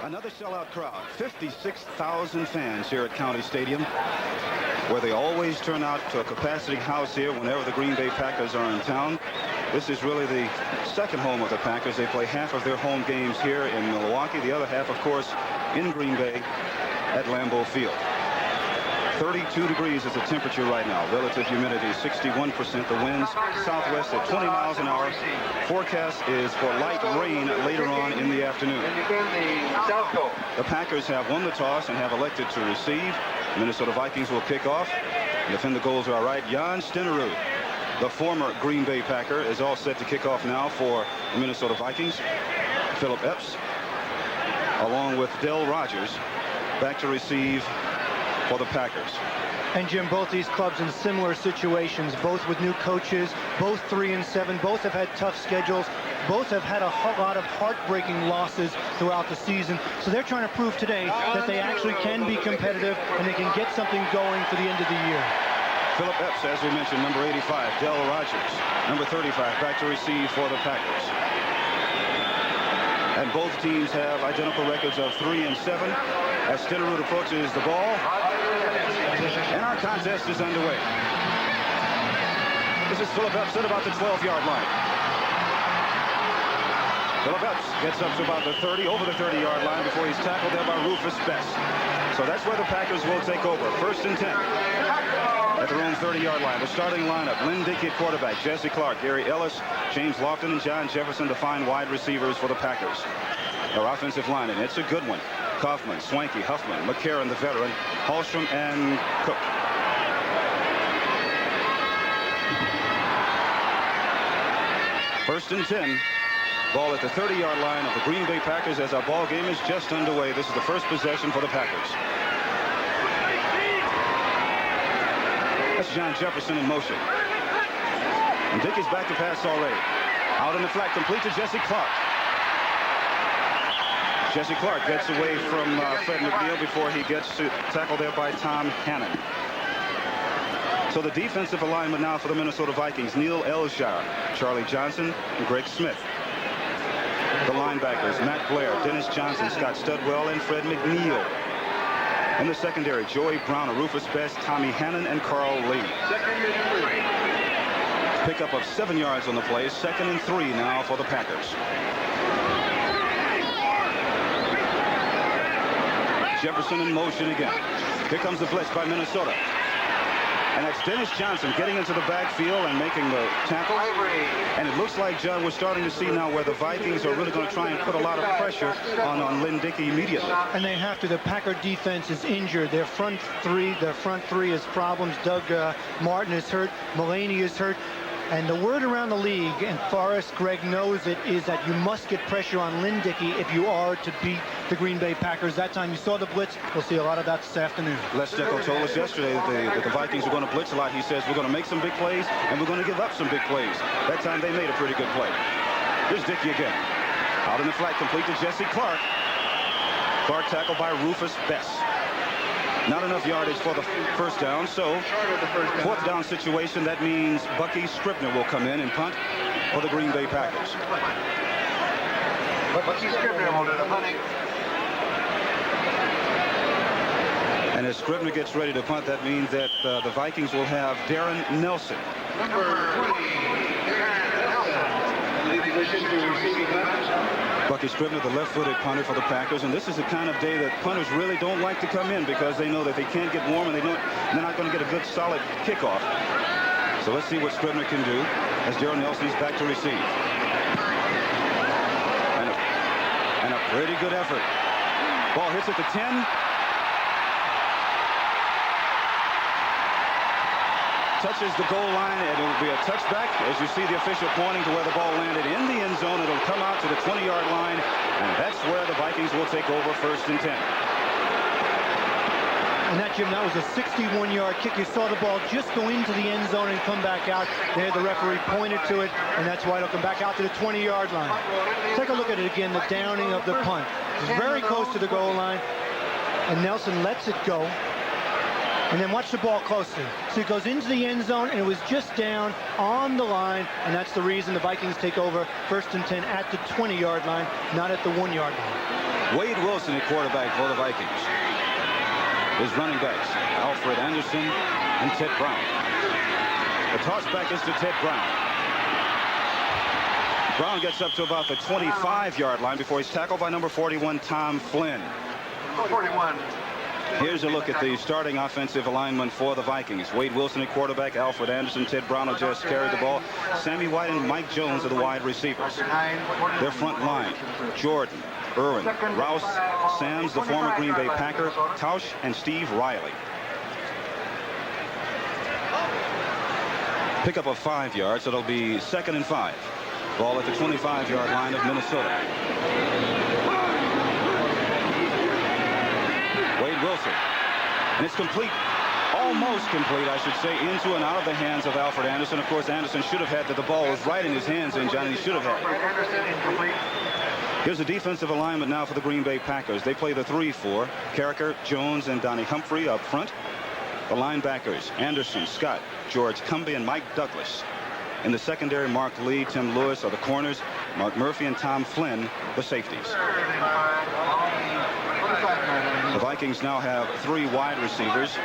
Another sellout crowd, 56,000 fans here at County Stadium, where they always turn out to a capacity house here whenever the Green Bay Packers are in town. This is really the second home of the Packers. They play half of their home games here in Milwaukee, the other half, of course, in Green Bay at Lambeau Field. 32 degrees is the temperature right now. Relative humidity 61%. The winds southwest at 20 miles an hour. Forecast is for light rain later on in the afternoon. The Packers have won the toss and have elected to receive. The Minnesota Vikings will kick off. And defend the goals are right. Jan Stenerud, the former Green Bay Packer, is all set to kick off now for the Minnesota Vikings. Philip Epps, along with Del Rogers, back to receive for the Packers. And Jim, both these clubs in similar situations, both with new coaches, both 3-7, both have had tough schedules, both have had a lot of heartbreaking losses throughout the season. So they're trying to prove today that they actually can be competitive and they can get something going for the end of the year. Philip Epps, as we mentioned, number 85. Del Rogers, number 35, back to receive for the Packers. And both teams have identical records of 3-7. As Stenerud approaches the ball, and our contest is underway. This is Philip Epps at about the 12-yard line. Philip Epps gets up to about the 30, over the 30-yard line before he's tackled there by Rufus Best. So that's where the Packers will take over. 1st and 10 at their own 30-yard line. The starting lineup: Lynn Dickey at quarterback, Jesse Clark, Gary Ellis, James Lofton, and John Jefferson, the fine wide receivers for the Packers. Their offensive line, and it's a good one: Kaufman, Swanky, Huffman, McCarron, the veteran, Hallstrom, and Cook. First and 10. Ball at the 30-yard line of the Green Bay Packers as our ball game is just underway. This is the first possession for the Packers. That's John Jefferson in motion. And Dickey's back to pass already. Out in the flat, complete to Jesse Clark. Jesse Clark gets away from Fred McNeil before he gets tackled there by Tom Hannon. So the defensive alignment now for the Minnesota Vikings: Neil Elshire, Charlie Johnson, and Greg Smith. The linebackers: Matt Blair, Dennis Johnson, Scott Studwell, and Fred McNeil. In the secondary: Joey Brown, Rufus Best, Tommy Hannon, and Carl Lee. Pickup of 7 yards on the play. 2nd and 3 now for the Packers. Jefferson in motion again. Here comes the blitz by Minnesota. And that's Dennis Johnson getting into the backfield and making the tackle. And it looks like, John, we're starting to see now where the Vikings are really going to try and put a lot of pressure on Lynn Dickey immediately. And they have to. The Packer defense is injured. Their front three has problems. Doug Martin is hurt. Mulaney is hurt. And the word around the league, and Forrest Gregg knows it, is that you must get pressure on Lynn Dickey if you are to beat the Green Bay Packers. That time you saw the blitz. We'll see a lot of that this afternoon. Les Steckel told us yesterday that the Vikings are going to blitz a lot. He says we're going to make some big plays and we're going to give up some big plays. That time they made a pretty good play. Here's Dickey again. Out in the flat, complete to Jesse Clark. Clark tackled by Rufus Best. Not enough yardage for the first down, so 4th down situation. That means Bucky Scribner will come in and punt for the Green Bay Packers. Bucky Scribner will do the punting. And as Scribner gets ready to punt, that means that the Vikings will have Darren Nelson. Number 20, Darren Nelson. Lead position to receiving left. Bucky Scribner, the left-footed punter for the Packers, and this is the kind of day that punters really don't like to come in because they know that they can't get warm and they're not going to get a good solid kickoff. So let's see what Scribner can do as Darren Nelson is back to receive. And a pretty good effort. Ball hits at the 10. Touches the goal line, and it will be a touchback. As you see the official pointing to where the ball landed in the end zone, it'll come out to the 20-yard line, and that's where the Vikings will take over. 1st and 10. And that, Jim, that was a 61-yard kick. You saw the ball just go into the end zone and come back out. There, the referee pointed to it, and that's why it'll come back out to the 20-yard line. Take a look at it again, the downing of the punt. It's very close to the goal line, and Nelson lets it go. And then watch the ball closely. So it goes into the end zone, and it was just down on the line, and that's the reason the Vikings take over 1st and 10 at the 20-yard line, not at the 1-yard line. Wade Wilson at quarterback for the Vikings. His running backs, Alfred Anderson and Ted Brown. The toss back is to Ted Brown. Brown gets up to about the 25-yard line before he's tackled by number 41, Tom Flynn. 41. Here's a look at the starting offensive alignment for the Vikings. Wade Wilson at quarterback, Alfred Anderson, Ted Brown will just carry the ball. Sammy White and Mike Jones are the wide receivers. Their front line, Jordan, Irwin, Rouse, Sams, the former Green Bay Packer, Tausch, and Steve Riley. Pickup of 5 yards, so it'll be 2nd and 5. Ball at the 25-yard line of Minnesota. Wade Wilson, and it's complete, almost complete, I should say, into and out of the hands of Alfred Anderson. Of course, Anderson should have had that. The ball was right in his hands, and Johnny should have had it. Here's the defensive alignment now for the Green Bay Packers. They play the 3-4. Carricker, Jones, and Donnie Humphrey up front. The linebackers, Anderson, Scott, George Cumbie, and Mike Douglas. In the secondary, Mark Lee, Tim Lewis are the corners. Mark Murphy and Tom Flynn, the safeties. The Vikings now have 3 wide receivers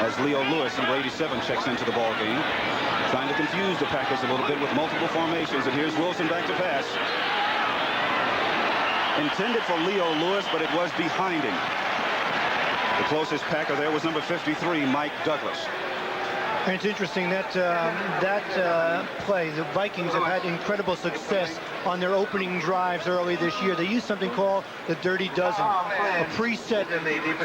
as Leo Lewis, number 87, checks into the ball game. Trying to confuse the Packers a little bit with multiple formations. And here's Wilson back to pass. Intended for Leo Lewis, but it was behind him. The closest Packer there was number 53, Mike Douglas. And it's interesting that play, the Vikings have had incredible success on their opening drives early this year. They used something called the Dirty Dozen, a preset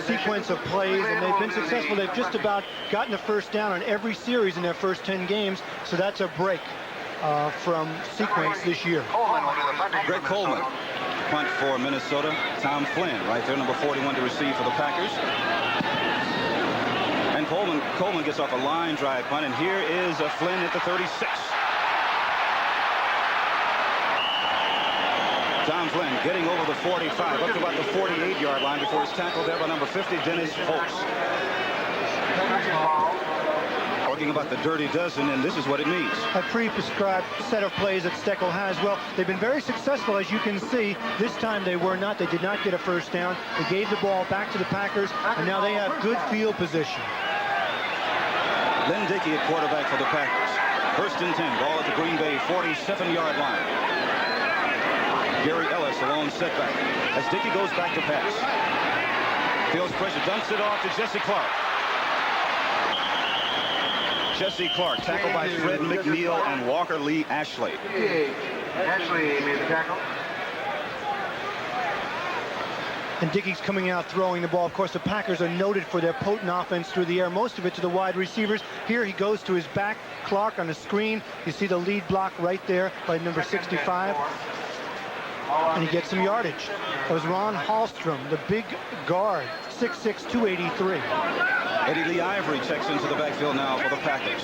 sequence of plays, and they've been successful. They've just about gotten a first down on every series in their first 10 games, so that's a break from sequence this year. Greg Coleman, punt for Minnesota. Tom Flynn, right there, number 41 to receive for the Packers. And Coleman gets off a line drive punt, and here is a Flynn at the 36. Tom Flynn getting over the 45, up to about the 48-yard line before he's tackled there by number 50, Dennis Folks. Talking about the Dirty Dozen, and this is what it means. A pre-prescribed set of plays that Steckel has. Well, they've been very successful, as you can see. This time they were not. They did not get a first down. They gave the ball back to the Packers, and now they have good field position. Len Dickey at quarterback for the Packers. 1st and 10, ball at the Green Bay 47-yard line. Gary Ellis, a lone setback as Dickey goes back to pass. Feels pressure, dumps it off to Jesse Clark. Jesse Clark, tackled by Fred McNeil and Walker Lee Ashley. Ashley made the tackle. And Dickey's coming out throwing the ball. Of course, the Packers are noted for their potent offense through the air, most of it to the wide receivers. Here he goes to his back. Clark on the screen. You see the lead block right there by number 65. And he gets some yardage. That was Ron Hallstrom, the big guard, 6'6", 283. Eddie Lee Ivory checks into the backfield now for the Packers.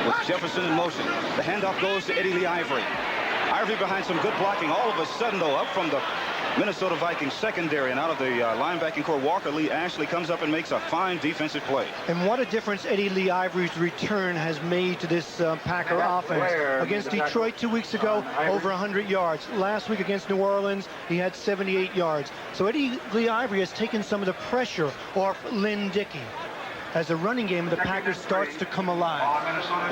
With Jefferson in motion, the handoff goes to Eddie Lee Ivory. Ivory behind some good blocking. All of a sudden, though, up from the Minnesota Vikings secondary and out of the linebacking core, Walker Lee Ashley comes up and makes a fine defensive play. And what a difference Eddie Lee Ivory's return has made to this Packer offense. Against Detroit 2 weeks ago, over 100 yards. Last week against New Orleans, he had 78 yards. So Eddie Lee Ivory has taken some of the pressure off Len Dickey as the running game of the Packers starts to come alive.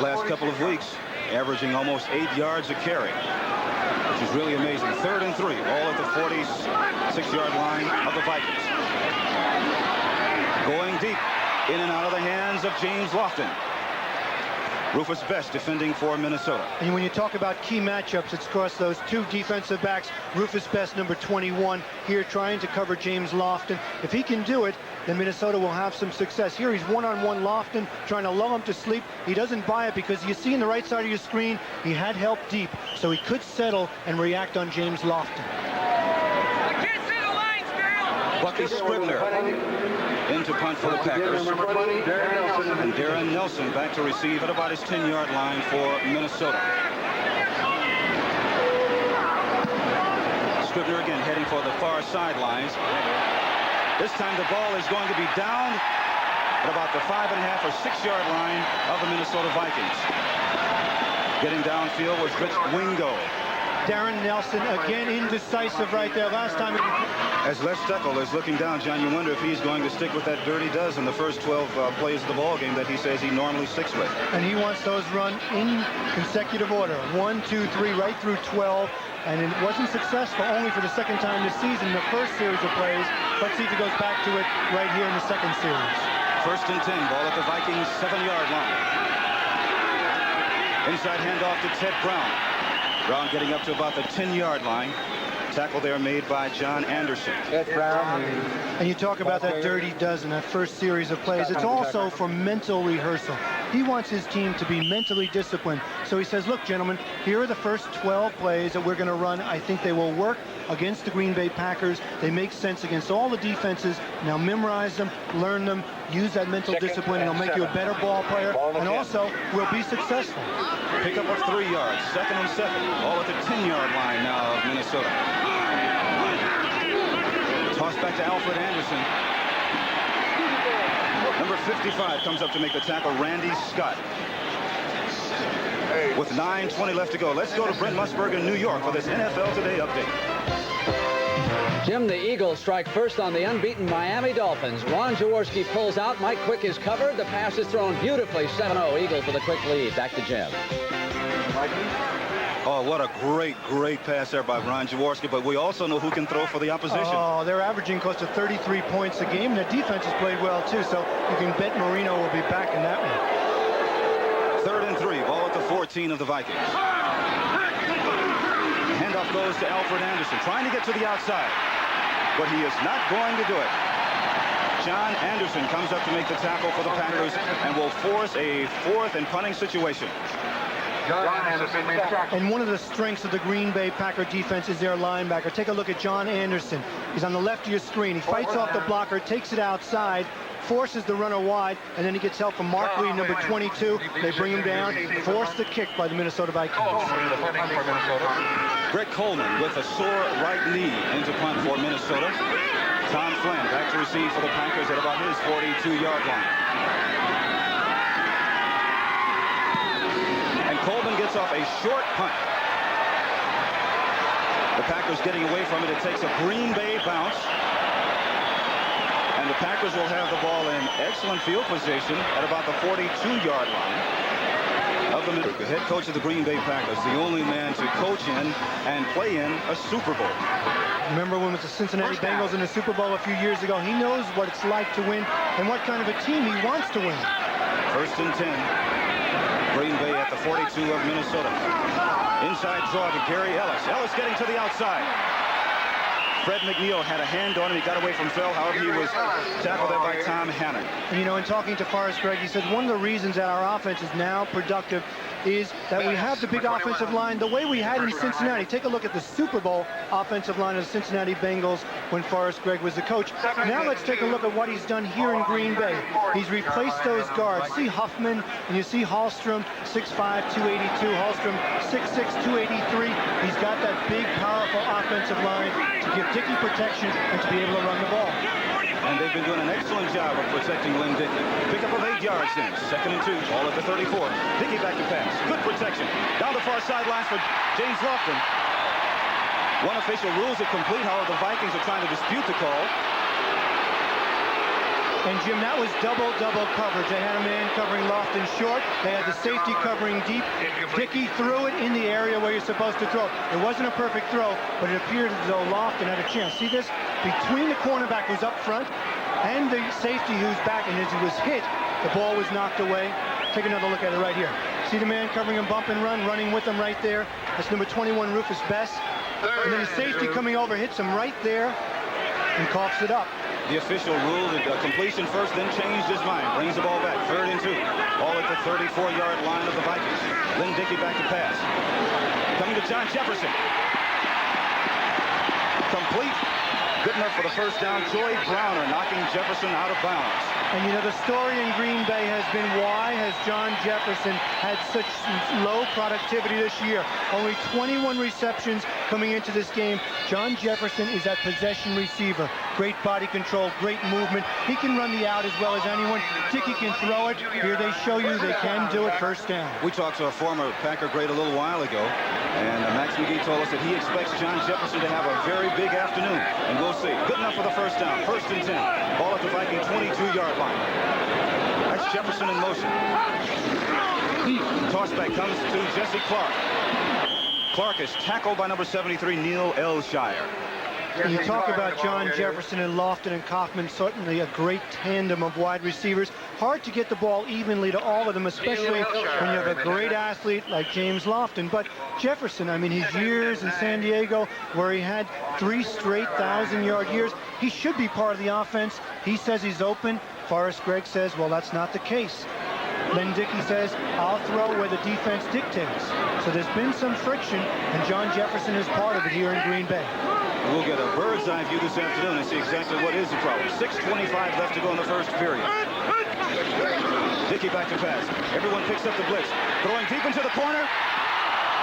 Last couple of weeks, averaging almost 8 yards a carry, which is really amazing. 3rd and 3, all at the 46-yard line of the Vikings. Going deep, in and out of the hands of James Lofton. Rufus Best defending for Minnesota. And when you talk about key matchups, it's across those 2 defensive backs. Rufus Best, number 21, here trying to cover James Lofton. If he can do it, then Minnesota will have some success. Here he's one-on-one Lofton, trying to lull him to sleep. He doesn't buy it because you see in the right side of your screen, he had help deep, so he could settle and react on James Lofton. I can't see the lines, girl. Bucky Scribner into punt for the Packers. And Darren Nelson back to receive at about his 10-yard line for Minnesota. Scribner again heading for the far sidelines. This time the ball is going to be down at about the 5.5 or 6-yard line of the Minnesota Vikings. Getting downfield was Rich Wingo. Darren Nelson, again indecisive right there. Last time As Les Steckel is looking down, John, you wonder if he's going to stick with that dirty dozen the first 12 plays of the ball game that he says he normally sticks with. And he wants those run in consecutive order. 1, 2, 3, right through 12. And it wasn't successful only for the second time this season, the first series of plays. Let's see if he goes back to it right here in the second series. First and 10, ball at the Vikings 7-yard line. Inside handoff to Ted Brown. Brown getting up to about the 10-yard line. Tackle there made by John Anderson. And you talk about that dirty dozen, that first series of plays. It's also for mental rehearsal. He wants his team to be mentally disciplined. So he says, look, gentlemen, here are the first 12 plays that we're going to run. I think they will work against the Green Bay Packers. They make sense against all the defenses. Now memorize them, learn them, use that mental discipline, and it'll make you a better ball player. And also, will be successful. Pickup of 3 yards, 2nd and 7. All at the 10-yard line now of Minnesota. Toss back to Alfred Anderson. Number 55 comes up to make the tackle, Randy Scott. With 9:20 left to go, let's go to Brent Musburger in New York for this NFL Today update. Jim, the Eagles strike first on the unbeaten Miami Dolphins. Ron Jaworski pulls out. Mike Quick is covered. The pass is thrown beautifully. 7-0 Eagles with a quick lead. Back to Jim. Oh, what a great pass there by Ron Jaworski, but we also know who can throw for the opposition. Oh, they're averaging close to 33 points a game. The defense has played well, too, so you can bet Marino will be back in that one. 3rd and 3, ball at the 14 of the Vikings. Handoff goes to Alfred Anderson, trying to get to the outside, but he is not going to do it. John Anderson comes up to make the tackle for the Packers and will force a 4th and punting situation. And one of the strengths of the Green Bay Packer defense is their linebacker. Take a look at John Anderson. He's on the left of your screen. He fights off the blocker, takes it outside, forces the runner wide, and then he gets help from Mark Lee, number 22. They bring him down, force the kick by the Minnesota Vikings. Greg Coleman with a sore right knee into punt for Minnesota. Tom Flynn back to receive for the Packers at about his 42-yard line. And Coleman gets off a short punt. The Packers getting away from it. It takes a Green Bay bounce. And the Packers will have the ball in excellent field position at about the 42-yard line of the head coach of the Green Bay Packers, the only man to coach in and play in a Super Bowl. Remember when it was the Cincinnati Bengals in the Super Bowl a few years ago? He knows what it's like to win and what kind of a team he wants to win. 1st and 10. Green Bay at the 42 of Minnesota. Inside draw to Gary Ellis. Ellis getting to the outside. Fred McNeil had a hand on him. He got away from Phil. However, he was tackled there by Tom Hannon. And, you know, in talking to Forrest Gregg, he said one of the reasons that our offense is now productive is that we have the big offensive line the way we had in Cincinnati. Take a look at the Super Bowl offensive line of the Cincinnati Bengals when Forrest Gregg was the coach. Now let's take a look at what he's done here in Green Bay. He's replaced those guards. See Huffman, and you see Hallstrom, 6'5", 282. Hallstrom, 6'6", 283. He's got that big, powerful offensive line to give Dickey protection and to be able to run the ball. And they've been doing an excellent job of protecting Lynn Dickey. Pickup of 8 yards then. 2nd and 2. Ball at the 34. Dickey back to pass. Good protection. Down the far sidelines for James Lofton. One official rules it complete. However, the Vikings are trying to dispute the call. And, Jim, that was double coverage. They had a man covering Lofton short. They had the safety covering deep. Dickey threw it in the area where you're supposed to throw. It wasn't a perfect throw, but it appeared as though Lofton had a chance. See this? Between the cornerback who's up front and the safety who's back, and as he was hit, the ball was knocked away. Take another look at it right here. See the man covering him, bump and run, running with him right there. That's number 21, Rufus Best. And then the safety coming over hits him right there and coughs it up. The official ruled a completion first, then changed his mind. Brings the ball back. 3rd and 2. Ball at the 34-yard line of the Vikings. Lynn Dickey back to pass. Coming to John Jefferson. Complete. Good enough for the first down. Joy Browner knocking Jefferson out of bounds. And you know, the story in Green Bay has been, why has John Jefferson had such low productivity this year? Only 21 receptions coming into this game. John Jefferson is that possession receiver. Great body control, great movement. He can run the out as well as anyone. Dickey can throw it. Here they show you they can do it. First down. We talked to a former Packer great a little while ago, and Max McGee told us that he expects John Jefferson to have a very big afternoon, and we'll see. Good enough for the first down. 1st and 10. Ball at the Viking 22-yard line. That's Jefferson in motion. Tossback comes to Jesse Clark. Clark is tackled by number 73, Neil L. Shire. You talk about John Jefferson and Lofton and Kaufman, certainly a great tandem of wide receivers. Hard to get the ball evenly to all of them, especially when you have a great athlete like James Lofton. But Jefferson, I mean, his years in San Diego where he had 3 straight 1,000-yard years, he should be part of the offense. He says he's open. Forrest Gregg says, well, that's not the case. Len Dickey says, I'll throw where the defense dictates. So there's been some friction, and John Jefferson is part of it here in Green Bay. We'll get a bird's eye view this afternoon and see exactly what is the problem. 6:25 left to go in the first period. Dickey back to pass. Everyone picks up the blitz. Throwing deep into the corner.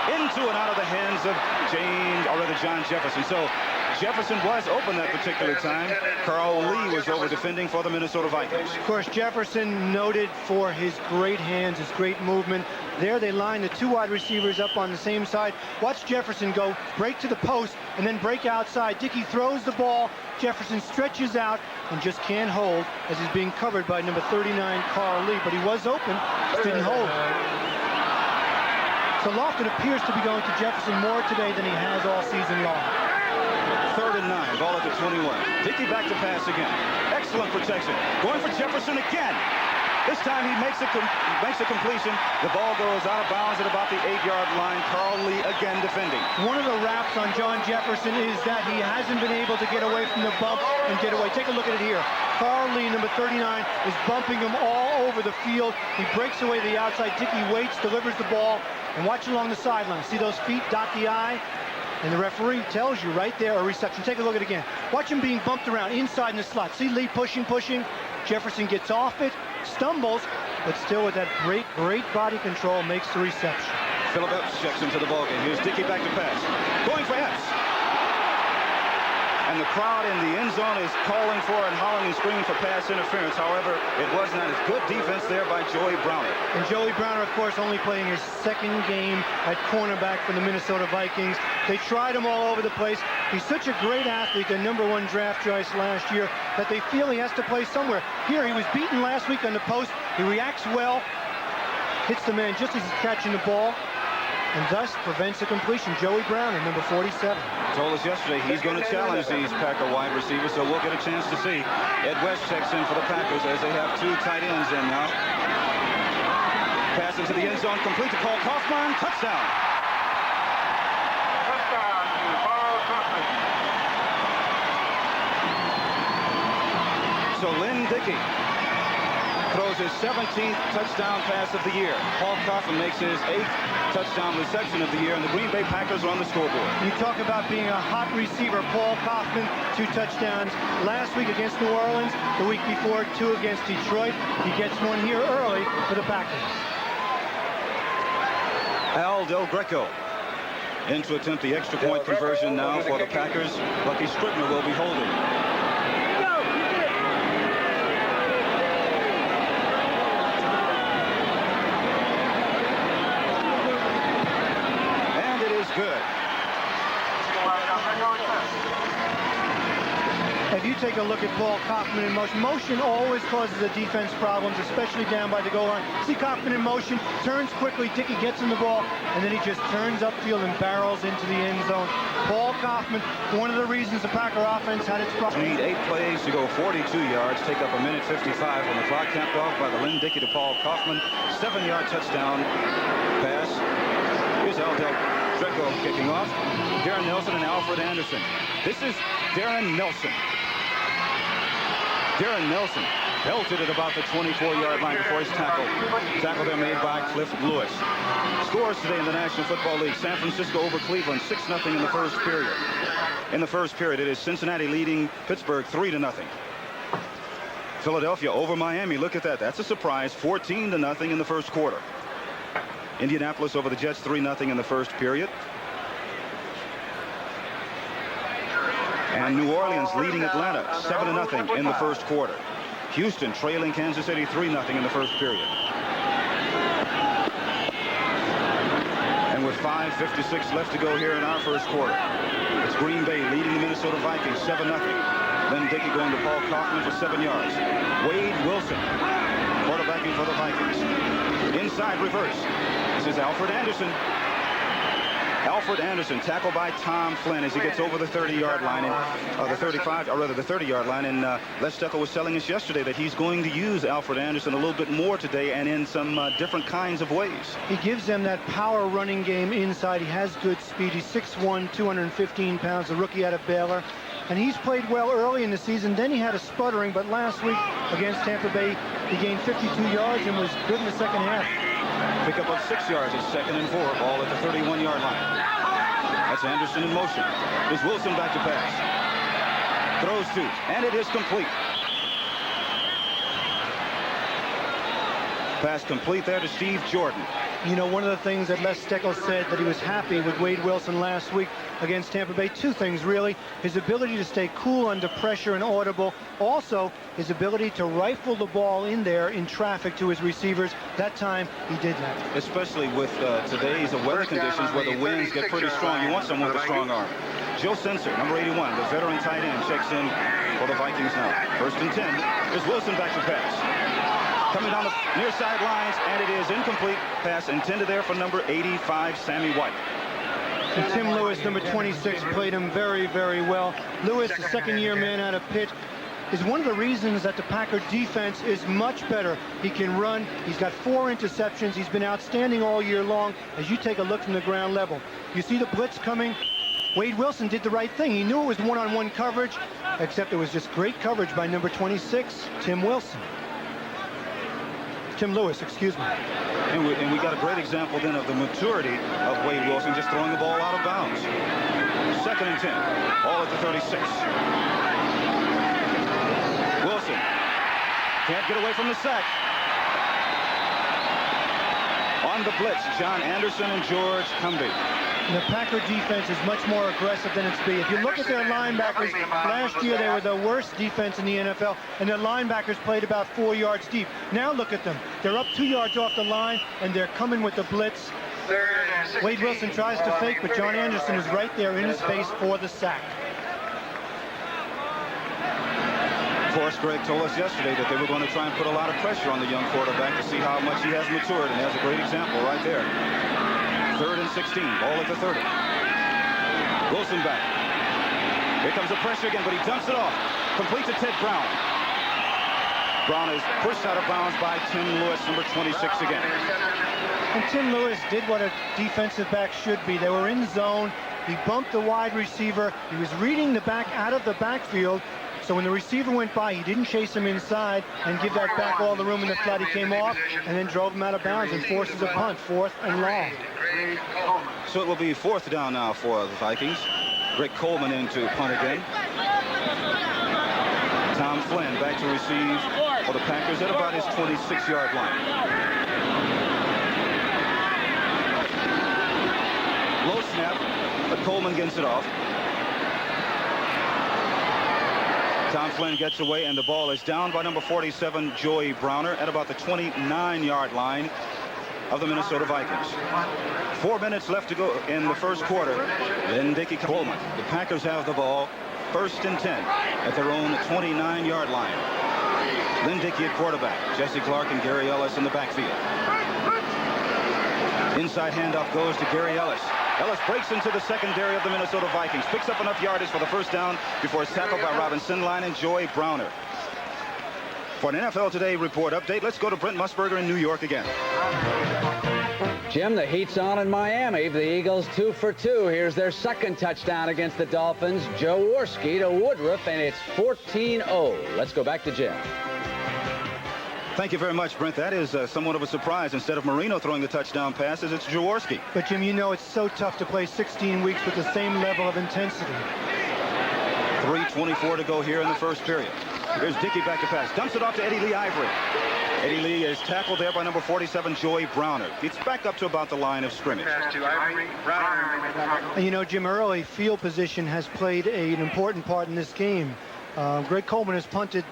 Into and out of the hands of John Jefferson. So Jefferson was open that particular time. Carl Lee was over defending for the Minnesota Vikings. Of course, Jefferson noted for his great hands, his great movement. There they line the 2 wide receivers up on the same side. Watch Jefferson go, break to the post, and then break outside. Dickey throws the ball. Jefferson stretches out and just can't hold as he's being covered by number 39, Carl Lee. But he was open, just didn't hold. So Lofton appears to be going to Jefferson more today than he has all season long. 3rd and 9, ball at the 21. Dickey back to pass again. Excellent protection. Going for Jefferson again. This time he makes a completion. The ball goes out of bounds at about the 8-yard line. Carl Lee again defending. One of the raps on John Jefferson is that he hasn't been able to get away from the bump and get away. Take a look at it here. Carl Lee, number 39, is bumping him all over the field. He breaks away to the outside. Dickey waits, delivers the ball, and watch along the sideline. See those feet dot the I? And the referee tells you right there a reception. Take a look at it again. Watch him being bumped around inside in the slot. See Lee pushing. Jefferson gets off it, stumbles, but still with that great body control makes the reception. Philip Epps checks into the ballgame. Here's Dickey back to pass. Going for Epps. And the crowd in the end zone is calling for and hollering and screaming for pass interference. However, it was not as good defense there by Joey Browner. And Joey Browner, of course, only playing his 2nd game at cornerback for the Minnesota Vikings. They tried him all over the place. He's such a great athlete, the number 1 draft choice last year, that they feel he has to play somewhere. Here, he was beaten last week on the post. He reacts well, hits the man just as he's catching the ball, and thus prevents a completion. Joey Browner, number 47. Told us yesterday he's going to challenge these Packer wide receivers, so we'll get a chance to see. Ed West checks in for the Packers as they have 2 tight ends in now. Pass into the end zone, complete to Paul Kaufman. Touchdown. Touchdown to Paul Kaufman. So Lynn Dickey throws his 17th touchdown pass of the year. Paul Kaufman makes his 8th touchdown reception of the year, and the Green Bay Packers are on the scoreboard. You talk about being a hot receiver. Paul Kaufman, 2 touchdowns last week against New Orleans, the week before 2 against Detroit. He gets one here early for the Packers. Al Del Greco in to attempt the extra point conversion now for the Packers. Lucky Scribner will be holding. And it is good. If you take a look at Paul Kaufman in motion always causes the defense problems, especially down by the goal line. See Kaufman in motion, turns quickly, Dickey gets him the ball, and then he just turns upfield and barrels into the end zone. Paul Kaufman, one of the reasons the Packer offense had its problems. Need 8 plays to go 42 yards, take up 1:55 when the clock capped off by the Lynn Dickey to Paul Kaufman 7-yard touchdown pass. Here's Al Del Greco kicking off. Darren Nelson and Alfred Anderson. This is Darren Nelson. Darren Nelson belted at about the 24-yard line before his tackle. Tackle there made by Cliff Lewis. Scores today in the National Football League. San Francisco over Cleveland, 6-0 in the first period. In the first period, it is Cincinnati leading Pittsburgh 3-0. Philadelphia over Miami. Look at that. That's a surprise. 14-0 in the first quarter. Indianapolis over the Jets 3-0 in the first period. And New Orleans leading Atlanta 7-0 in the first quarter. Houston trailing Kansas City 3-0 in the first period. And with 5:56 left to go here in our first quarter, it's Green Bay leading the Minnesota Vikings 7-0. Lynn Dickey going to Paul Kaufman for 7 yards. Wade Wilson quarterbacking for the Vikings. Inside reverse. This is Alfred Anderson. Alfred Anderson tackled by Tom Flynn as he gets over the 30-yard line, and the 35, or rather the 30-yard line. And Les Steckel was telling us yesterday that he's going to use Alfred Anderson a little bit more today and in some different kinds of ways. He gives them that power running game inside. He has good speed. He's 6'1", 215 pounds, a rookie out of Baylor. And he's played well early in the season. Then he had a sputtering, but last week against Tampa Bay, he gained 52 yards and was good in the second half. Pickup of 6 yards. It's 2nd and 4. Ball at the 31-yard line. That's Anderson in motion. Is Wilson back to pass. Throws to, and it is complete. Pass complete there to Steve Jordan. You know, one of the things that Les Steckel said that he was happy with Wade Wilson last week against Tampa Bay, two things really. His ability to stay cool under pressure and audible. Also, his ability to rifle the ball in there in traffic to his receivers. That time, he did that. Especially with today's weather conditions where the winds get pretty strong. You want someone with a strong arm. Joe Sensor, number 81, the veteran tight end, checks in for the Vikings now. 1st and 10. Is Wilson back to pass. Coming down the near side lines, and it is incomplete. Pass intended there for number 85, Sammy White. And Tim Lewis, number 26, played him very, very well. Lewis, the second-year man out of Pitt, is one of the reasons that the Packer defense is much better. He can run. He's got 4 interceptions. He's been outstanding all year long as you take a look from the ground level. You see the blitz coming. Wade Wilson did the right thing. He knew it was one-on-one coverage, except it was just great coverage by number 26, Tim Lewis, excuse me. And we got a great example then of the maturity of Wade Wilson just throwing the ball out of bounds. 2nd and 10. Ball at the 36. Wilson can't get away from the sack. On the blitz, John Anderson and George Humby. The Packer defense is much more aggressive than it's been. If you look at their linebackers, last year they were the worst defense in the NFL, and their linebackers played about 4 yards deep. Now look at them. They're up 2 yards off the line, and they're coming with the blitz. Wade Wilson tries to fake, but John Anderson is right there in his face for the sack. Of course, Greg told us yesterday that they were going to try and put a lot of pressure on the young quarterback to see how much he has matured, and that's a great example right there. 3rd and 16, ball at the 30. Wilson back. Here comes the pressure again, but he dumps it off. Complete to Ted Brown. Brown is pushed out of bounds by Tim Lewis, number 26 again. And Tim Lewis did what a defensive back should be. They were in zone. He bumped the wide receiver. He was reading the back out of the backfield. So when the receiver went by, he didn't chase him inside and give that back all the room in the flat. He came off and then drove him out of bounds and forces a punt, 4th and long. So it will be 4th down now for the Vikings. Rick Coleman in to punt again. Tom Flynn back to receive for the Packers at about his 26-yard line. Low snap, but Coleman gets it off. Tom Flynn gets away, and the ball is down by number 47, Joey Browner, at about the 29-yard line of the Minnesota Vikings. 4 minutes left to go in the first quarter. Then Dickie Coleman. The Packers have the ball, 1st and 10 at their own 29-yard line. Lynn Dickey at quarterback. Jesse Clark and Gary Ellis in the backfield. Inside handoff goes to Gary Ellis. Ellis breaks into the secondary of the Minnesota Vikings. Picks up enough yardage for the first down before it's tackled by Robin Sinline and Joey Browner. For an NFL Today report update, let's go to Brent Musburger in New York again. Jim, the heat's on in Miami. The Eagles 2 for 2. Here's their second touchdown against the Dolphins. Jaworski to Woodruff, and it's 14-0. Let's go back to Jim. Thank you very much, Brent. That is somewhat of a surprise. Instead of Marino throwing the touchdown passes, it's Jaworski. But, Jim, you know it's so tough to play 16 weeks with the same level of intensity. 3:24 to go here in the first period. Here's Dickey back to pass. Dumps it off to Eddie Lee Ivory. Eddie Lee is tackled there by number 47, Joey Browner. Gets back up to about the line of scrimmage. And you know, Jim, early field position has played an important part in this game. Greg Coleman has punted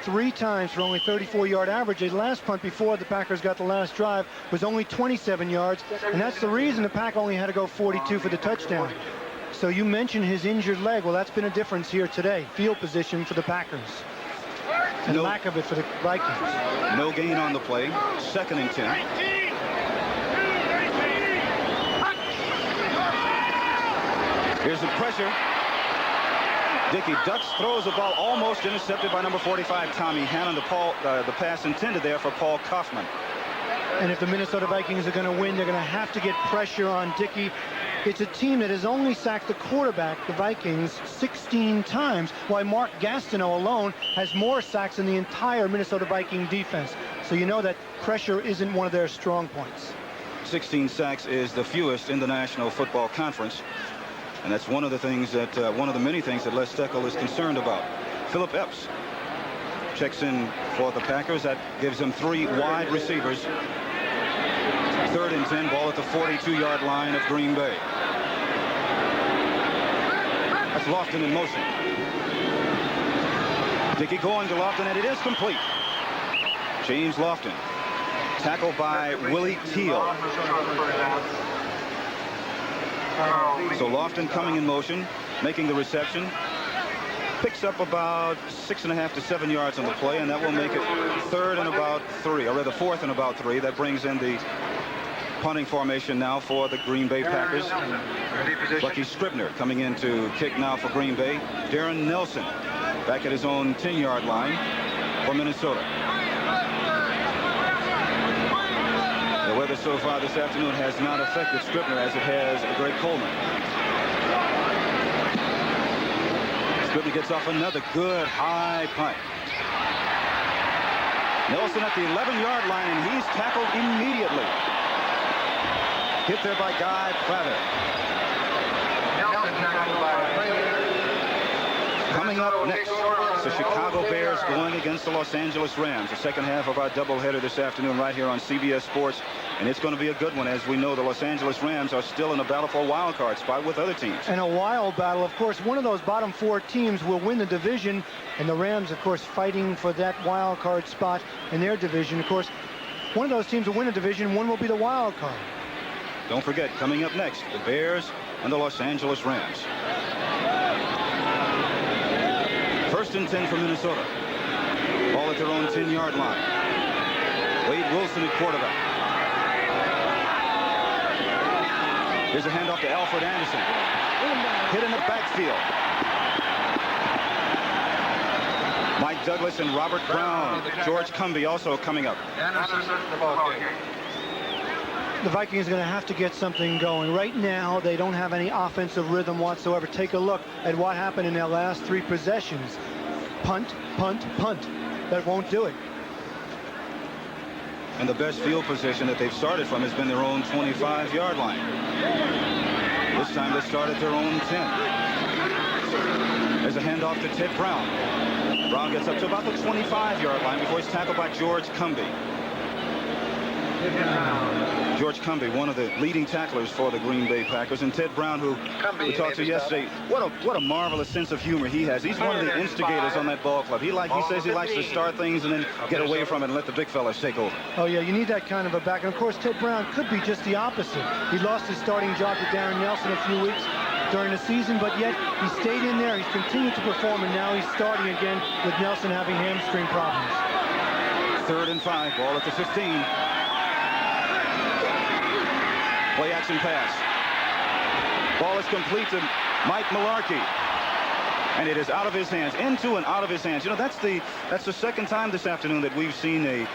3 times for only 34-yard average. His last punt before the Packers got the last drive was only 27 yards, and that's the reason the Pack only had to go 42 for the touchdown. So you mentioned his injured leg. Well, that's been a difference here today. Field position for the Packers. And lack of it for the Vikings. No gain on the play. 2nd and 10. Here's the pressure. Dickey ducks, throws the ball, almost intercepted by number 45, Tommy Hannon. The pass intended there for Paul Kaufman. And if the Minnesota Vikings are going to win, they're going to have to get pressure on Dickey. It's a team that has only sacked the quarterback, the Vikings, 16 times, while Mark Gastineau alone has more sacks than the entire Minnesota Viking defense. So you know that pressure isn't one of their strong points. 16 sacks is the fewest in the National Football Conference. And that's one of the things that, one of the many things that Les Steckel is concerned about. Philip Epps checks in for the Packers. That gives them 3 wide receivers. 3rd and 10, ball at the 42-yard line of Green Bay. That's Lofton in motion. Dickey going to Lofton, and it is complete. James Lofton, tackled by Willie Teal. So Lofton coming in motion, making the reception. Picks up about 6.5 to 7 yards on the play, and that will make it 3rd and about 3, or rather 4th and about 3. That brings in the punting formation now for the Green Bay Packers. Bucky Scribner coming in to kick now for Green Bay. Darren Nelson back at his own 10-yard line for Minnesota. The weather so far this afternoon has not affected Scribner as it has Greg Coleman. Scribner gets off another good high punt. Nelson at the 11-yard line, and he's tackled immediately. Hit there by Guy Prather. Coming up next, the Chicago Bears going against the Los Angeles Rams. The second half of our doubleheader this afternoon right here on CBS Sports. And it's going to be a good one. As we know, the Los Angeles Rams are still in a battle for a wild card spot with other teams. And a wild battle. Of course, one of those bottom 4 teams will win the division. And the Rams, of course, fighting for that wild card spot in their division. Of course, one of those teams will win a division. One will be the wild card. Don't forget, coming up next, the Bears and the Los Angeles Rams. 1st and 10 for Minnesota. Ball at their own 10-yard line. Wade Wilson at quarterback. Here's a handoff to Alfred Anderson. Hit in the backfield. Mike Douglas and Robert Brown. George Cumby also coming up. The Vikings are going to have to get something going. Right now, they don't have any offensive rhythm whatsoever. Take a look at what happened in their last 3 possessions. Punt, punt, punt. That won't do it. And the best field position that they've started from has been their own 25-yard line. This time they start at their own 10. There's a handoff to Ted Brown. Brown gets up to about the 25-yard line before he's tackled by George Cumby. George Cumby, one of the leading tacklers for the Green Bay Packers, and Ted Brown, who we talked to yesterday. What a marvelous sense of humor he has. He's one of the instigators on that ball club. He says he likes to start things and then get away from it and let the big fellas take over. Oh yeah, you need that kind of a back. And of course, Ted Brown could be just the opposite. He lost his starting job to Darren Nelson a few weeks during the season, but yet he stayed in there. He's continued to perform, and now he's starting again with Nelson having hamstring problems. 3rd and 5, ball at the 15. Play action pass. Ball is complete to Mike Mularkey. And it is out of his hands, into and out of his hands. You know, that's the second time this afternoon that we've seen a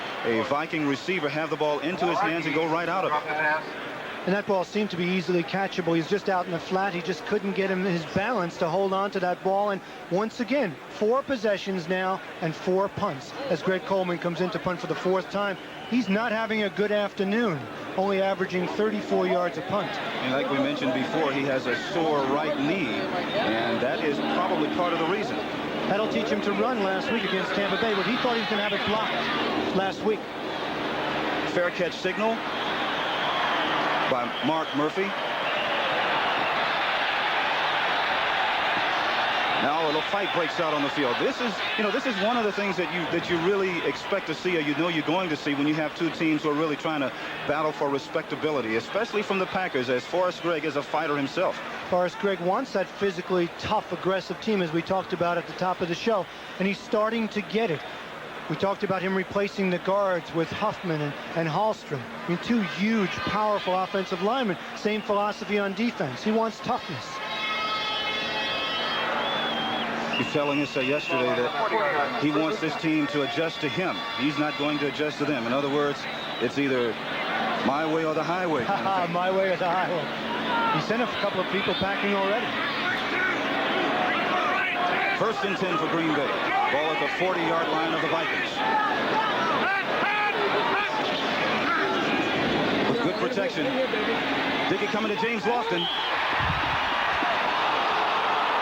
Viking receiver have the ball into his hands and go right out of it. And that ball seemed to be easily catchable. He's just out in the flat. He just couldn't get him his balance to hold on to that ball. And once again, 4 possessions now and 4 punts as Greg Coleman comes in to punt for the 4th time. He's not having a good afternoon, only averaging 34 yards a punt. And like we mentioned before, he has a sore right knee, and that is probably part of the reason. That'll teach him to run last week against Tampa Bay, but he thought he was going to have it blocked last week. Fair catch signal by Mark Murphy. Now a little fight breaks out on the field. This is one of the things that you really expect to see, or you know you're going to see, when you have two teams who are really trying to battle for respectability, especially from the Packers, as Forrest Gregg is a fighter himself. Forrest Gregg wants that physically tough, aggressive team, as we talked about at the top of the show, and he's starting to get it. We talked about him replacing the guards with Huffman and Hallstrom. I mean, two huge, powerful offensive linemen. Same philosophy on defense. He wants toughness. He's telling us yesterday that he wants this team to adjust to him. He's not going to adjust to them. In other words, it's either my way or the highway. My way or the highway. He sent a couple of people packing already. 1st and 10 for Green Bay. Ball at the 40-yard line of the Vikings. With good protection. Dickey coming to James Lofton.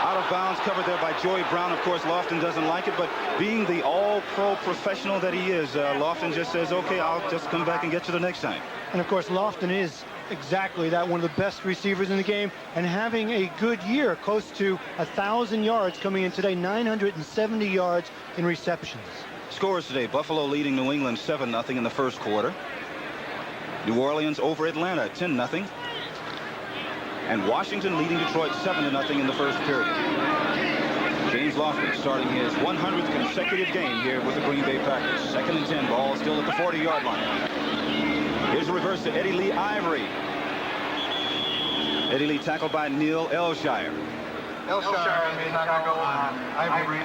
Out of bounds, covered there by Joey Brown. Of course, Lofton doesn't like it, but being the all-pro professional that he is, Lofton just says, okay, I'll just come back and get you the next time. And of course, Lofton is exactly that, one of the best receivers in the game, and having a good year, close to 1,000 yards coming in today, 970 yards in receptions. Scores today: Buffalo leading New England 7-0 in the first quarter. New Orleans over Atlanta 10-0. And Washington leading Detroit 7-0 in the first period. James Lofton starting his 100th consecutive game here with the Green Bay Packers. 2nd and 10, ball still at the 40-yard line. Here's a reverse to Eddie Lee Ivory. Eddie Lee tackled by Neil Elshire.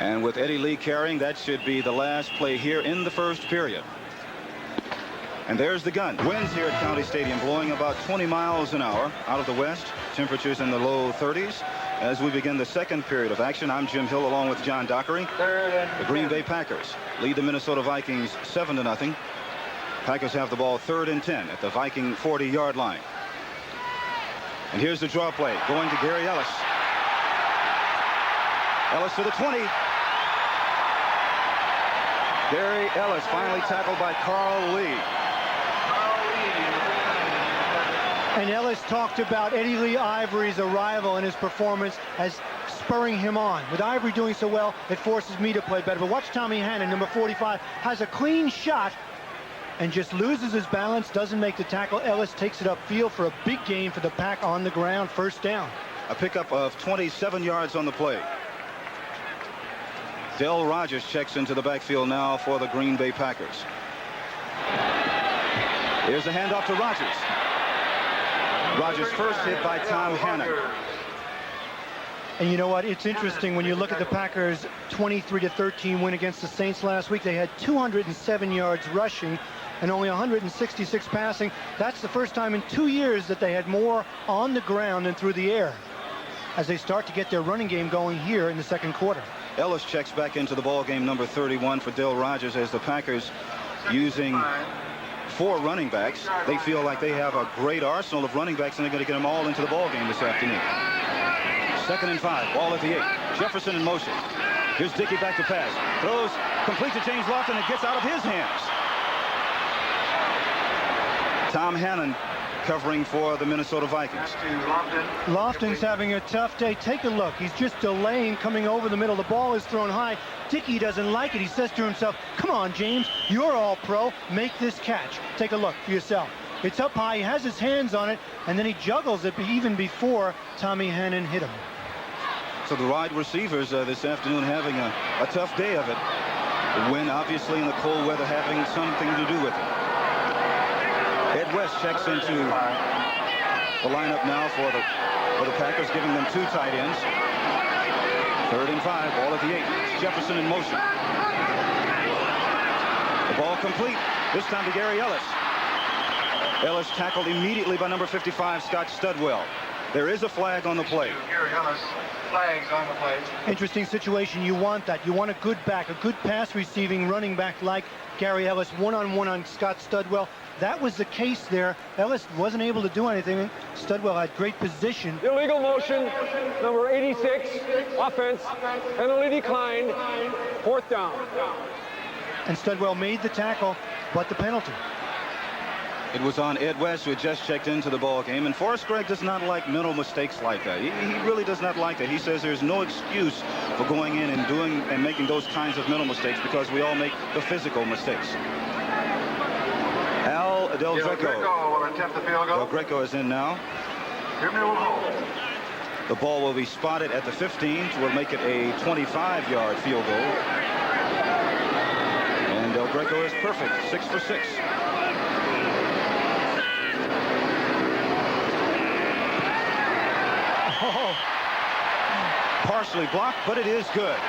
And with Eddie Lee carrying, that should be the last play here in the first period. And there's the gun. Winds here at County Stadium blowing about 20 miles an hour out of the west. Temperatures in the low 30s. As we begin the second period of action, I'm Jim Hill along with John Dockery. The Green Bay Packers lead the Minnesota Vikings 7-0. Packers have the ball 3rd and 10 at the Viking 40-yard line. And here's the draw play going to Gary Ellis. Ellis to the 20. Gary Ellis finally tackled by Carl Lee. And Ellis talked about Eddie Lee Ivory's arrival and his performance as spurring him on. With Ivory doing so well, it forces me to play better. But watch Tommy Hannon, number 45, has a clean shot and just loses his balance, doesn't make the tackle. Ellis takes it upfield for a big gain for the Pack on the ground, 1st down. A pickup of 27 yards on the play. Del Rogers checks into the backfield now for the Green Bay Packers. Here's a handoff to Rogers. Rogers first hit by Tom Hannon. And you know what? It's interesting when you look at the Packers' 23-13 win against the Saints last week. They had 207 yards rushing and only 166 passing. That's the first time in 2 years that they had more on the ground than through the air as they start to get their running game going here in the second quarter. Ellis checks back into the ball game, number 31 for Del Rogers, as the Packers using 4 running backs. They feel like they have a great arsenal of running backs, and they're going to get them all into the ball game this afternoon. 2nd and 5, ball at the 8. Jefferson in motion. Here's Dickey back to pass. Throws complete to James Lofton, and gets out of his hands. Tom Hannon covering for the Minnesota Vikings. Lofton's having a tough day. Take a look. He's just delaying coming over the middle. The ball is thrown high. Dickey doesn't like it. He says to himself, come on, James, you're all pro. Make this catch. Take a look for yourself. It's up high. He has his hands on it, and then he juggles it even before Tommy Hannon hit him. So the wide receivers this afternoon having a tough day of it. The wind, obviously, in the cold weather having something to do with it. Ed West checks into the lineup now for the Packers, giving them 2 tight ends. 3rd and 5, ball at the 8. It's Jefferson in motion. The ball complete, this time to Gary Ellis. Ellis tackled immediately by number 55, Scott Studwell. There is a flag on the play. Gary Ellis, flags on the play. Interesting situation. You want that. You want a good back, a good pass receiving running back like Gary Ellis, one-on-one on Scott Studwell. That was the case there. Ellis wasn't able to do anything. Studwell had great position. Illegal motion, number 86, offense, penalty declined, 4th down. And Studwell made the tackle, but the penalty. It was on Ed West, who had just checked into the ball game, and Forrest Gregg does not like mental mistakes like that. He really does not like that. He says there's no excuse for going in and doing and making those kinds of mental mistakes because we all make the physical mistakes. Del Greco will attempt the field goal. Del Greco is in now. Jimmy will hold. The ball will be spotted at the 15, which will make it a 25-yard field goal. And Del Greco is perfect, 6 for 6. Oh, Partially blocked, but it is good.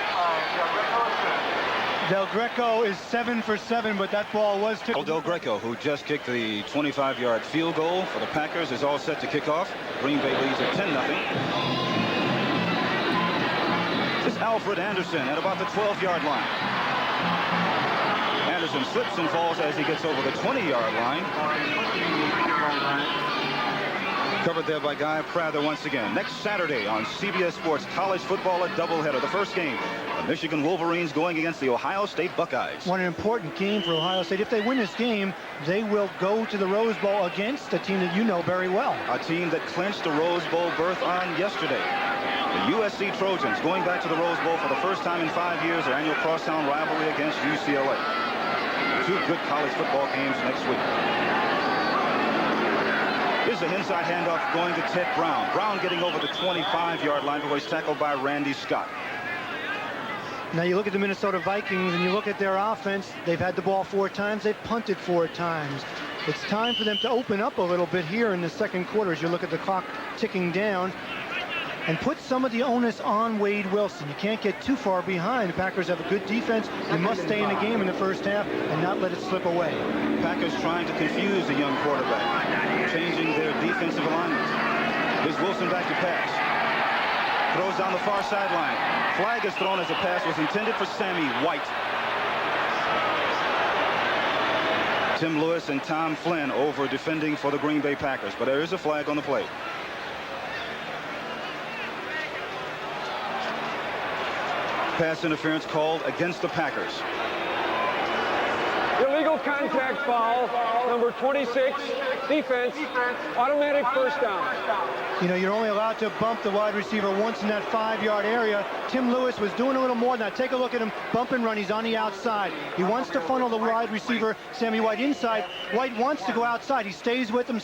Del Greco is 7 for 7, but that ball was tipped. Del Greco, who just kicked the 25-yard field goal for the Packers, is all set to kick off. Green Bay leads at 10-0. This is Alfred Anderson at about the 12-yard line. Anderson slips and falls as he gets over the 20-yard line. Covered there by Guy Prather once again. Next Saturday on CBS Sports, college football, a doubleheader. The first game, the Michigan Wolverines going against the Ohio State Buckeyes. One important game for Ohio State. If they win this game, they will go to the Rose Bowl against a team that you know very well. A team that clinched the Rose Bowl berth on yesterday. The USC Trojans going back to the Rose Bowl for the first time in 5 years, their annual crosstown rivalry against UCLA. 2 good college football games next week. Here's the inside handoff going to Ted Brown. Brown getting over the 25-yard line before he's tackled by Randy Scott. Now you look at the Minnesota Vikings and you look at their offense. They've had the ball 4 times. They've punted 4 times. It's time for them to open up a little bit here in the second quarter as you look at the clock ticking down and put some of the onus on Wade Wilson. You can't get too far behind. The Packers have a good defense. You must stay in the game in the first half and not let it slip away. Packers trying to confuse the young quarterback, changing their defensive alignment. Here's Wilson back to pass. Throws down the far sideline. Flag is thrown as the pass was intended for Sammy White. Tim Lewis and Tom Flynn over defending for the Green Bay Packers, but there is a flag on the play. Pass interference called against the Packers. Illegal contact foul, number 26, defense, automatic 1st down. You know, you're only allowed to bump the wide receiver once in that 5-yard area. Tim Lewis was doing a little more than that. Take a look at him, bump and run. He's on the outside. He wants to funnel the wide receiver, Sammy White, inside. White wants to go outside. He stays with him,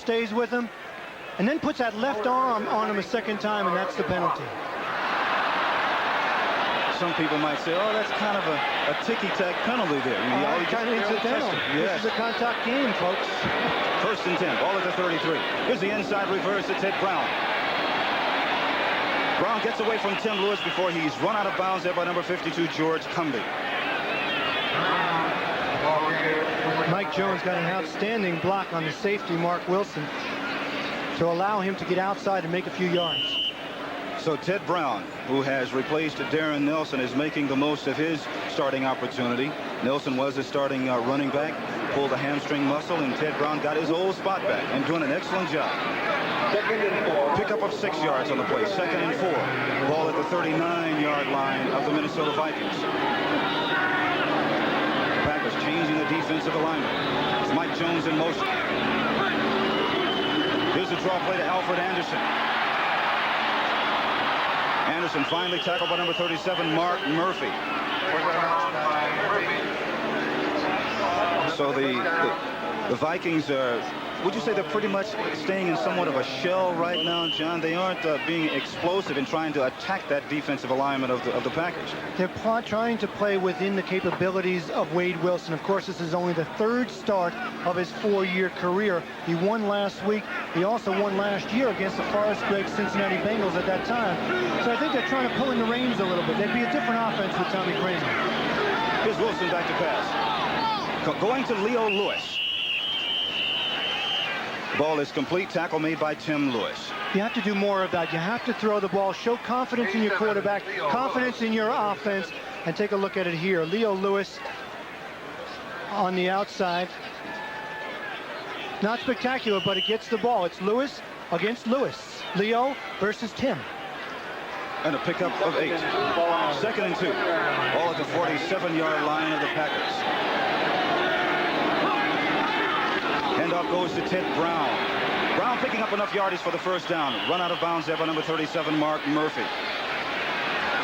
and then puts that left arm on him a second time, and that's the penalty. Some people might say, oh, that's kind of a ticky-tack penalty there. Kind of incidental. Yes. This is a contact game, folks. 1st and 10, ball at the 33. Here's the inside reverse to Ted Brown. Brown gets away from Tim Lewis before he's run out of bounds there by number 52, George Cumby. Mike Jones got an outstanding block on the safety, Mark Wilson, to allow him to get outside and make a few yards. So Ted Brown, who has replaced Darren Nelson, is making the most of his starting opportunity. Nelson was his starting running back, pulled a hamstring muscle, and Ted Brown got his old spot back and doing an excellent job. 2nd and 4. Pickup of 6 yards on the play. 2nd and 4. Ball at the 39-yard line of the Minnesota Vikings. Packers changing the defensive alignment. It's Mike Jones in motion. Here's a draw play to Alfred Anderson. Anderson finally tackled by number 37, Mark Murphy. So the Vikings are, would you say they're pretty much staying in somewhat of a shell right now, John? They aren't being explosive in trying to attack that defensive alignment of the Packers. They're trying to play within the capabilities of Wade Wilson. Of course, this is only the 3rd start of his 4-year career. He won last week. He also won last year against the Forrest Gregg Cincinnati Bengals at that time. So I think they're trying to pull in the reins a little bit. They'd be a different offense with Tommy Kramer. Here's Wilson back to pass. Going to Leo Lewis. Ball is complete. Tackle made by Tim Lewis. You have to do more of that. You have to throw the ball, show confidence in your quarterback, confidence in your offense, and take a look at it here. Leo Lewis on the outside. Not spectacular, but it gets the ball. It's Lewis against Lewis. Leo versus Tim. And a pickup of 8. 2nd and 2. Ball at the 47-yard line of the Packers. Handoff goes to Ted Brown. Brown picking up enough yardage for the first down. Run out of bounds there by number 37, Mark Murphy.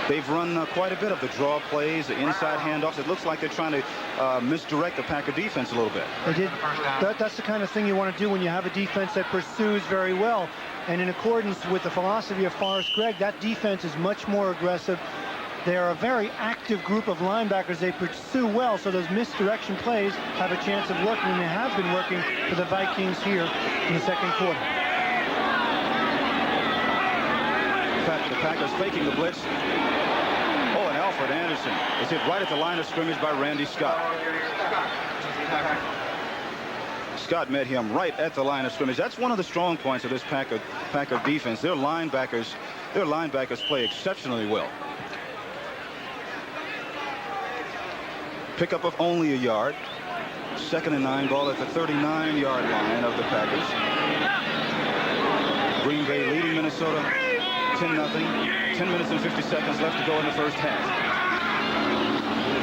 They've run quite a bit of the draw plays, the inside handoffs. It looks like they're trying to misdirect the Packer defense a little bit. They did. That's the kind of thing you want to do when you have a defense that pursues very well. And in accordance with the philosophy of Forrest Gregg, that defense is much more aggressive. They are a very active group of linebackers. They pursue well, so those misdirection plays have a chance of working, and they have been working for the Vikings here in the second quarter. In fact, the Packers faking the blitz. Oh, and Alfred Anderson is hit right at the line of scrimmage by Randy Scott. Scott met him right at the line of scrimmage. That's one of the strong points of this Packer defense. Their linebackers play exceptionally well. Pickup of only a yard. 2nd and 9, ball at the 39-yard line of the Packers. Green Bay leading Minnesota 10-0. 10 minutes and 50 seconds left to go in the first half.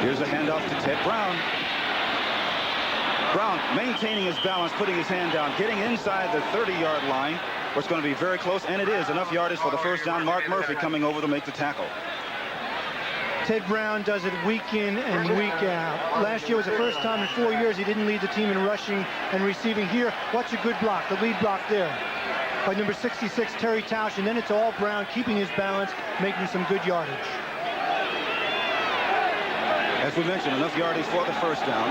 Here's a handoff to Ted Brown. Brown maintaining his balance, putting his hand down, getting inside the 30-yard line, where it's going to be very close, and it is enough yardage for the first down. Mark Murphy coming over to make the tackle. Ted Brown does it week in and week out. Last year was the first time in 4 years he didn't lead the team in rushing and receiving. Here, what's a good block? The lead block there by number 66, Terry Tausch, and then it's all Brown keeping his balance, making some good yardage. As we mentioned, enough yardage for the first down.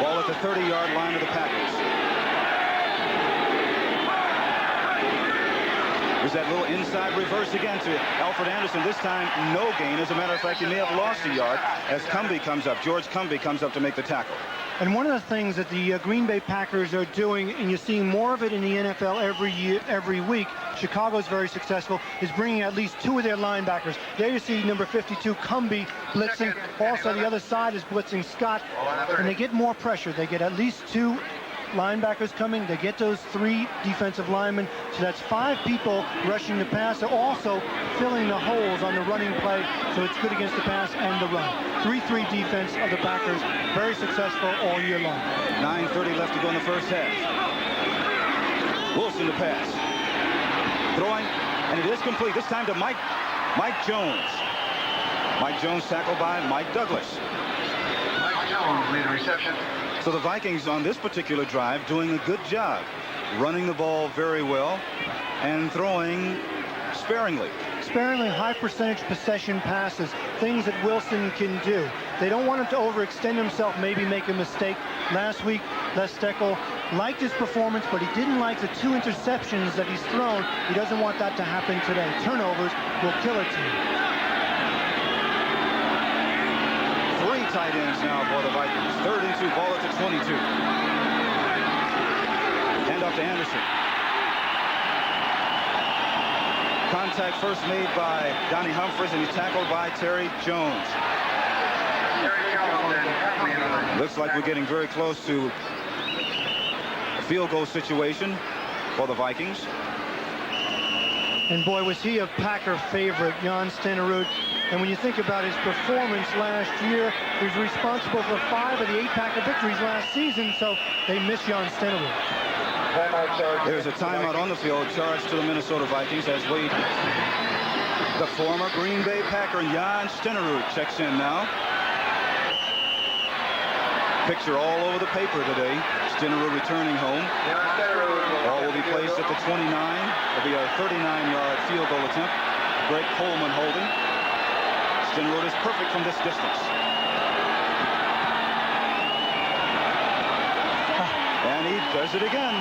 Ball at the 30-yard line of the Packers. There's that little inside reverse again to Alfred Anderson. This time, no gain. As a matter of fact, he may have lost a yard as Cumbie comes up. George Cumbie comes up to make the tackle. And one of the things that the Green Bay Packers are doing, and you're seeing more of it in the NFL every week, Chicago's very successful, is bringing at least 2 of their linebackers. There you see number 52, Cumbie, blitzing. Also, the other side is blitzing Scott, and they get more pressure. They get at least 2 linebackers coming. They get those 3 defensive linemen. So that's 5 people rushing the pass. They're also filling the holes on the running play, so it's good against the pass and the run. 3-3 defense of the Packers. Very successful all year long. 9:30 left to go in the first half. Wilson to pass. Throwing, and it is complete. This time to Mike Jones. Mike Jones tackled by Mike Douglas. Mike Jones made a reception. So the Vikings on this particular drive doing a good job running the ball very well and throwing sparingly. Sparingly, high percentage possession passes, things that Wilson can do. They don't want him to overextend himself, maybe make a mistake. Last week, Les Steckel liked his performance, but he didn't like the 2 interceptions that he's thrown. He doesn't want that to happen today. Turnovers will kill a team. 3 tight ends now for the Vikings. 3rd and 2, ball at the 22. Hand off to Anderson. Contact first made by Donnie Humphries, and he's tackled by Terry Jones. Looks like we're getting very close to a field goal situation for the Vikings. And boy, was he a Packer favorite, Jan Stenerud. And when you think about his performance last year, he was responsible for 5 of the 8 Packer victories last season, so they miss Jan Stenerud. There's a timeout on the field, charged to the Minnesota Vikings as the former Green Bay Packer, Jan Stenerud, checks in now. Picture all over the paper today. Stenerud returning home. Ball will be placed at the 29. It'll be a 39-yard field goal attempt. Greg Coleman holding. Stenerud is perfect from this distance. And he does it again.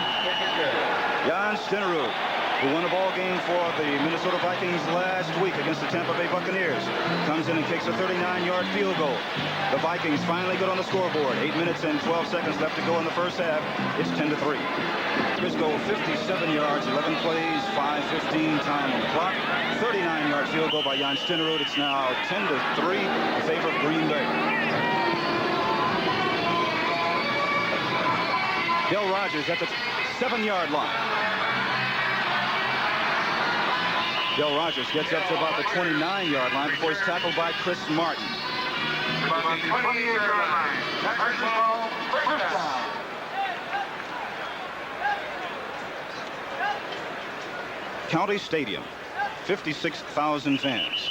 Jan Stenerud, who won a ball game for the Minnesota Vikings last week against the Tampa Bay Buccaneers, comes in and kicks a 39-yard field goal. The Vikings finally get on the scoreboard. 8 minutes and 12 seconds left to go in the first half. It's 10-3. Packers go 57 yards, 11 plays, 5:15 time on the clock. 39-yard field goal by Jan Stenerud. It's now 10-3 in favor of Green Bay. Bill Rogers at the 7-yard line. Bill Rogers gets up to about the 29-yard line before he's tackled by Chris Martin. About the 28-yard line. First ball, first down. County Stadium, 56,000 fans.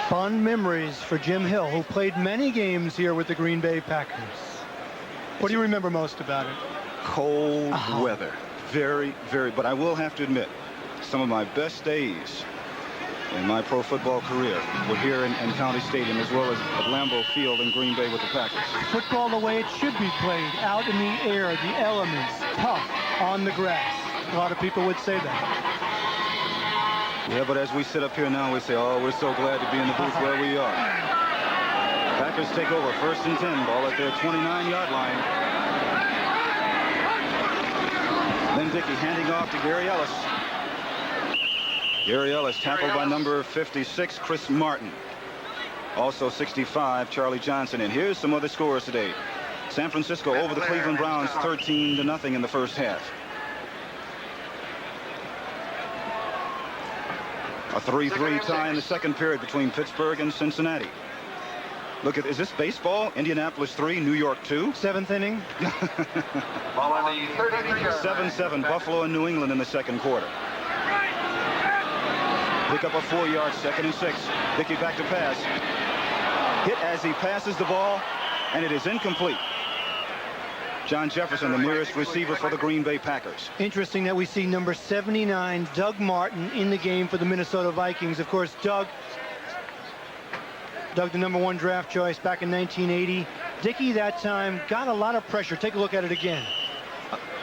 Fond memories for Jim Hill, who played many games here with the Green Bay Packers. What do you remember most about it? Cold weather. Very, but I will have to admit, some of my best days in my pro football career were here in County Stadium, as well as at Lambeau Field in Green Bay with the Packers. Football the way it should be played, out in the air, the elements, tough on the grass. A lot of people would say that. Yeah, but as we sit up here now, we say, oh, we're so glad to be in the booth where we are. Packers take over, 1st and 10, ball at their 29-yard line. Then Dickey handing off to Gary Ellis. Gary Ellis tackled by number 56, Chris Martin. Also 65, Charlie Johnson. And here's some other scores today. San Francisco over the Cleveland Browns 13-0 in the first half. A 3-3 tie in the second period between Pittsburgh and Cincinnati. Look at, is this baseball? Indianapolis 3, New York 2. 7th inning. Ball on the 33-yard 7-7, Buffalo and New England in the second quarter. Pick up a 4-yard 2nd and 6. Dickey back to pass. Hit as he passes the ball, and it is incomplete. John Jefferson, the nearest receiver for the Green Bay Packers. Interesting that we see number 79, Doug Martin, in the game for the Minnesota Vikings. Of course, Doug, the number 1 draft choice back in 1980. Dickey that time got a lot of pressure. Take a look at it again.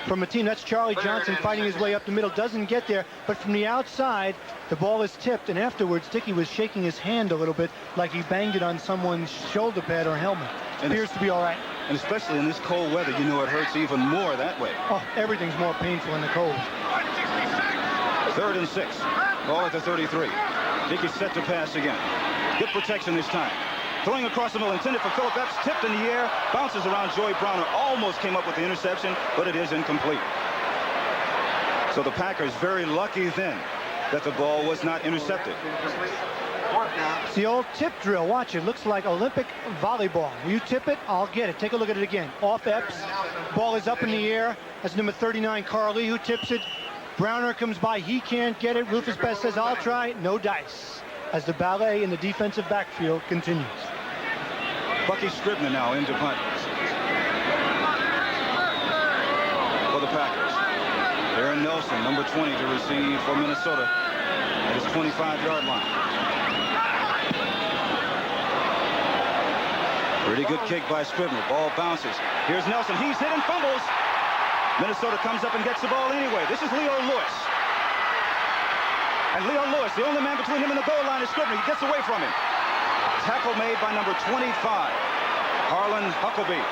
From a team, that's Charlie Johnson fighting his way up the middle. Doesn't get there, but from the outside, the ball is tipped, and afterwards, Dickey was shaking his hand a little bit like he banged it on someone's shoulder pad or helmet. Appears to be all right. And especially in this cold weather, you know it hurts even more that way. Oh, everything's more painful in the cold. 3rd and 6. Ball at the 33. Dickey set to pass again. Good protection this time. Throwing across the middle, intended for Phillip Epps, tipped in the air, bounces around Joey Browner, almost came up with the interception, but it is incomplete. So the Packers very lucky then that the ball was not intercepted. It's the old tip drill. Watch it. Looks like Olympic volleyball. You tip it, I'll get it. Take a look at it again. Off Epps. Ball is up in the air. That's number 39, Carly, who tips it. Browner comes by. He can't get it. Rufus Best says, I'll try. No dice. As the ballet in the defensive backfield continues. Bucky Scribner now into punt for the Packers. Aaron Nelson, number 20, to receive for Minnesota at his 25-yard line. Pretty good kick by Scribner. Ball bounces. Here's Nelson. He's hit and fumbles. Minnesota comes up and gets the ball anyway. This is Leo Lewis. And Leo Lewis, the only man between him and the goal line, is Scribner. He gets away from him. Tackle made by number 25, Harlan Huckabee.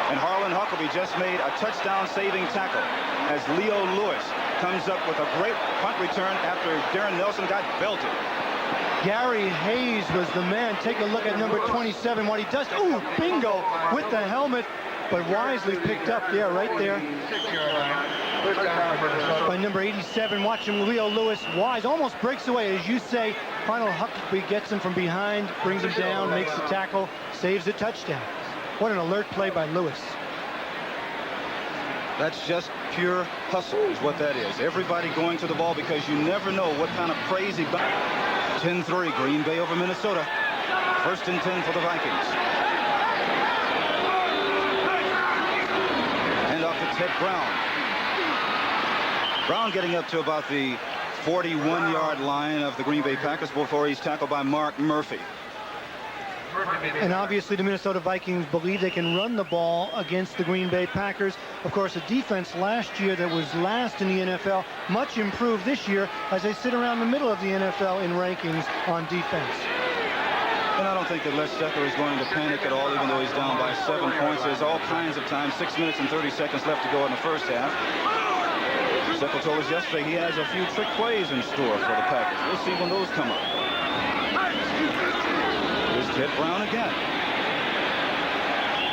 And Harlan Huckabee just made a touchdown-saving tackle as Leo Lewis comes up with a great punt return after Darren Nelson got belted. Gary Hayes was the man. Take a look at number 27, what he does. Ooh, bingo with the helmet, but wisely picked up there, right there. By number 87, watch him, Leo Lewis, wise, almost breaks away, as you say. Final Huckabee gets him from behind, brings him down, makes the tackle, saves a touchdown. What an alert play by Lewis. That's just pure hustle is what that is. Everybody going to the ball because you never know what kind of crazy... 10-3, Green Bay over Minnesota. 1st and 10 for the Vikings. And off to Ted Brown. Brown getting up to about the 41-yard line of the Green Bay Packers before he's tackled by Mark Murphy. And obviously the Minnesota Vikings believe they can run the ball against the Green Bay Packers. Of course, a defense last year that was last in the NFL, much improved this year as they sit around the middle of the NFL in rankings on defense. And I don't think that Les Stecker is going to panic at all, even though he's down by 7 points. There's all kinds of time, 6 minutes and 30 seconds left to go in the first half. Seckel told us yesterday he has a few trick plays in store for the Packers. We'll see when those come up. Here's Ted Brown again.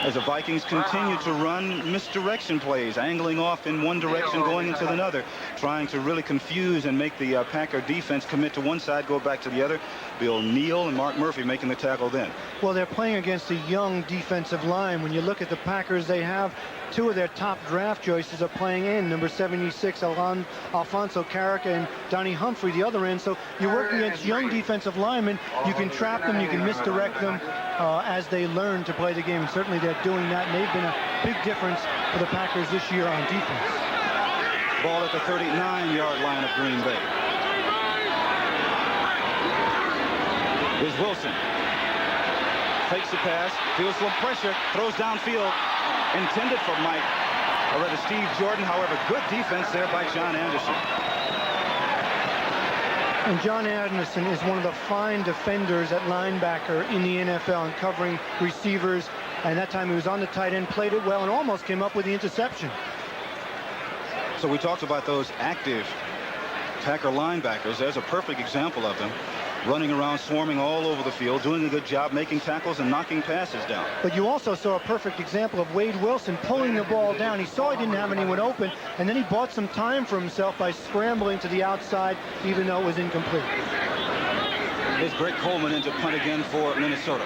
As the Vikings continue to run misdirection plays, angling off in one direction, going into another, trying to really confuse and make the Packer defense commit to one side, go back to the other. Bill Neal and Mark Murphy making the tackle then. Well, they're playing against a young defensive line. When you look at the Packers, they have two of their top draft choices are playing in, number 76, Alfonso Carrica, and Donnie Humphrey, the other end. So you're working against young defensive linemen. You can trap them, you can misdirect them as they learn to play the game. And certainly they're doing that, and they've been a big difference for the Packers this year on defense. Ball at the 39-yard line of Green Bay. Here's Wilson. Fakes the pass, feels some pressure, throws downfield. Intended for Mike, or rather Steve Jordan. However, good defense there by John Anderson. And John Anderson is one of the fine defenders at linebacker in the NFL and covering receivers. And that time he was on the tight end, played it well, and almost came up with the interception. So we talked about those active Packer linebackers. There's a perfect example of them. Running around, swarming all over the field, doing a good job making tackles and knocking passes down. But you also saw a perfect example of Wade Wilson pulling the ball down. He saw he didn't have anyone open, and then he bought some time for himself by scrambling to the outside, even though it was incomplete. Here's Greg Coleman in to punt again for Minnesota.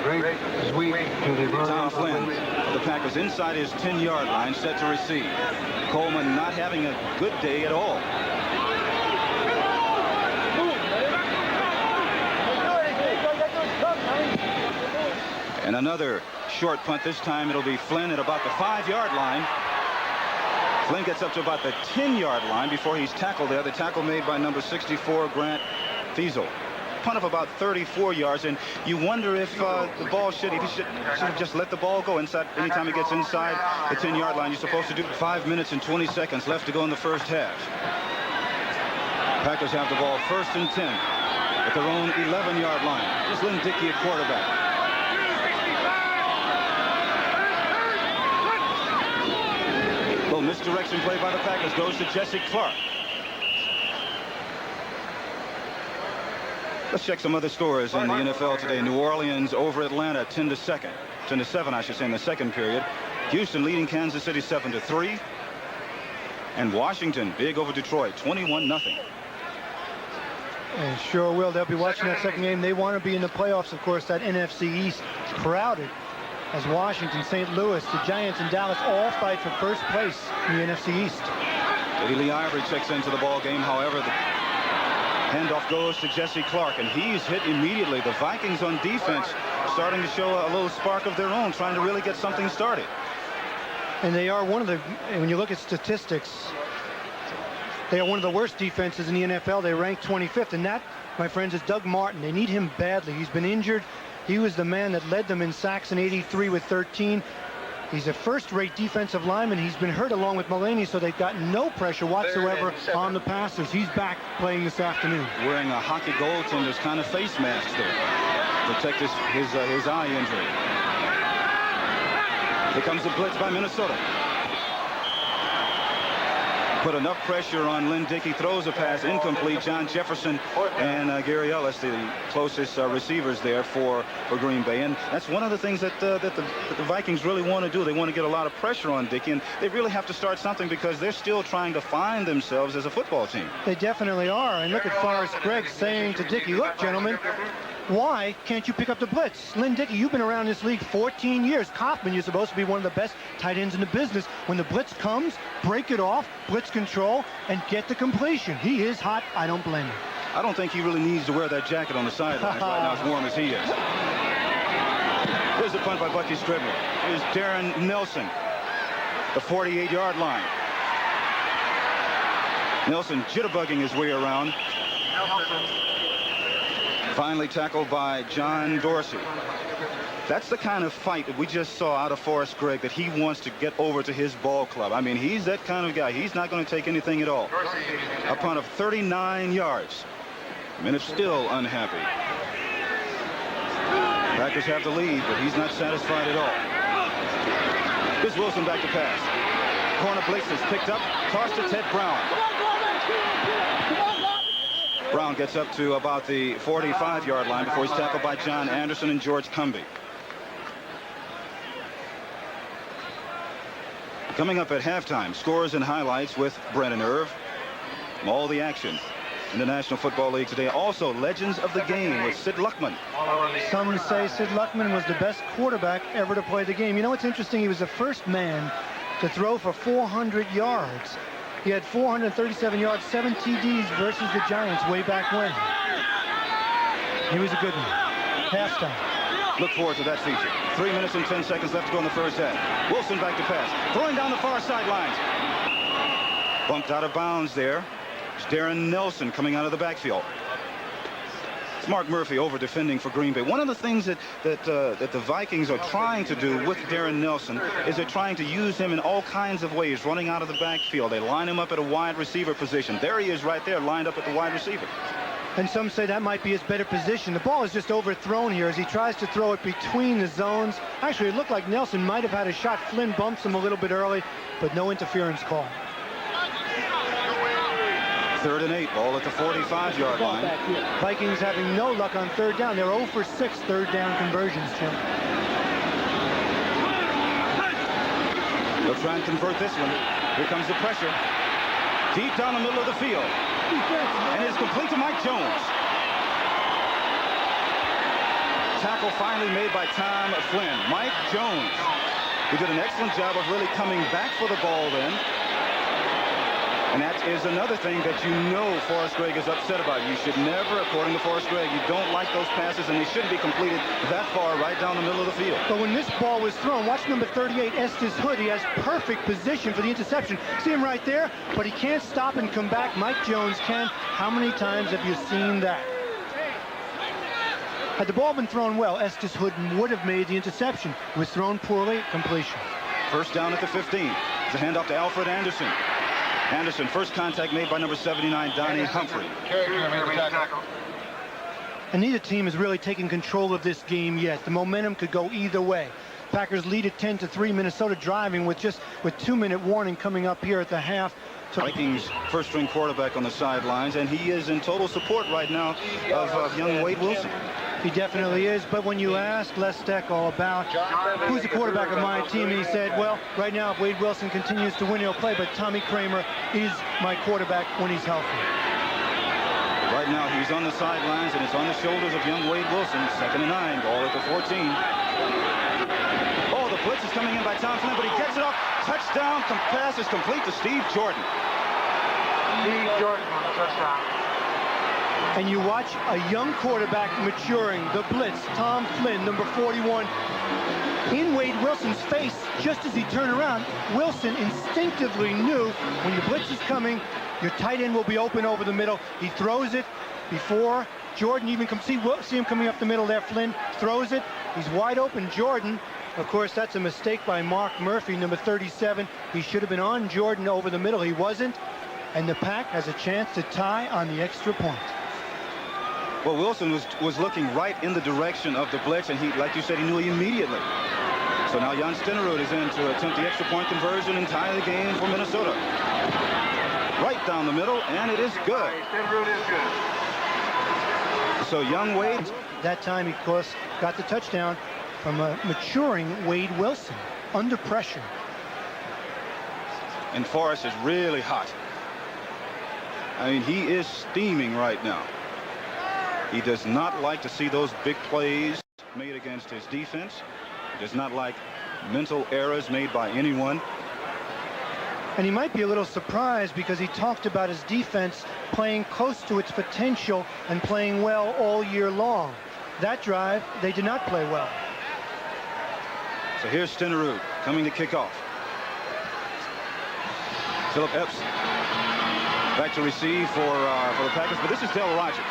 Great sweep to the Tom Flynn, the Packers inside his 10-yard line, set to receive. Coleman not having a good day at all. And another short punt. This time it'll be Flynn at about the 5-yard line. Flynn gets up to about the 10-yard line before he's tackled there. The tackle made by number 64, Grant Thiesel. Punt of about 34 yards, and you wonder if the ball should have just let the ball go inside. Anytime he gets inside the 10-yard line, you're supposed to do 5 minutes and 20 seconds left to go in the first half. Packers have the ball 1st and 10 at their own 11-yard line. Here's Lynn Dickey at quarterback. Little misdirection play by the Packers goes to Jesse Clark. Let's check some other scores in the NFL today. New Orleans over Atlanta 10-7, I should say, in the second period. Houston leading Kansas City 7-3. And Washington big over Detroit 21-0. And sure will. They'll be watching that second game. They want to be in the playoffs, of course. That NFC East crowded as Washington, St. Louis, the Giants, and Dallas all fight for first place in the NFC East. Eddie Lee Ivory checks into the ball game. However, the handoff goes to Jesse Clark, and he's hit immediately. The Vikings on defense starting to show a little spark of their own, trying to really get something started. And they are one of the, when you look at statistics, they are one of the worst defenses in the NFL. They rank 25th, and that, my friends, is Doug Martin. They need him badly. He's been injured. He was the man that led them in sacks in '83 with 13. He's a first-rate defensive lineman. He's been hurt along with Mulaney, so they've got no pressure whatsoever on the passers. He's back playing this afternoon. Wearing a hockey goaltender's kind of face mask there to protect his eye injury. Here comes the blitz by Minnesota. Put enough pressure on Lynn Dickey, throws a pass incomplete. John Jefferson and Gary Ellis, the closest receivers there for Green Bay. And that's one of the things that the Vikings really want to do. They want to get a lot of pressure on Dickey, and they really have to start something because they're still trying to find themselves as a football team. They definitely are. And look at Forrest Gregg saying to Dickey, look, gentlemen, why can't you pick up the blitz? Lynn Dickey, you've been around this league 14 years. Kaufman, you're supposed to be one of the best tight ends in the business. When the blitz comes, break it off, blitz control, and get the completion. He is hot. I don't blame him. I don't think he really needs to wear that jacket on the sidelines right now, as warm as he is. Here's the punt by Bucky Scribner. Here's Darren Nelson, the 48-yard line. Nelson jitterbugging his way around. Finally tackled by John Dorsey. That's the kind of fight that we just saw out of Forrest Gregg, that he wants to get over to his ball club. I mean, he's that kind of guy. He's not going to take anything at all. A punt of 39 yards. Minutes still unhappy. Packers have the lead, but he's not satisfied at all. Here's Wilson back to pass. Corner blitz is picked up. Tossed to Ted Brown. Brown gets up to about the 45-yard line before he's tackled by John Anderson and George Cumby. Coming up at halftime, scores and highlights with Brennan Irv. All the action in the National Football League today. Also, legends of the game with Sid Luckman. Some say Sid Luckman was the best quarterback ever to play the game. You know what's interesting? He was the first man to throw for 400 yards. He had 437 yards, 7 TDs versus the Giants way back when. He was a good one. Halftime. Look forward to that feature. 3 minutes and 10 seconds left to go in the first half. Wilson back to pass. Throwing down the far sidelines. Bumped out of bounds there. It's Darren Nelson coming out of the backfield. It's Mark Murphy over defending for Green Bay. One of the things that the Vikings are trying to do with Darren Nelson is they're trying to use him in all kinds of ways, running out of the backfield. They line him up at a wide receiver position. There he is right there, lined up at the wide receiver. And some say that might be his better position. The ball is just overthrown here as he tries to throw it between the zones. Actually, it looked like Nelson might have had a shot. Flynn bumps him a little bit early, but no interference call. 3rd and 8, ball at the 45-yard line. Vikings having no luck on 3rd down. They're 0 for 6 third down conversions, Jim. They'll try and convert this one. Here comes the pressure. Deep down the middle of the field. And it's complete to Mike Jones. Tackle finally made by Tom Flynn. Mike Jones, who did an excellent job of really coming back for the ball then. And that is another thing that you know Forrest Gregg is upset about. You should never, according to Forrest Gregg, you don't like those passes, and they shouldn't be completed that far right down the middle of the field. But when this ball was thrown, watch number 38, Estes Hood. He has perfect position for the interception. See him right there? But he can't stop and come back. Mike Jones can. How many times have you seen that? Had the ball been thrown well, Estes Hood would have made the interception. It was thrown poorly, completion. First down at the 15. It's a handoff to Alfred Anderson. Anderson, first contact made by number 79, Donnie Humphrey. And neither team has really taken control of this game yet. The momentum could go either way. Packers lead at 10-3. Minnesota driving with 2-minute warning coming up here at the half. Vikings first-string quarterback on the sidelines, and he is in total support right now of young Wade Wilson. He definitely is, but when you ask Les Steckel about who's the quarterback of my team, he said, well, right now if Wade Wilson continues to win, he'll play, but Tommy Kramer is my quarterback when he's healthy. Right now he's on the sidelines, and it's on the shoulders of young Wade Wilson. 2nd and 9, ball at the 14. Oh, the blitz is coming in by Tom Flynn, but he gets it off. Touchdown, pass is complete to Steve Jordan. Steve Jordan on the touchdown. And you watch a young quarterback maturing. The blitz, Tom Flynn, number 41, in Wade Wilson's face. Just as he turned around, Wilson instinctively knew when the blitz is coming, your tight end will be open over the middle. He throws it before Jordan even comes. See him coming up the middle there. Flynn throws it. He's wide open. Jordan, of course, that's a mistake by Mark Murphy, number 37. He should have been on Jordan over the middle. He wasn't. And the Pack has a chance to tie on the extra point. Well, Wilson was looking right in the direction of the blitz, and he, like you said, he knew immediately. So now Jan Stenerud is in to attempt the extra point conversion and tie the game for Minnesota. Right down the middle, and it is good. Stenerud is good. So young Wade. That time, he, of course, got the touchdown from a maturing Wade Wilson under pressure. And Forrest is really hot. I mean, he is steaming right now. He does not like to see those big plays made against his defense. He does not like mental errors made by anyone. And he might be a little surprised because he talked about his defense playing close to its potential and playing well all year long. That drive, they did not play well. So here's Stenerud coming to kick off. Philip Epps back to receive for the Packers, but this is Dale Rogers.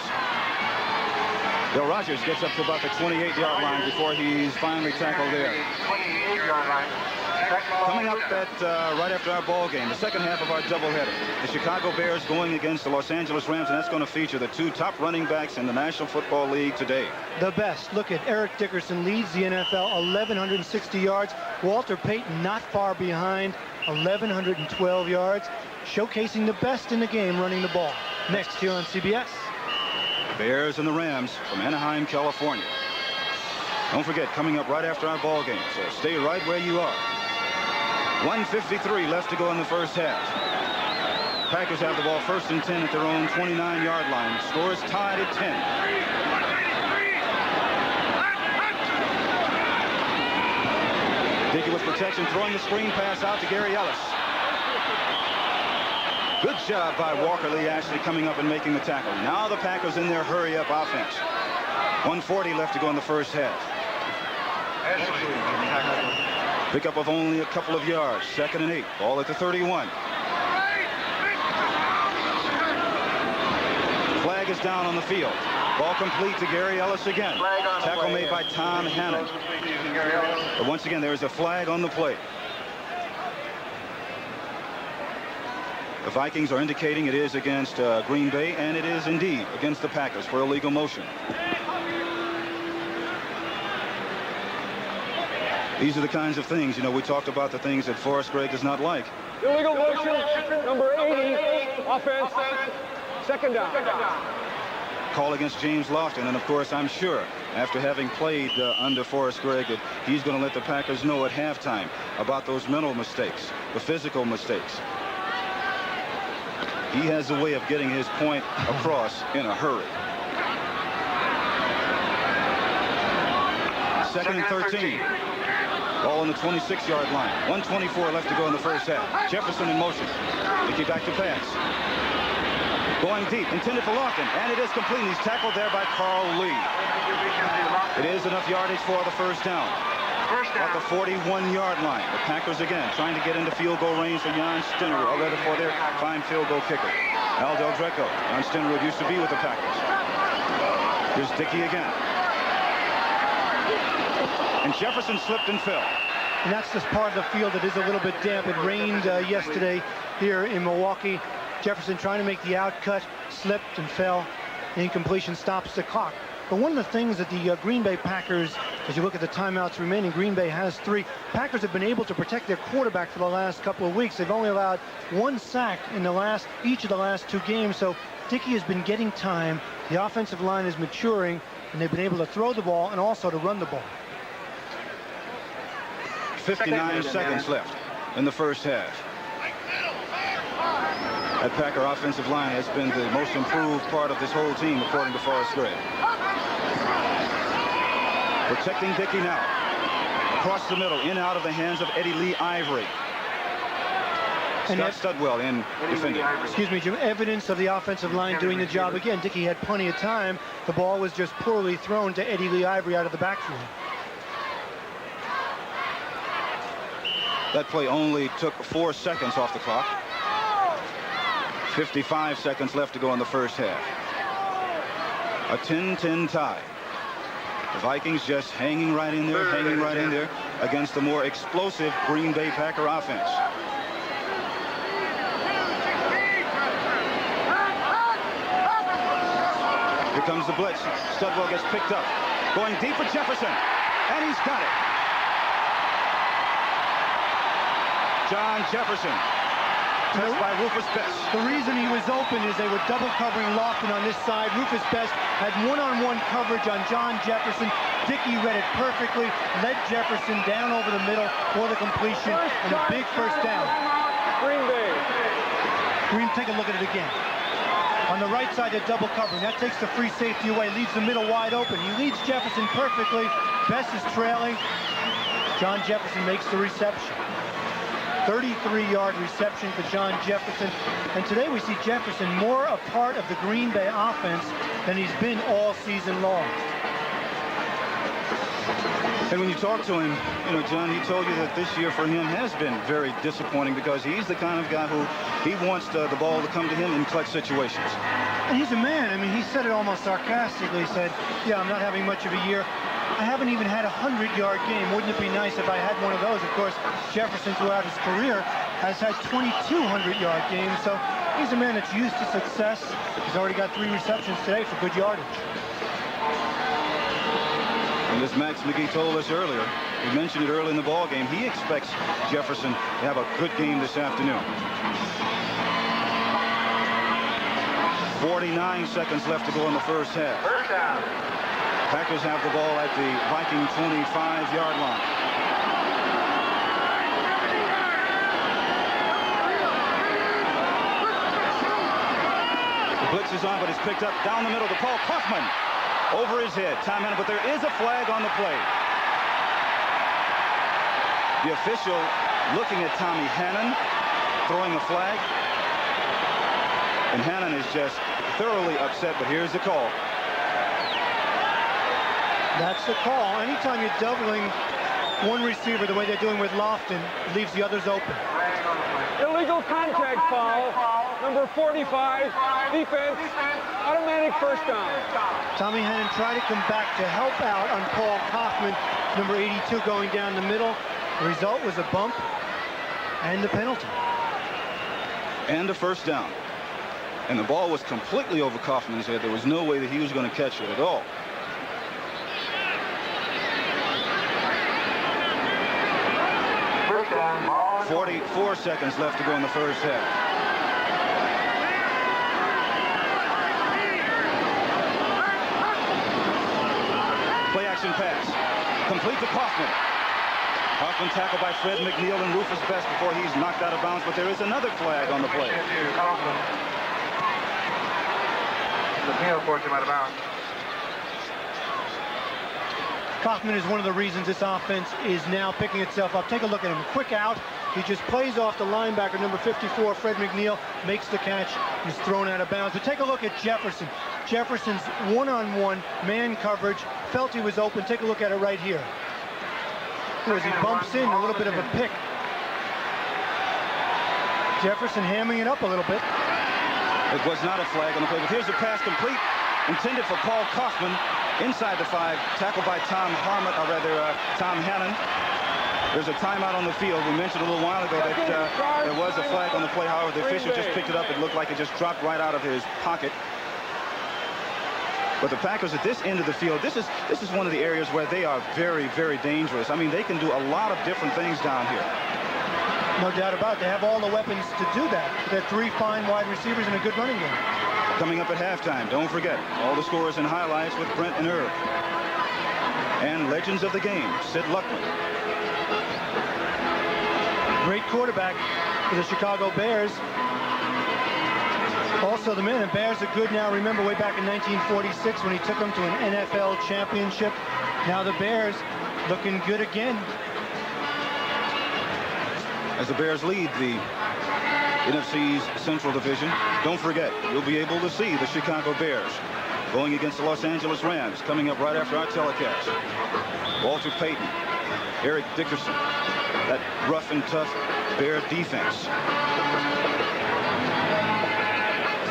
Dale Rogers gets up to about the 28-yard line before he's finally tackled there. 28-yard line. Coming up at right after our ball game, the second half of our doubleheader, the Chicago Bears going against the Los Angeles Rams, and that's going to feature the two top running backs in the National Football League today. The best. Look at Eric Dickerson, leads the NFL, 1,160 yards. Walter Payton not far behind, 1,112 yards, showcasing the best in the game running the ball. Next here on CBS. Bears and the Rams from Anaheim, California. Don't forget, coming up right after our ball game, so stay right where you are. 1:53 left to go in the first half. Packers have the ball 1st and 10 at their own 29-yard line. Score is tied at 10. Dickey with protection, throwing the screen pass out to Gary Ellis. Good job by Walker Lee Ashley coming up and making the tackle. Now the Packers in their hurry-up offense. 1:40 left to go in the first half. Pickup of only a couple of yards. 2nd and 8. Ball at the 31. Flag is down on the field. Ball complete to Gary Ellis again. Tackle made by Tom Hannon. But once again, there is a flag on the play. The Vikings are indicating it is against Green Bay, and it is indeed against the Packers for illegal motion. These are the kinds of things, we talked about the things that Forrest Gregg does not like. Illegal motion, number 80, offense, 2nd down. Call against James Lofton, and of course I'm sure after having played under Forrest Gregg that he's going to let the Packers know at halftime about those mental mistakes, the physical mistakes. He has a way of getting his point across in a hurry. 2nd and 13. Ball on the 26-yard line. 1:24 left to go in the first half. Jefferson in motion. Dickey back to pass. Going deep, intended for Lofton, and it is complete. He's tackled there by Carl Lee. It is enough yardage for the first down. At the 41-yard line. The Packers again trying to get into field goal range for Jan Stinnerud, or rather for their fine field goal kicker, Al Del Greco. Jan Stinnerud used to be with the Packers. Here's Dickey again. And Jefferson slipped and fell. And that's this part of the field that is a little bit damp. It rained yesterday here in Milwaukee. Jefferson trying to make the out cut, slipped and fell. The incompletion stops the clock. But one of the things that the Green Bay Packers, as you look at the timeouts remaining, Green Bay has 3. Packers have been able to protect their quarterback for the last couple of weeks. They've only allowed 1 sack in each of the last 2 games. So Dickey has been getting time. The offensive line is maturing, and they've been able to throw the ball and also to run the ball. 59 seconds left in the first half. That Packer offensive line has been the most improved part of this whole team, according to Forrest Gregg. Protecting Dickey now. Across the middle, in and out of the hands of Eddie Lee Ivory. Scott Studwell in defending. Excuse me, Jim. Evidence of the offensive line doing the job again. Dickey had plenty of time. The ball was just poorly thrown to Eddie Lee Ivory out of the backfield. That play only took 4 seconds off the clock. 55 seconds left to go in the first half. A 10-10 tie. The Vikings just hanging right in there, against the more explosive Green Bay Packer offense. Here comes the blitz. Studwell gets picked up. Going deep for Jefferson. And he's got it. John Jefferson. Touched by Rufus Best. The reason he was open is they were double covering Lofton on this side. Rufus Best had one-on-one coverage on John Jefferson. Dickey read it perfectly, led Jefferson down over the middle for the completion, and a big first down. Green Bay. Green, take a look at it again. On the right side, they're double covering. That takes the free safety away, leaves the middle wide open. He leads Jefferson perfectly. Best is trailing. John Jefferson makes the reception. 33-yard reception for John Jefferson. And today we see Jefferson more a part of the Green Bay offense than he's been all season long. And when you talk to him, John, he told you that this year for him has been very disappointing because he's the kind of guy who he wants the ball to come to him in clutch situations. And he's a man. I mean, he said it almost sarcastically. He said, yeah, I'm not having much of a year. I haven't even had a 100-yard game. Wouldn't it be nice if I had one of those? Of course, Jefferson throughout his career has had 2,200-yard games, so he's a man that's used to success. He's already got 3 receptions today for good yardage. And as Max McGee told us earlier, he mentioned it early in the ball game, he expects Jefferson to have a good game this afternoon. 49 seconds left to go in the first half. First down. Packers have the ball at the Viking 25-yard line. The blitz is on, but it's picked up down the middle to Paul Kaufman. Over his head. Time out, but there is a flag on the play. The official looking at Tommy Hannon, throwing a flag. And Hannon is just thoroughly upset, but here's the call. That's the call. Anytime you're doubling one receiver the way they're doing with Lofton, it leaves the others open. Illegal contact foul, number 45, defense, automatic first down. Tommy Hannon tried to come back to help out on Paul Kaufman, number 82, going down the middle. The result was a bump and the penalty. And a first down. And the ball was completely over Kaufman's head. There was no way that he was going to catch it at all. First down. Ball 44 seconds left to go in the first half. Play action pass. Complete to Kaufman. Kaufman tackled by Fred McNeil and Rufus Best before he's knocked out of bounds, but there is another flag on the play. McNeil forced him out of bounds. Kaufman is one of the reasons this offense is now picking itself up. Take a look at him. Quick out. He just plays off the linebacker, number 54, Fred McNeil, makes the catch. He's thrown out of bounds. But take a look at Jefferson. Jefferson's one-on-one man coverage. Felt he was open. Take a look at it right here. As he bumps in, a little bit of a pick. Jefferson hamming it up a little bit. It was not a flag on the play, but here's the pass complete, intended for Paul Kaufman, inside the 5, tackled by Tom Hannon. There's a timeout on the field. We mentioned a little while ago that there was a flag on the play. However, the official just picked it up. It looked like it just dropped right out of his pocket. But the Packers at this end of the field, this is one of the areas where they are very, very dangerous. I mean, they can do a lot of different things down here. No doubt about it. They have all the weapons to do that. They're 3 fine wide receivers and a good running game. Coming up at halftime, don't forget, all the scores and highlights with Brent and Irv. And legends of the game, Sid Luckman. Great quarterback for the Chicago Bears. Also, the men and Bears are good now. Remember way back in 1946 when he took them to an NFL championship. Now the Bears looking good again. As the Bears lead the NFC's Central Division, don't forget, you'll be able to see the Chicago Bears going against the Los Angeles Rams coming up right after our telecast. Walter Payton, Eric Dickerson, that rough and tough Bear defense.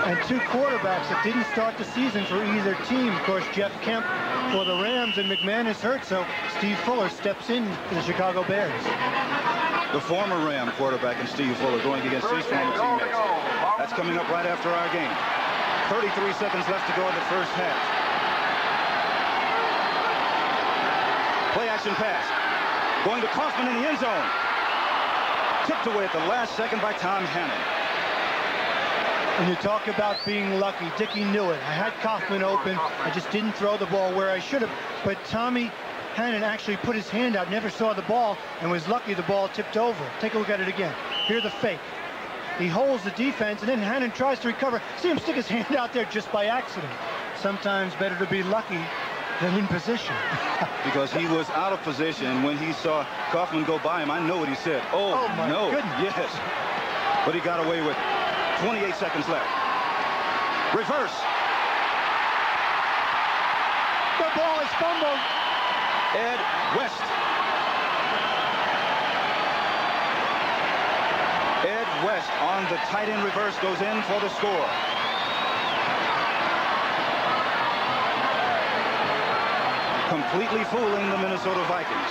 And 2 quarterbacks that didn't start the season for either team. Of course, Jeff Kemp for the Rams, and McMahon is hurt, so Steve Fuller steps in for the Chicago Bears. The former Ram quarterback and Steve Fuller going against his former teammates. That's coming up right after our game. 33 seconds left to go in the first half. Play action pass. Going to Kaufman in the end zone. Tipped away at the last second by Tom Hannon. When you talk about being lucky, Dickie knew it. I had Kaufman open. I just didn't throw the ball where I should have. But Tommy Hannon actually put his hand out, never saw the ball, and was lucky the ball tipped over. Take a look at it again. Here's the fake. He holds the defense, and then Hannon tries to recover. See him stick his hand out there just by accident. Sometimes better to be lucky than in position. Because he was out of position, and when he saw Kaufman go by him, I know what he said. Oh my no. goodness. Yes. But he got away with it. 28 seconds left. Reverse. The ball is fumbled. Ed West. Ed West on the tight end reverse goes in for the score. completely fooling the Minnesota Vikings.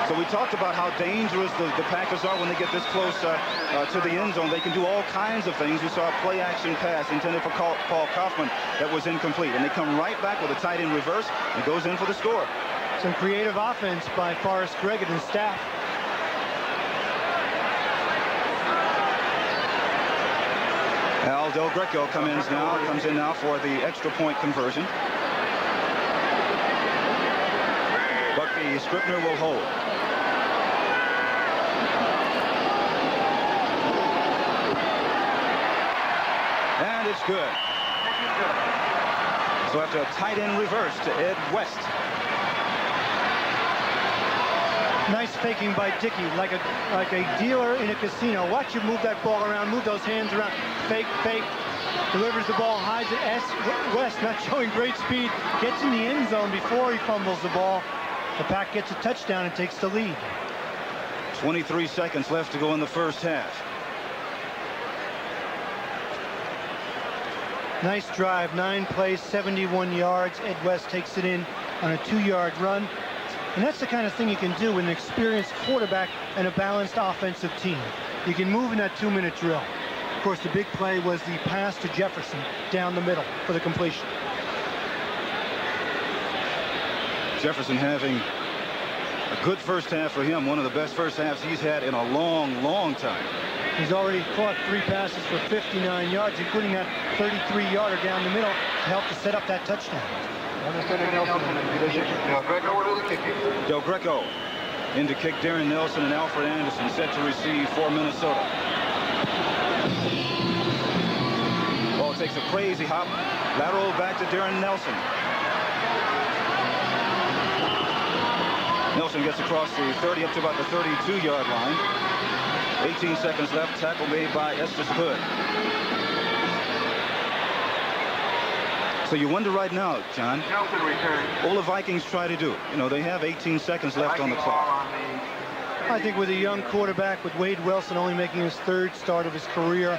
So we talked about how dangerous the Packers are when they get this close to the end zone. They can do all kinds of things. We saw a play-action pass intended for Paul Kaufman that was incomplete. And they come right back with a tight end reverse and goes in for the score. Some creative offense by Forrest Gregg and his staff. Al Del Greco comes in now for the extra point conversion. Bucky Scribner will hold. And it's good. So after a tight end reverse to Ed West. Nice faking by Dickey, like a dealer in a casino. Watch you move that ball around, move those hands around. Fake, delivers the ball, hides it. West not showing great speed, gets in the end zone before he fumbles the ball. The Pack gets a touchdown and takes the lead. 23 seconds left to go in the first half. Nice drive, 9 plays, 71 yards. Ed West takes it in on a 2-yard run. And that's the kind of thing you can do with an experienced quarterback and a balanced offensive team. You can move in that 2-minute drill. Of course, the big play was the pass to Jefferson down the middle for the completion. Jefferson having a good first half for him, one of the best first halves he's had in a long, long time. He's already caught 3 passes for 59 yards, including that 33-yarder down the middle to help to set up that touchdown. Del Greco in to kick. Darren Nelson and Alfred Anderson set to receive for Minnesota. Ball takes a crazy hop. Lateral back to Darren Nelson. Nelson gets across the 30 up to about the 32-yard line. 18 seconds left. Tackle made by Estes Hood. So you wonder right now, John, all the Vikings try to do. You know, they have 18 seconds left on the clock. I think with a young quarterback, with Wade Wilson only making his 3rd start of his career,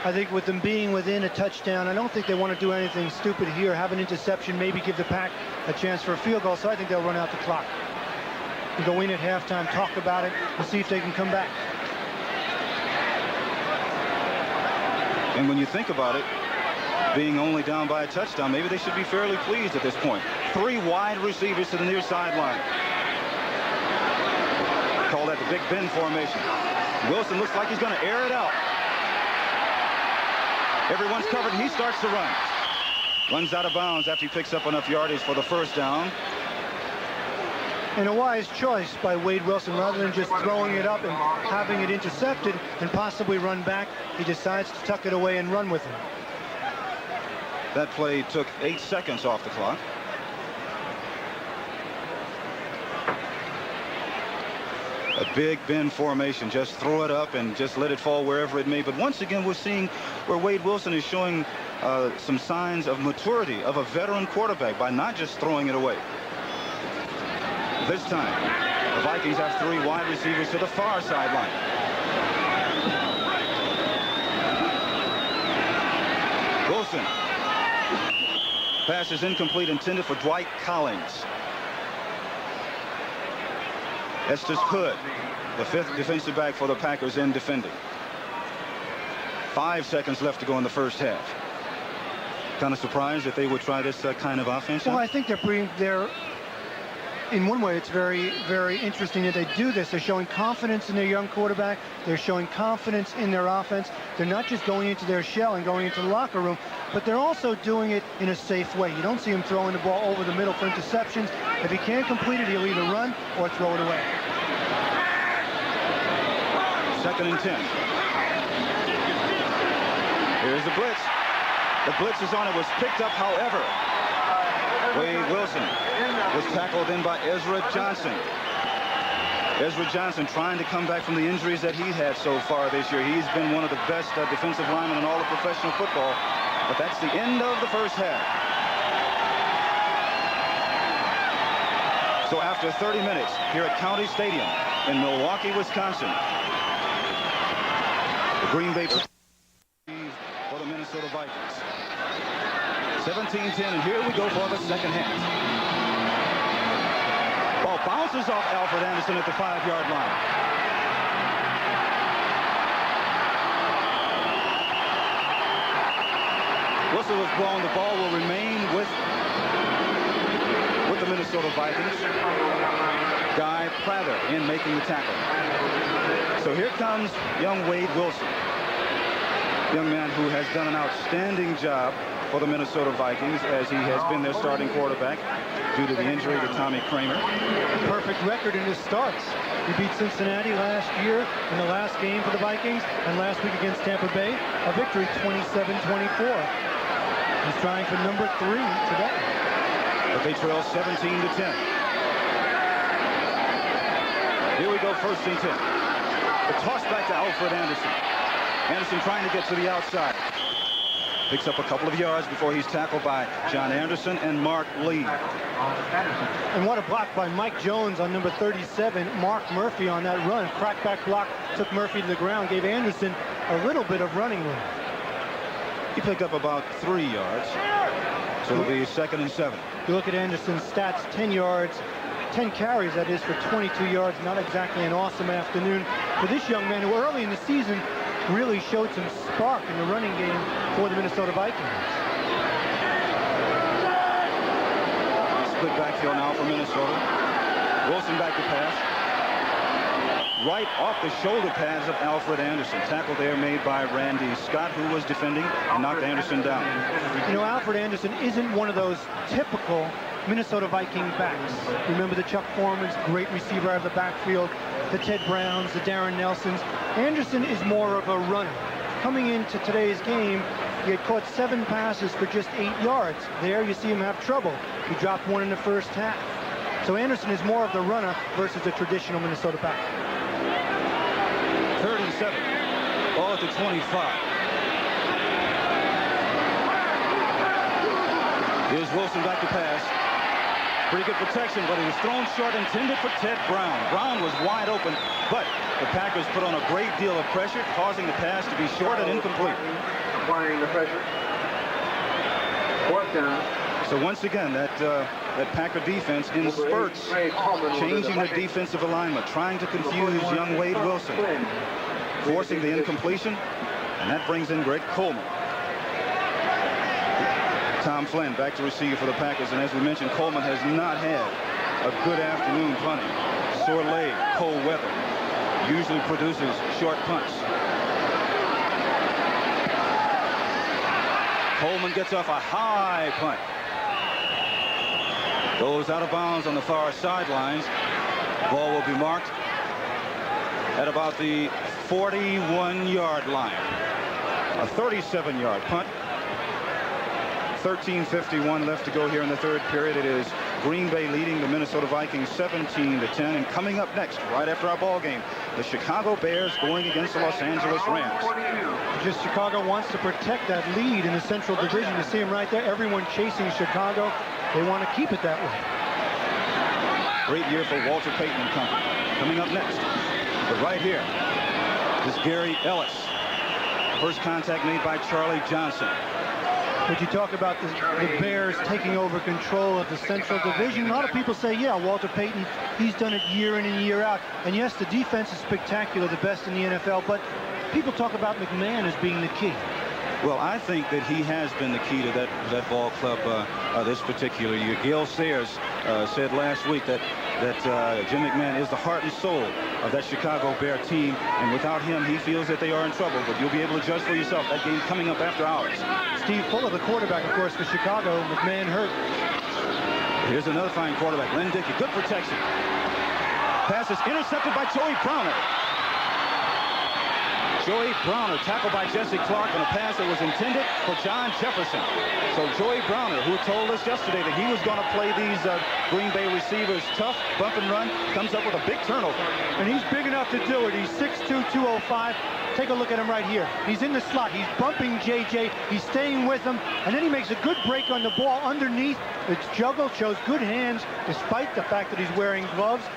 I think with them being within a touchdown, I don't think they want to do anything stupid here, have an interception, maybe give the Pack a chance for a field goal. So I think they'll run out the clock. Go in at halftime, talk about it, and see if they can come back. And when you think about it, being only down by a touchdown, maybe they should be fairly pleased at this point. 3 wide receivers to the near sideline. Call that the Big Ben formation. Wilson looks like he's going to air it out. Everyone's covered, and he starts to run. Runs out of bounds after he picks up enough yardage for the first down. And a wise choice by Wade Wilson. Rather than just throwing it up and having it intercepted and possibly run back, he decides to tuck it away and run with it. That play took 8 seconds off the clock. A Big Ben formation. Just throw it up and just let it fall wherever it may. But once again, we're seeing where Wade Wilson is showing some signs of maturity of a veteran quarterback by not just throwing it away. This time, the Vikings have 3 wide receivers to the far sideline. Wilson. Pass is incomplete, intended for Dwight Collins. Estes Hood, the 5th defensive back for the Packers in defending. 5 seconds left to go in the first half. Kind of surprised that they would try this kind of offense? Well, I think they're in one way, it's very, very interesting that they do this. They're showing confidence in their young quarterback. They're showing confidence in their offense. They're not just going into their shell and going into the locker room, but they're also doing it in a safe way. You don't see him throwing the ball over the middle for interceptions. If he can't complete it, he'll either run or throw it away. 2nd and 10. Here's the blitz. The blitz is on. It was picked up, however. Wade Wilson was tackled in by Ezra Johnson. Ezra Johnson trying to come back from the injuries that he's had so far this year. He's been one of the best defensive linemen in all of professional football. But that's the end of the first half. So after 30 minutes here at County Stadium in Milwaukee, Wisconsin, the Green Bay for the Minnesota Vikings. 17-10, and here we go for the second half. Ball bounces off Alfred Anderson at the 5-yard line. Whistle was blown. The ball will remain with the Minnesota Vikings. Guy Prather in making the tackle. So here comes young Wade Wilson. Young man who has done an outstanding job for the Minnesota Vikings as he has been their starting quarterback due to the injury to Tommy Kramer. Perfect record in his starts. He beat Cincinnati last year in the last game for the Vikings, and last week against Tampa Bay, a victory 27-24. He's trying for number 3 today. But they trail 17-10. Here we go, 1st and 10. The toss back to Alfred Anderson. Anderson trying to get to the outside. Picks up a couple of yards before he's tackled by John Anderson and Mark Lee. And what a block by Mike Jones on number 37. Mark Murphy on that run. Crackback block took Murphy to the ground, gave Anderson a little bit of running room. He picked up about 3 yards. So it'll be 2nd and 7. You look at Anderson's stats, 10 yards, 10 carries, that is, for 22 yards. Not exactly an awesome afternoon for this young man who early in the season really showed some spark in the running game for the Minnesota Vikings. Split backfield now for Minnesota. Wilson back to pass. Right off the shoulder pads of Alfred Anderson. Tackle there made by Randy Scott, who was defending and knocked Anderson down. You know, Alfred Anderson isn't one of those typical Minnesota Viking backs. Remember the Chuck Foreman's, great receiver out of the backfield, the Ted Browns, the Darren Nelsons. Anderson is more of a runner. Coming into today's game, he had caught 7 passes for just 8 yards. There you see him have trouble. He dropped 1 in the first half. So Anderson is more of the runner versus a traditional Minnesota back. 3rd and 7. Ball at the 25. Here's Wilson back to pass. Pretty good protection, but it was thrown short, intended for Ted Brown. Brown was wide open, but the Packers put on a great deal of pressure, causing the pass to be short and incomplete. Applying the pressure. 4th down. So once again, that Packer defense in spurts, changing the defensive alignment, trying to confuse young Wade Wilson, forcing the incompletion, and that brings in Greg Coleman. Tom Flynn back to receive for the Packers, and as we mentioned, Coleman has not had a good afternoon punting. Sore leg, cold weather, usually produces short punts. Coleman gets off a high punt. Goes out of bounds on the far sidelines. Ball will be marked at about the 41-yard line. A 37-yard punt. 13:51 left to go here in the 3rd period. It is Green Bay leading the Minnesota Vikings 17-10. And coming up next, right after our ball game, the Chicago Bears going against the Los Angeles Rams. Just Chicago wants to protect that lead in the Central Division. You see him right there. Everyone chasing Chicago. They want to keep it that way. Great year for Walter Payton and company. Coming up next, but right here is Gary Ellis. First contact made by Charlie Johnson. But you talk about the Bears taking over control of the Central Division. A lot of people say, yeah, Walter Payton, he's done it year in and year out. And yes, the defense is spectacular, the best in the NFL, but people talk about McMahon as being the key. Well, I think that he has been the key to that ball club this particular year. Gale Sayers said last week that Jim McMahon is the heart and soul of that Chicago Bear team, and without him, he feels that they are in trouble. But you'll be able to judge for yourself. That game coming up after hours. Steve Fuller, the quarterback, of course, for Chicago. McMahon hurt. Here's another fine quarterback, Len Dickey. Good protection. Pass is intercepted by Joey Browner. Joey Browner tackled by Jesse Clark on a pass that was intended for John Jefferson. So Joey Browner, who told us yesterday that he was going to play these Green Bay receivers tough, bump and run, comes up with a big turnover. And he's big enough to do it. He's 6'2", 205. Take a look at him right here. He's in the slot. He's bumping JJ. He's staying with him. And then he makes a good break on the ball underneath. It's juggled, shows good hands, despite the fact that he's wearing gloves.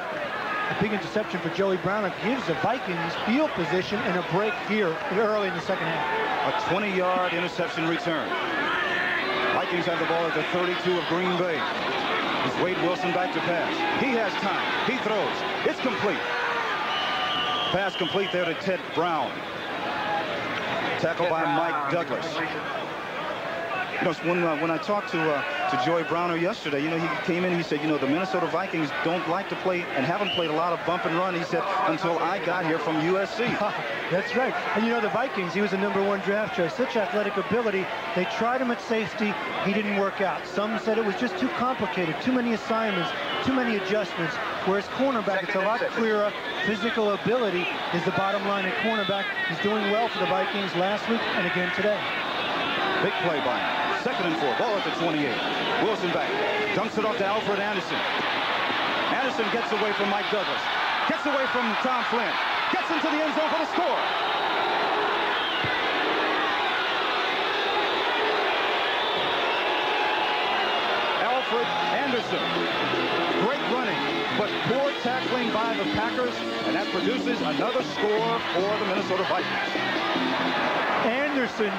A big interception for Joey Browner gives the Vikings field position and a break here early in the second half. A 20-yard interception return. Like Vikings have the ball at the 32 of Green Bay. It's Wade Wilson back to pass. He has time. He throws. It's complete. Pass complete there to Ted Brown. Tackle by Mike Douglas. You know, when I talked to Joy Browner yesterday, you know, he came in, he said, you know, the Minnesota Vikings don't like to play and haven't played a lot of bump and run, he said, until I got here from USC. That's right. And you know, the Vikings, he was a #1 draft choice, such athletic ability. They tried him at safety. He didn't work out. Some said it was just too complicated, too many assignments, too many adjustments. Whereas cornerback, it's a lot clearer. Physical ability is the bottom line at cornerback. He's doing well for the Vikings last week and again today. Big play by him. 2nd and 4. Ball at the 28. Wilson back. Dumps it off to Alfred Anderson. Anderson gets away from Mike Douglas. Gets away from Tom Flynn. Gets into the end zone for the score. Alfred Anderson. Great running, but poor tackling by the Packers, and that produces another score for the Minnesota Vikings. Anderson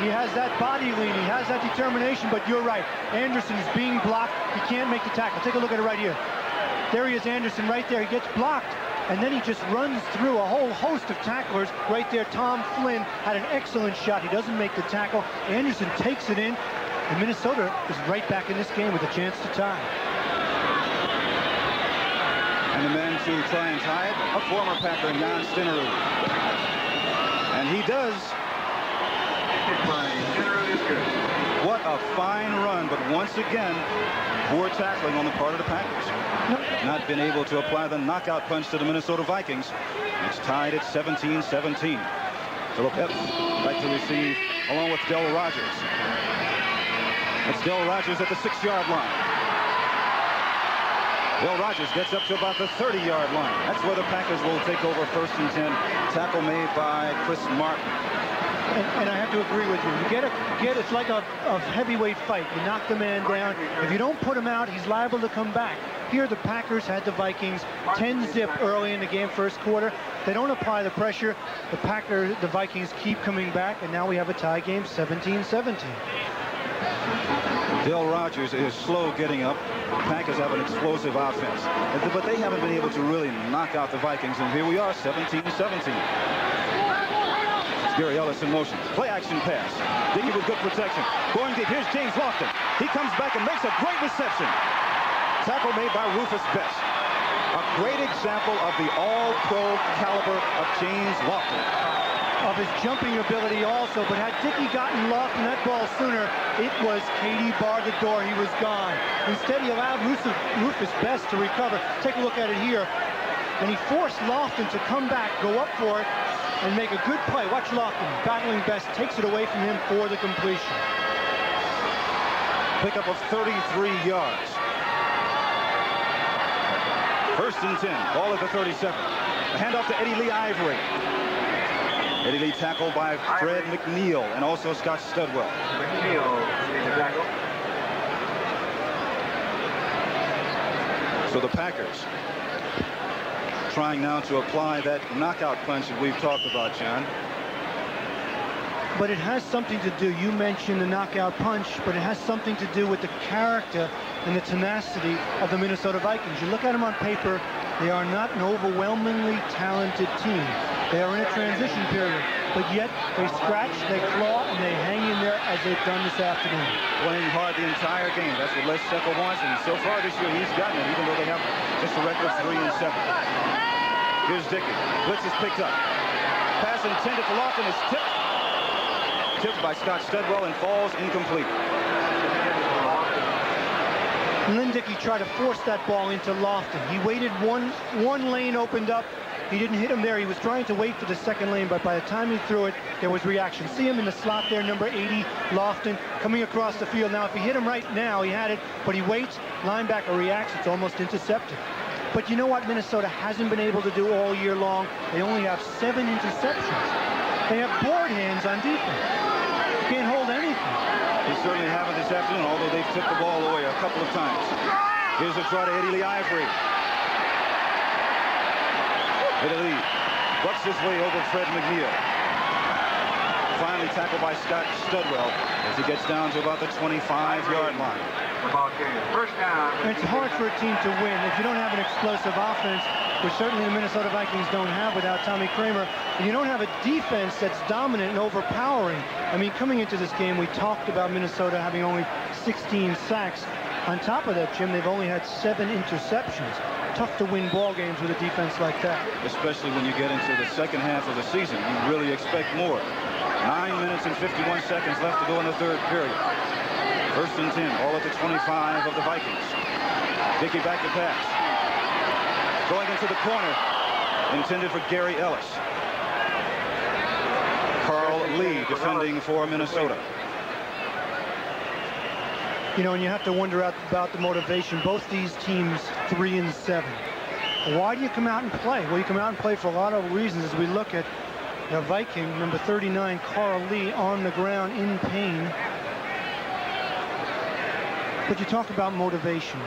he has that body lean, he has that determination, but you're right. Anderson is being blocked. He can't make the tackle. Take a look at it right here. There he is, Anderson, right there. He gets blocked, and then he just runs through a whole host of tacklers right there. Tom Flynn had an excellent shot. He doesn't make the tackle. Anderson takes it in, and Minnesota is right back in this game with a chance to tie. And the man to try and tie it, a former Packer, Jan Stinnerud. And he does. What a fine run, but once again, poor tackling on the part of the Packers. Not been able to apply the knockout punch to the Minnesota Vikings. It's tied at 17-17. Philip Epps back to receive along with Del Rogers. It's Del Rogers at the 6-yard line. Del Rogers gets up to about the 30-yard line. That's where the Packers will take over 1st and 10. Tackle made by Chris Martin. And I have to agree with you. It's like a heavyweight fight. You knock the man down. If you don't put him out, he's liable to come back. Here, the Packers had the Vikings 10-zip early in the game, first quarter. They don't apply the pressure. The Vikings keep coming back, and now we have a tie game, 17-17. Del Rogers is slow getting up. The Packers have an explosive offense, but they haven't been able to really knock out the Vikings, and here we are, 17-17. Gary Ellis in motion. Play action pass. Dickey with good protection. Going deep. Here's James Lofton. He comes back and makes a great reception. Tackle made by Rufus Best. A great example of the all-pro caliber of James Lofton. Of his jumping ability also, but had Dickey gotten Lofton that ball sooner, it was Katie barred the door. He was gone. Instead, he allowed Rufus Best to recover. Take a look at it here. And he forced Lofton to come back, go up for it, and make a good play. Watch Lofton battling Best, takes it away from him for the completion. Pickup of 33 yards. 1st and 10. Ball at the 37. A handoff to Eddie Lee Ivory. Eddie Lee tackled by Fred McNeil and also Scott Studwell. McNeil in the tackle. So the Packers trying now to apply that knockout punch that we've talked about, John. But it has something to do, you mentioned the knockout punch, but it has something to do with the character and the tenacity of the Minnesota Vikings. You look at them on paper, they are not an overwhelmingly talented team. They are in a transition period, but yet they scratch, they claw, and they hang in there as they've done this afternoon. Playing hard the entire game. That's what Les Steckel wants, and so far this year he's gotten it, even though they have just a record of 3-7. Here's Dickey. Blitz is picked up. Pass intended for Lofton is tipped. Tipped by Scott Studwell and falls incomplete. Lynn Dickey tried to force that ball into Lofton. He waited, one lane opened up. He didn't hit him there. He was trying to wait for the second lane, but by the time he threw it, there was reaction. See him in the slot there, number 80, Lofton, coming across the field. Now, if he hit him right now, he had it, but he waits, linebacker reacts, it's almost intercepted. But you know what Minnesota hasn't been able to do all year long? They only have 7 interceptions. They have board hands on defense. You can't hold anything. They certainly haven't this afternoon, although they've tipped the ball away a couple of times. Here's a try to Eddie Lee Ivory. Eddie Lee bucks his way over Fred McNeil. Finally tackled by Scott Studwell as he gets down to about the 25-yard line. First down. It's hard for a team to win if you don't have an explosive offense, which certainly the Minnesota Vikings don't have without Tommy Kramer, and you don't have a defense that's dominant and overpowering. I mean, coming into this game, we talked about Minnesota having only 16 sacks. On top of that, Jim, they've only had 7 interceptions. Tough to win ball games with a defense like that. Especially when you get into the second half of the season. You really expect more. 9 minutes and 51 seconds left to go in the third period. First and 10, all at the 25 of the Vikings. Dickey back to pass. Going into the corner, intended for Gary Ellis. Carl Lee defending for Minnesota. You know, and you have to wonder about the motivation. Both these teams 3-7. Why do you come out and play? Well, you come out and play for a lot of reasons. As we look at the Viking, number 39, Carl Lee, on the ground in pain. But you talk about motivation.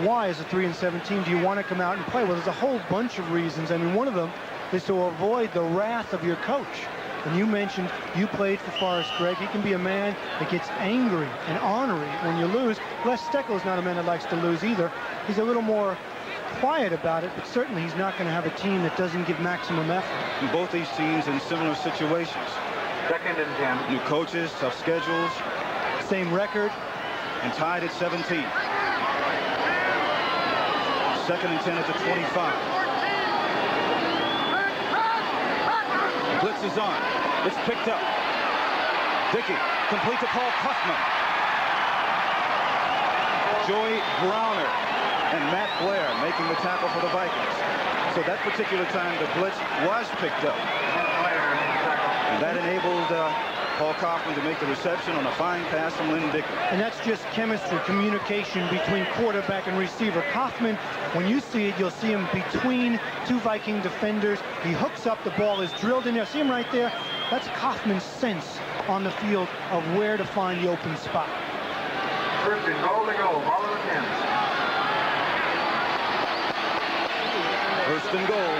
Why, as a 3-7 team, do you want to come out and play? Well, there's a whole bunch of reasons. I mean, one of them is to avoid the wrath of your coach. And you mentioned you played for Forrest Gregg. He can be a man that gets angry and ornery when you lose. Les Steckel's not a man that likes to lose either. He's a little more quiet about it, but certainly he's not going to have a team that doesn't give maximum effort. Both these teams in similar situations. Second and 10. New coaches, tough schedules. Same record. And tied at 17. Second and 10 at the 25. Blitz is on. It's picked up. Dickey complete to Paul Kaufman. Joey Browner and Matt Blair making the tackle for the Vikings. So that particular time the blitz was picked up. And that enabled Paul Kaufman to make the reception on a fine pass from Lynn Dickey. And that's just chemistry, communication between quarterback and receiver. Kaufman, when you see it, you'll see him between 2 Viking defenders. He hooks up, the ball is drilled in there. See him right there? That's Kaufman's sense on the field of where to find the open spot. First and goal to go. Ball in the 10. First and goal.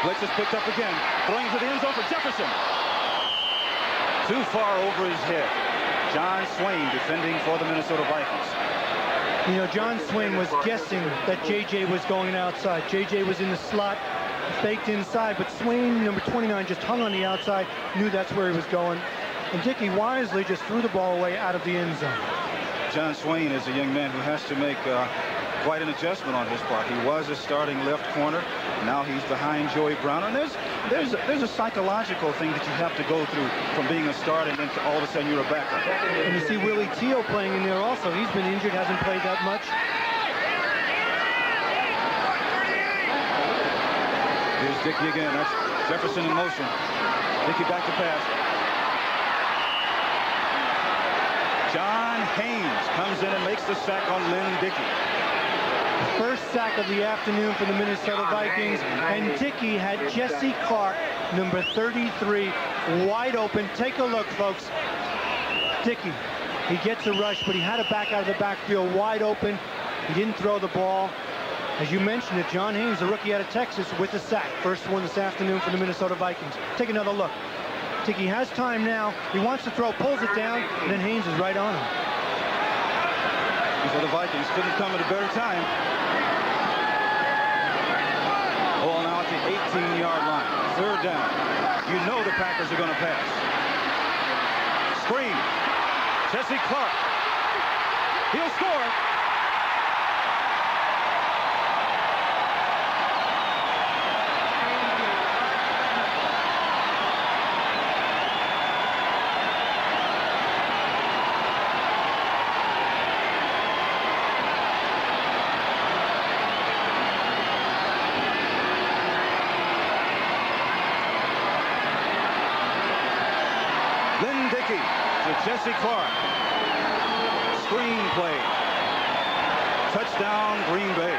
Blitz is picked up again. Throwing to the end zone for Jefferson. Too far over his head. John Swain defending for the Minnesota Vikings. You know, John Swain was guessing that J.J. was going outside. J.J. was in the slot, faked inside, but Swain, number 29, just hung on the outside, knew that's where he was going. And Dickey wisely just threw the ball away out of the end zone. John Swain is a young man who has to make quite an adjustment on his part. He was a starting left corner. Now he's behind Joey Brown. And there's a psychological thing that you have to go through from being a starter and then all of a sudden you're a backup. And you see Willie Teal playing in there also. He's been injured, hasn't played that much. Here's Dickey again. That's Jefferson in motion. Dickey back to pass. John Haynes comes in and makes the sack on Lynn Dickey. First sack of the afternoon for the Minnesota Vikings, and Dickey had Jesse Clark, number 33, wide open. Take a look, folks. Dickey, he gets a rush, but he had it back out of the backfield, wide open. He didn't throw the ball. As you mentioned it, John Haynes, a rookie out of Texas, with a sack. First one this afternoon for the Minnesota Vikings. Take another look. Dickey has time now. He wants to throw, pulls it down, and then Haynes is right on him. So the Vikings couldn't come at a better time. Ball now at the 18-yard line. Third down. You know the Packers are going to pass. Screen. Jesse Clark. He'll score. Jesse Clark. Screen play. Touchdown, Green Bay.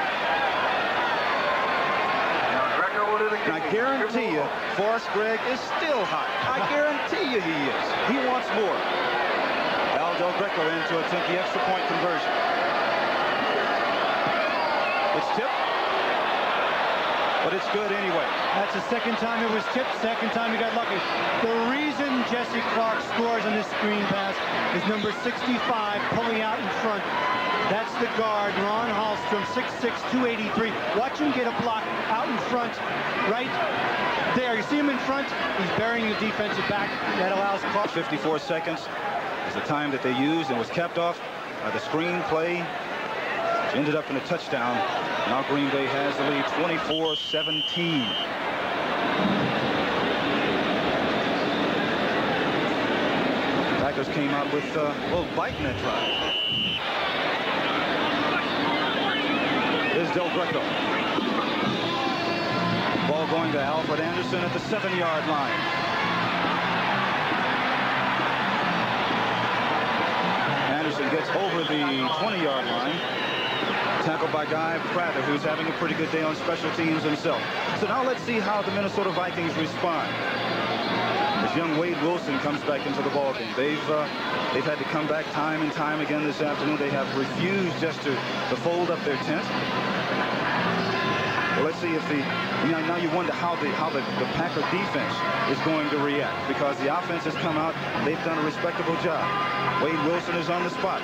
And I guarantee you, Forrest Gregg is still hot. I guarantee you he is. He wants more. Al Del Greco in to attempt the extra point conversion. It's tipped, but it's good anyway. That's the second time it was tipped, second time he got lucky. The reason Jesse Clark scores on this screen pass is number 65 pulling out in front. That's the guard, Ron Hallstrom, 6'6", 283. Watch him get a block out in front, right there. You see him in front? He's burying the defensive back. That allows Clark. 54 seconds is the time that they used and was kept off by the screen play, which ended up in a touchdown. Now Green Bay has the lead 24-17. Packers came out with a little bite in that drive. Here's Del Greco. Ball going to Alfred Anderson at the 7-yard line. Anderson gets over the 20-yard line. Tackled by Guy Prather, who's having a pretty good day on special teams himself. So now let's see how the Minnesota Vikings respond. This young Wade Wilson comes back into the ballgame. They've had to come back time and time again this afternoon. They have refused just to fold up their tent. Well, let's see if now you wonder how the Packer defense is going to react, because the offense has come out. They've done a respectable job. Wade Wilson is on the spot.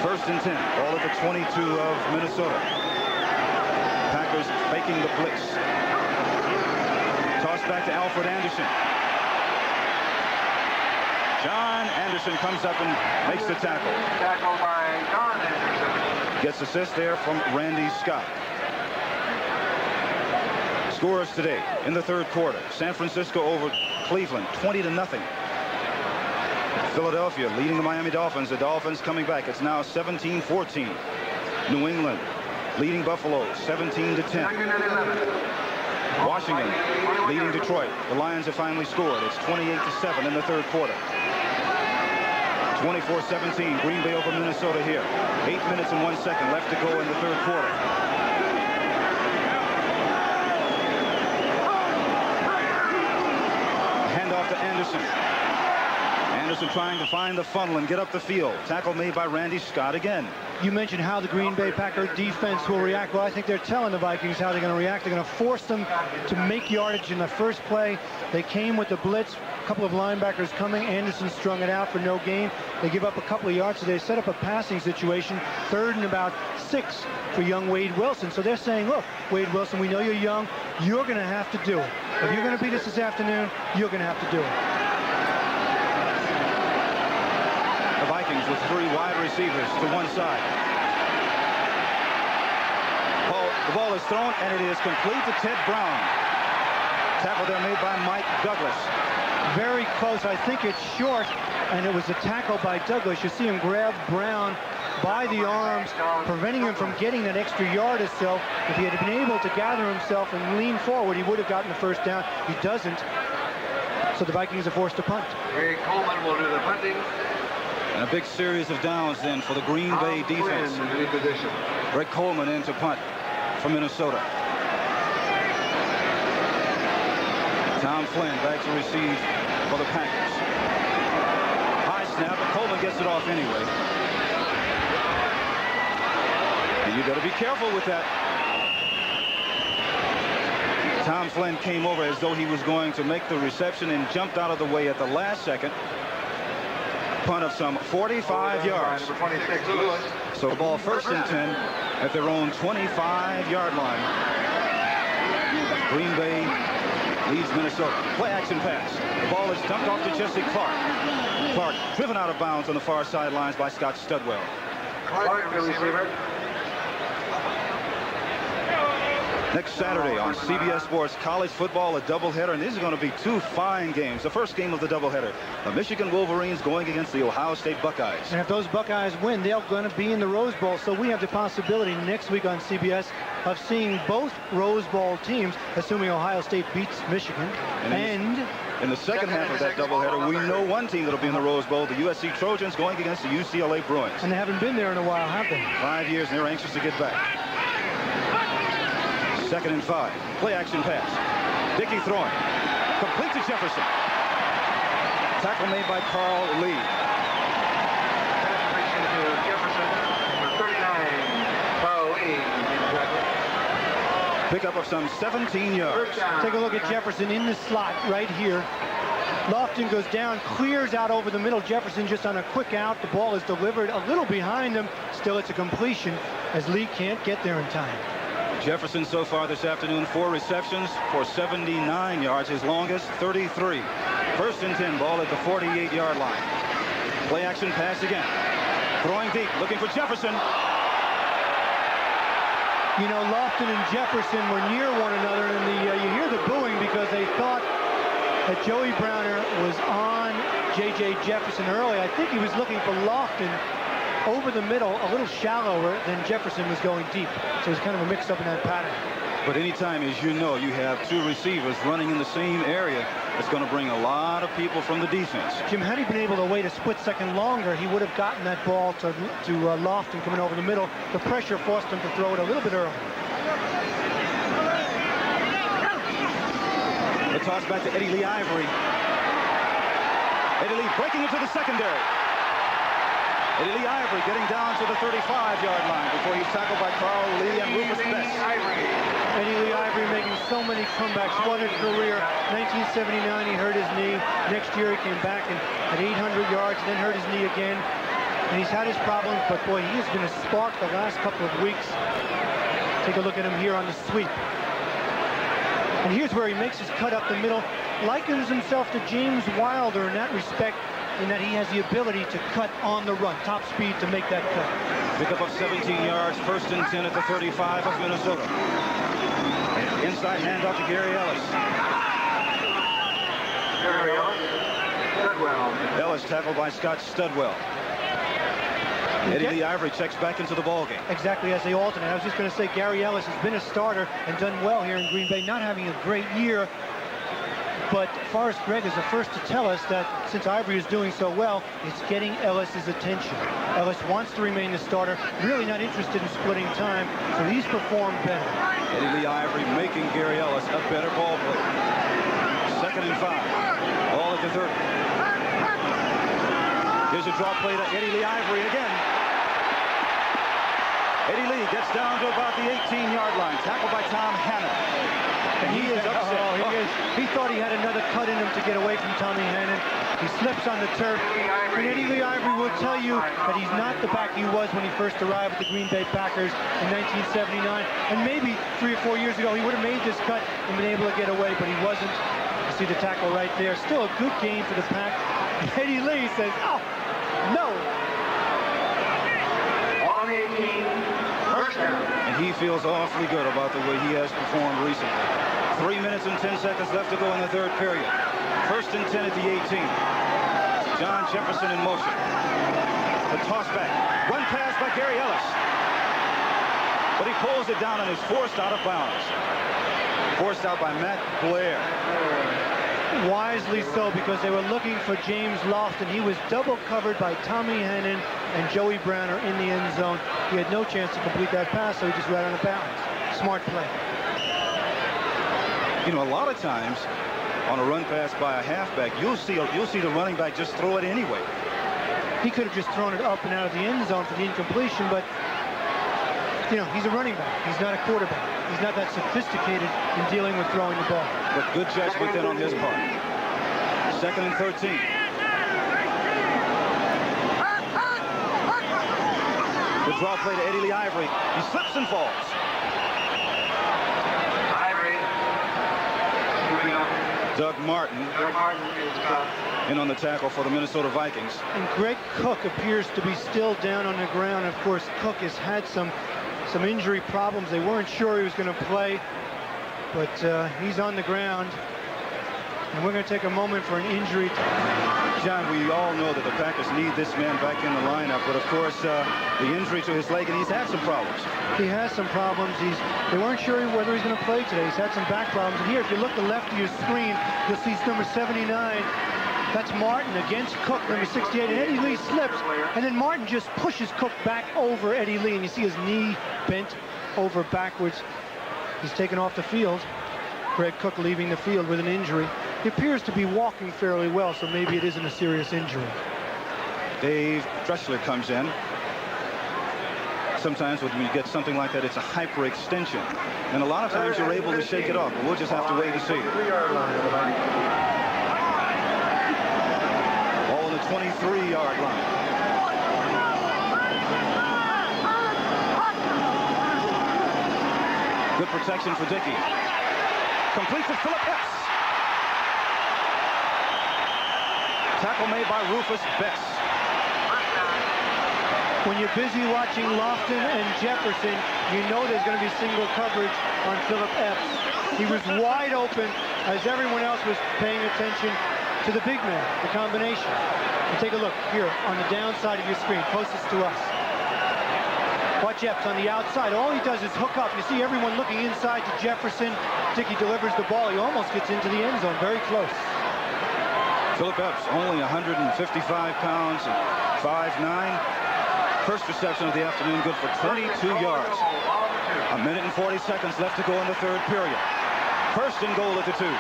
1st and 10, ball at the 22 of Minnesota. Packers faking the blitz. Toss back to Alfred Anderson. John Anderson comes up and makes the tackle. Tackle by John Anderson. Gets assist there from Randy Scott. Scores today in the 3rd quarter. San Francisco over Cleveland, 20-0. Philadelphia leading the Miami Dolphins. The Dolphins coming back. It's now 17-14. New England leading Buffalo 17-10. Washington leading Detroit. The Lions have finally scored. It's 28-7 in the 3rd quarter. 24-17. Green Bay over Minnesota here. 8 minutes and 1 second left to go in the 3rd quarter. Handoff to Anderson. Anderson trying to find the funnel and get up the field. Tackle made by Randy Scott again. You mentioned how the Green Bay Packer defense will react. Well, I think they're telling the Vikings how they're going to react. They're going to force them to make yardage in the first play. They came with the blitz. A couple of linebackers coming. Anderson strung it out for no gain. They give up a couple of yards, so they set up a passing situation. 3rd and about 6 for young Wade Wilson. So they're saying, look, Wade Wilson, we know you're young. You're going to have to do it. If you're going to beat us this afternoon, you're going to have to do it. The Vikings with 3 wide receivers to one side. The ball is thrown, and it is complete to Ted Brown. Tackle there made by Mike Douglas. Very close. I think it's short, and it was a tackle by Douglas. You see him grab Brown by the arms, preventing him from getting that extra yard or so. If he had been able to gather himself and lean forward, he would have gotten the first down. He doesn't. So the Vikings are forced to punt. Greg Coleman will do the punting. And a big series of downs then for the Green Bay defense. Greg Coleman in to punt for Minnesota. Tom Flynn back to receive for the Packers. High snap, but Coleman gets it off anyway. And you better be careful with that. Tom Flynn came over as though he was going to make the reception and jumped out of the way at the last second. Punt of some 45 yards. So the ball 1st and 10 at their own 25-yard line. Green Bay leads Minnesota. Play action pass. The ball is dumped off to Jesse Clark. Clark driven out of bounds on the far sidelines by Scott Studwell. Clark, the receiver. Next Saturday on CBS Sports, college football, a doubleheader, and these are going to be 2 fine games. The first game of the doubleheader, the Michigan Wolverines going against the Ohio State Buckeyes. And if those Buckeyes win, they're going to be in the Rose Bowl. So we have the possibility next week on CBS of seeing both Rose Bowl teams, assuming Ohio State beats Michigan. And in the second half of that doubleheader, we know one team that'll be in the Rose Bowl, the USC Trojans going against the UCLA Bruins. And they haven't been there in a while, have they? 5 years, and they're anxious to get back. 2nd and 5. Play action pass. Dickey throwing. Complete to Jefferson. Tackle made by Carl Lee. Penetration to Jefferson. Number 39. Carl Lee. Pickup of some 17 yards. Take a look at Jefferson in the slot right here. Lofton goes down, clears out over the middle. Jefferson just on a quick out. The ball is delivered a little behind him. Still, it's a completion as Lee can't get there in time. Jefferson so far this afternoon, 4 receptions for 79 yards, his longest 33. First and 10, ball at the 48-yard line. Play action pass again. Throwing deep, looking for Jefferson. You know, Lofton and Jefferson were near one another, and you hear the booing because they thought that Joey Browner was on J.J. Jefferson early. I think he was looking for Lofton over the middle, a little shallower than Jefferson was going deep. So it was kind of a mix-up in that pattern. But anytime, as you know, you have 2 receivers running in the same area, it's going to bring a lot of people from the defense. Jim, had he been able to wait a split second longer, he would have gotten that ball to Lofton coming over the middle. The pressure forced him to throw it a little bit early. The toss back to Eddie Lee Ivory. Eddie Lee breaking into the secondary. Eddie Lee Ivory getting down to the 35-yard line before he's tackled by Carl Lee and Rufus Best. Eddie Lee Ivory making so many comebacks. What a career. 1979, he hurt his knee. Next year, he came back and at 800 yards, then hurt his knee again. And he's had his problems, but boy, he has been a spark the last couple of weeks. Take a look at him here on the sweep. And here's where he makes his cut up the middle. Likens himself to James Wilder in that respect, in that he has the ability to cut on the run, top speed to make that cut. Pickup of 17 yards, first and 10 at the 35 of Minnesota. Inside handoff to Gary Ellis. Gary Ellis. Studwell. Ellis tackled by Scott Studwell. Eddie Lee Ivory checks back into the ballgame. Exactly, as they alternate. I was just going to say Gary Ellis has been a starter and done well here in Green Bay, not having a great year. But Forrest Gregg is the first to tell us that since Ivory is doing so well, it's getting Ellis's attention. Ellis wants to remain the starter, really not interested in splitting time, so he's performed better. Eddie Lee Ivory making Gary Ellis a better ball player. 2nd and 5. Ball at the 30. Here's a draw play to Eddie Lee Ivory again. Eddie Lee gets down to about the 18-yard line, tackled by Tom Hannon. And he is upset. He thought he had another cut in him to get away from Tommy Hannon. He slips on the turf. And Eddie Lee Ivory will tell you that he's not the back he was when he first arrived at the Green Bay Packers in 1979. And maybe 3 or 4 years ago, he would have made this cut and been able to get away, but he wasn't. You see the tackle right there. Still a good game for the Pack. And Eddie Lee says, oh, no. On 18, first down. And he feels awfully good about the way he has performed recently. 3 minutes and 10 seconds left to go in the 3rd period. First and 10 at the 18. John Jefferson in motion. The toss back. Run pass by Gary Ellis. But he pulls it down and is forced out of bounds. Forced out by Matt Blair. Wisely so, because they were looking for James Lofton. He was double covered by Tommy Hannon and Joey Browner in the end zone. He had no chance to complete that pass, so he just ran out of bounds. Smart play. You know, a lot of times on a run pass by a halfback, you'll see the running back just throw it anyway. He could have just thrown it up and out of the end zone for the incompletion, but you know, he's a running back. He's not a quarterback. He's not that sophisticated in dealing with throwing the ball. But good judgment then on his part. 2nd and 13. The draw play to Eddie Lee Ivory. He slips and falls. Doug Martin in on the tackle for the Minnesota Vikings. And Greg Cook appears to be still down on the ground. Of course, Cook has had some injury problems. They weren't sure he was going to play, but he's on the ground. And we're going to take a moment for an injury. John, we all know that the Packers need this man back in the lineup, but of course, the injury to his leg, and he's had some problems. He has some problems. They weren't sure whether he's going to play today. He's had some back problems. And here, if you look to the left of your screen, you'll see number 79. That's Martin against Cook, number 68. And Eddie Lee slips, and then Martin just pushes Cook back over Eddie Lee, and you see his knee bent over backwards. He's taken off the field. Greg Cook leaving the field with an injury. He appears to be walking fairly well, so maybe it isn't a serious injury. Dave Dressler comes in. sometimes when you get something like that, it's a hyperextension. And a lot of times you're able to shake it off. But we'll just have to wait and see. Ball on the 23-yard line. Good protection for Dickey. Complete to Philip Epps. Tackle made by Rufus Bess. When you're busy watching Lofton and Jefferson, you know there's going to be single coverage on Philip Epps. He was wide open as everyone else was paying attention to the big man, the combination. And take a look here on the downside of your screen, closest to us. Watch Epps on the outside. All he does is hook up. You see everyone looking inside to Jefferson. Dickey delivers the ball. He almost gets into the end zone, very close. Philip Epps, only 155 pounds, 5'9". First reception of the afternoon, good for 22 yards. A minute and 40 seconds left to go in the third period. First and goal at the 2. The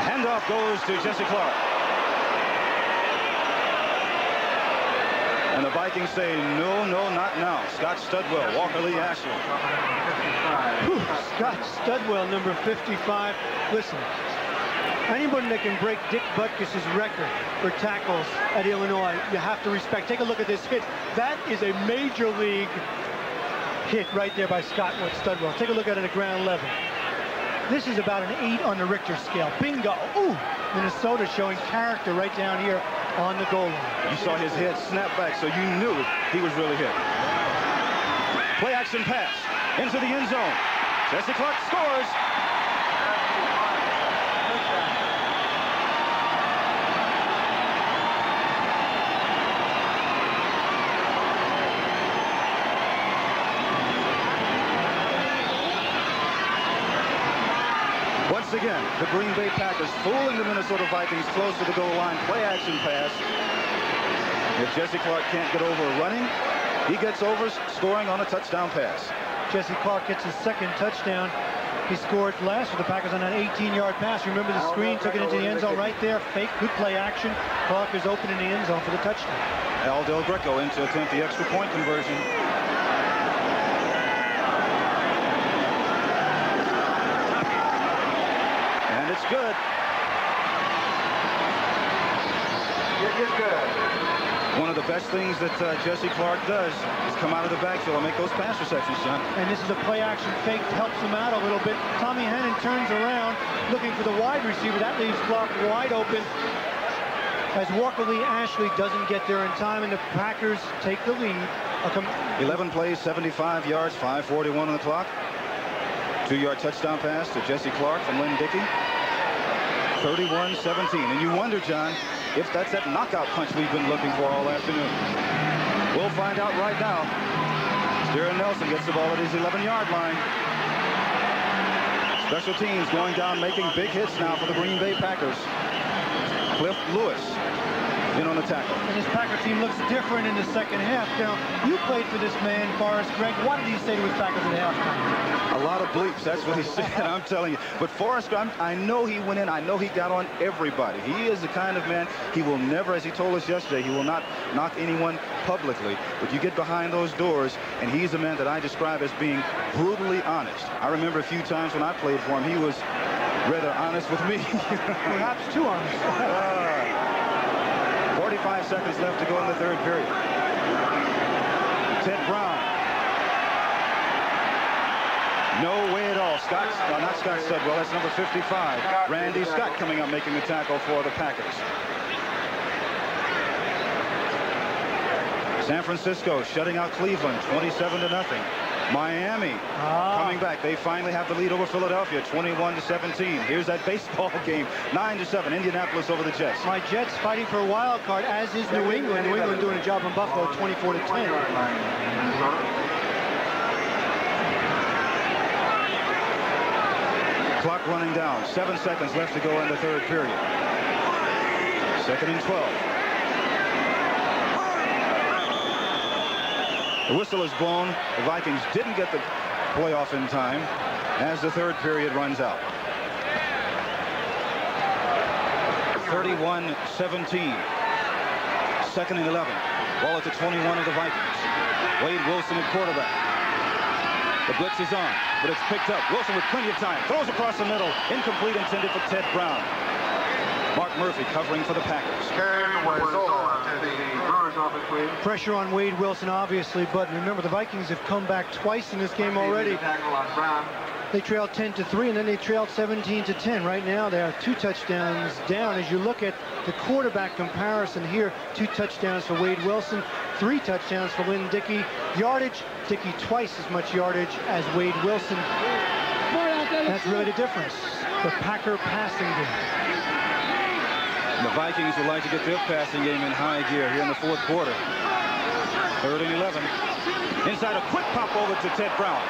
handoff goes to Jesse Clark. And the Vikings say, no, not now. Scott Studwell, Walker Lee Ashley. Scott Studwell, number 55. Listen, anybody that can break Dick Butkus's record for tackles at Illinois, you have to respect. Take a look at this hit. That is a major league hit right there by Scott Studwell. Take a look at it at ground level. This is about an 8 on the Richter scale. Bingo. Ooh. Minnesota showing character right down here on the goal line. You saw his head snap back, so you knew he was really hit. Play action pass into the end zone. Jesse Clark scores. Once again, the Green Bay Packers fooling the Minnesota Vikings close to the goal line. Play action pass. If Jesse Clark can't get over running, he gets over scoring on a touchdown pass. Jesse Clark gets his second touchdown. He scored last for the Packers on that 18-yard pass. Remember the screen, took it into the end zone right there. Fake, good play action. Clark is open in the end zone for the touchdown. Al Del Greco in to attempt the extra point conversion. And it's good. It's good. One of the best things that Jesse Clark does is come out of the backfield and make those pass receptions, John. And this is a play-action fake, helps him out a little bit. Tommy Hennon turns around, looking for the wide receiver. That leaves Clark wide open as Walker Lee Ashley doesn't get there in time, and the Packers take the lead. 11 plays, 75 yards, 5:41 on the clock. 2-yard touchdown pass to Jesse Clark from Lynn Dickey. 31-17. And you wonder, John, if that's that knockout punch we've been looking for all afternoon. We'll find out right now. Darren Nelson gets the ball at his 11-yard line. Special teams going down, making big hits now for the Green Bay Packers. Cliff Lewis in on the tackle. And this Packer team looks different in the second half. Now, you played for this man, Forrest Gregg. What did he say to his Packers at halftime? A lot of bleeps, that's what he said, I'm telling you. But Forrest, I know he went in, I know he got on everybody. He is the kind of man, he will never, as he told us yesterday, he will not knock anyone publicly. But you get behind those doors, and he's a man that I describe as being brutally honest. I remember a few times when I played for him, he was rather honest with me. Perhaps too honest. 45 seconds left to go in the third period. Ted Brown. No way at all. Not Scott Studwell, that's number 55. Randy Scott coming up making the tackle for the Packers. San Francisco shutting out Cleveland 27-0. Miami coming back. They finally have the lead over Philadelphia 21-17. Here's that baseball game 9-7. Indianapolis over the Jets. My Jets fighting for a wild card, as is New England. New England doing a job in Buffalo 24-10. Clock running down. 7 seconds left to go in the third period. 2nd and 12. The whistle is blown. The Vikings didn't get the playoff in time as the third period runs out. 31-17. 2nd and 11. Ball at the 21 of the Vikings. Wade Wilson at quarterback. The blitz is on, but it's picked up. Wilson with plenty of time. Throws across the middle. Incomplete, intended for Ted Brown. Mark Murphy covering for the Packers. Pressure on Wade Wilson, obviously, but remember, the Vikings have come back twice in this game already. They trailed 10-3, and then they trailed 17-10. Right now, they are 2 touchdowns down. As you look at the quarterback comparison here, 2 touchdowns for Wade Wilson, 3 touchdowns for Lynn Dickey. Yardage, Dickey twice as much yardage as Wade Wilson. That's really the difference. The Packer passing game. The Vikings would like to get their passing game in high gear here in the 4th quarter. 3rd and 11. Inside, a quick pop over to Ted Brown.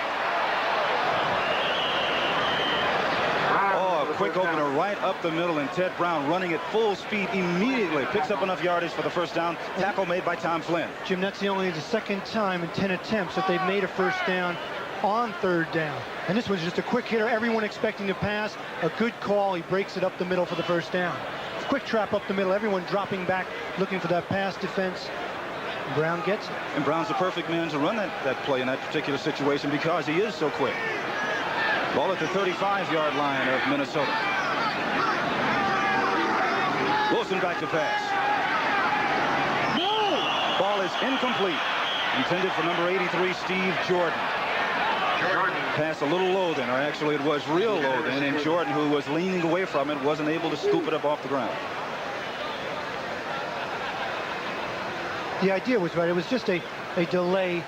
Oh, a quick opener right up the middle, and Ted Brown running at full speed immediately. Picks up enough yardage for the first down. Tackle made by Tom Flynn. Jim, that's only the 2nd time in 10 attempts that they've made a first down on 3rd down. And this was just a quick hitter. Everyone expecting to pass. A good call. He breaks it up the middle for the first down. Quick trap up the middle. Everyone dropping back, looking for that pass defense. Brown gets it. And Brown's the perfect man to run that play in that particular situation because he is so quick. Ball at the 35-yard line of Minnesota. Wilson back to pass. No! Ball is incomplete. Intended for number 83, Steve Jordan. Pass a little low then, or actually it was real low then, and Jordan, who was leaning away from it, wasn't able to scoop it up off the ground. The idea was right. It was just a delay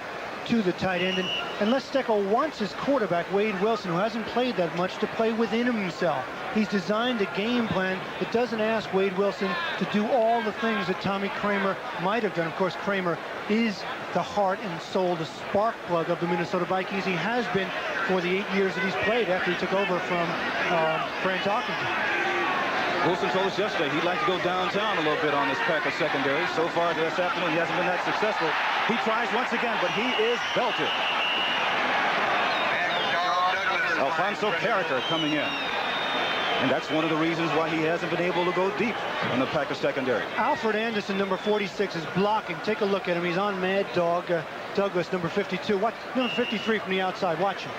to the tight end. And Les Steckel wants his quarterback, Wade Wilson, who hasn't played that much, to play within himself. He's designed a game plan that doesn't ask Wade Wilson to do all the things that Tommy Kramer might have done. Of course, Kramer is the heart and soul, the spark plug of the Minnesota Vikings. He has been for the 8 years that he's played after he took over from Fran Tarkenton. Wilson told us yesterday he'd like to go downtown a little bit on this Packer secondary. So far this afternoon, he hasn't been that successful. He tries once again, but he is belted. Alfonso Carricker coming in. And that's one of the reasons why he hasn't been able to go deep in the Packer secondary. Alfred Anderson, number 46, is blocking. Take a look at him. He's on Mad Dog. Douglas, number 52. Watch, number 53 from the outside. Watch him.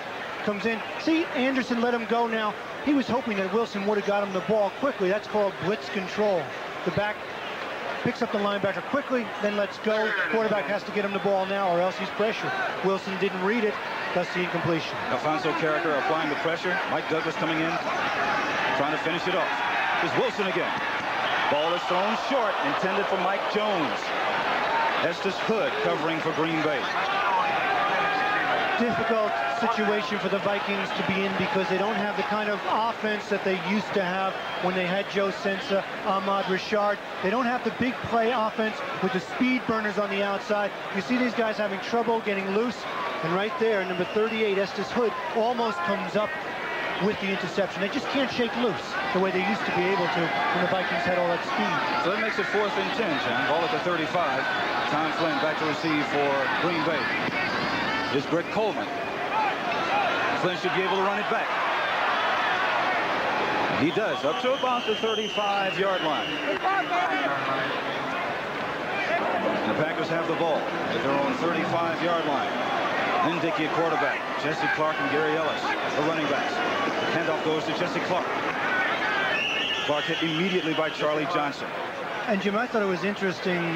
Comes in. See, Anderson let him go now. He was hoping that Wilson would have got him the ball quickly. That's called blitz control. The back picks up the linebacker quickly, then lets go. Quarterback has to get him the ball now, or else he's pressured. Wilson didn't read it. Thus the incompletion. Alfonso Carricker applying the pressure. Mike Douglas coming in, trying to finish it off. Here's Wilson again. Ball is thrown short, intended for Mike Jones. Estes Hood covering for Green Bay. Difficult situation for the Vikings to be in because they don't have the kind of offense that they used to have when they had Joe Sensa, Ahmad Rashard. They don't have the big play offense with the speed burners on the outside. You see these guys having trouble getting loose. And right there, number 38, Estes Hood, almost comes up with the interception. They just can't shake loose the way they used to be able to when the Vikings had all that speed. So that makes it 4th and 10, John. Ball at the 35. Tom Flynn back to receive for Green Bay. Here's Greg Coleman. Flynn should be able to run it back. He does, up to about the 35-yard line. And the Packers have the ball at their own 35-yard line. Lynn Dickey at quarterback. Jesse Clark and Gary Ellis, the running backs. The handoff goes to Jesse Clark. Clark hit immediately by Charlie Johnson. And Jim, I thought it was interesting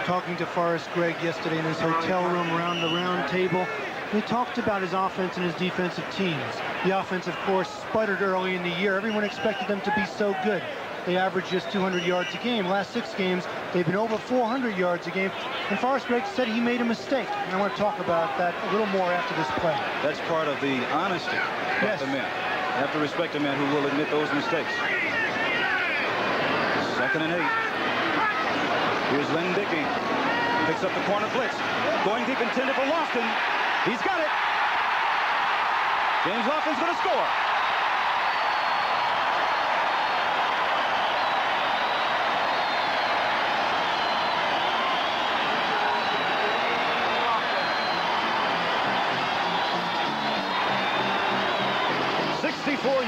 talking to Forrest Gregg yesterday in his hotel room around the round table. He talked about his offense and his defensive teams. The offense, of course, sputtered early in the year. Everyone expected them to be so good. They averaged just 200 yards a game. Last 6 games, they've been over 400 yards a game. And Forrest Gregg said he made a mistake. And I want to talk about that a little more after this play. That's part of the honesty of the men. You have to respect a man who will admit those mistakes. 2nd and 8. Here's Lynn Dickey. Picks up the corner blitz. Going deep, intended for Lofton. He's got it. James Lofton's going to score.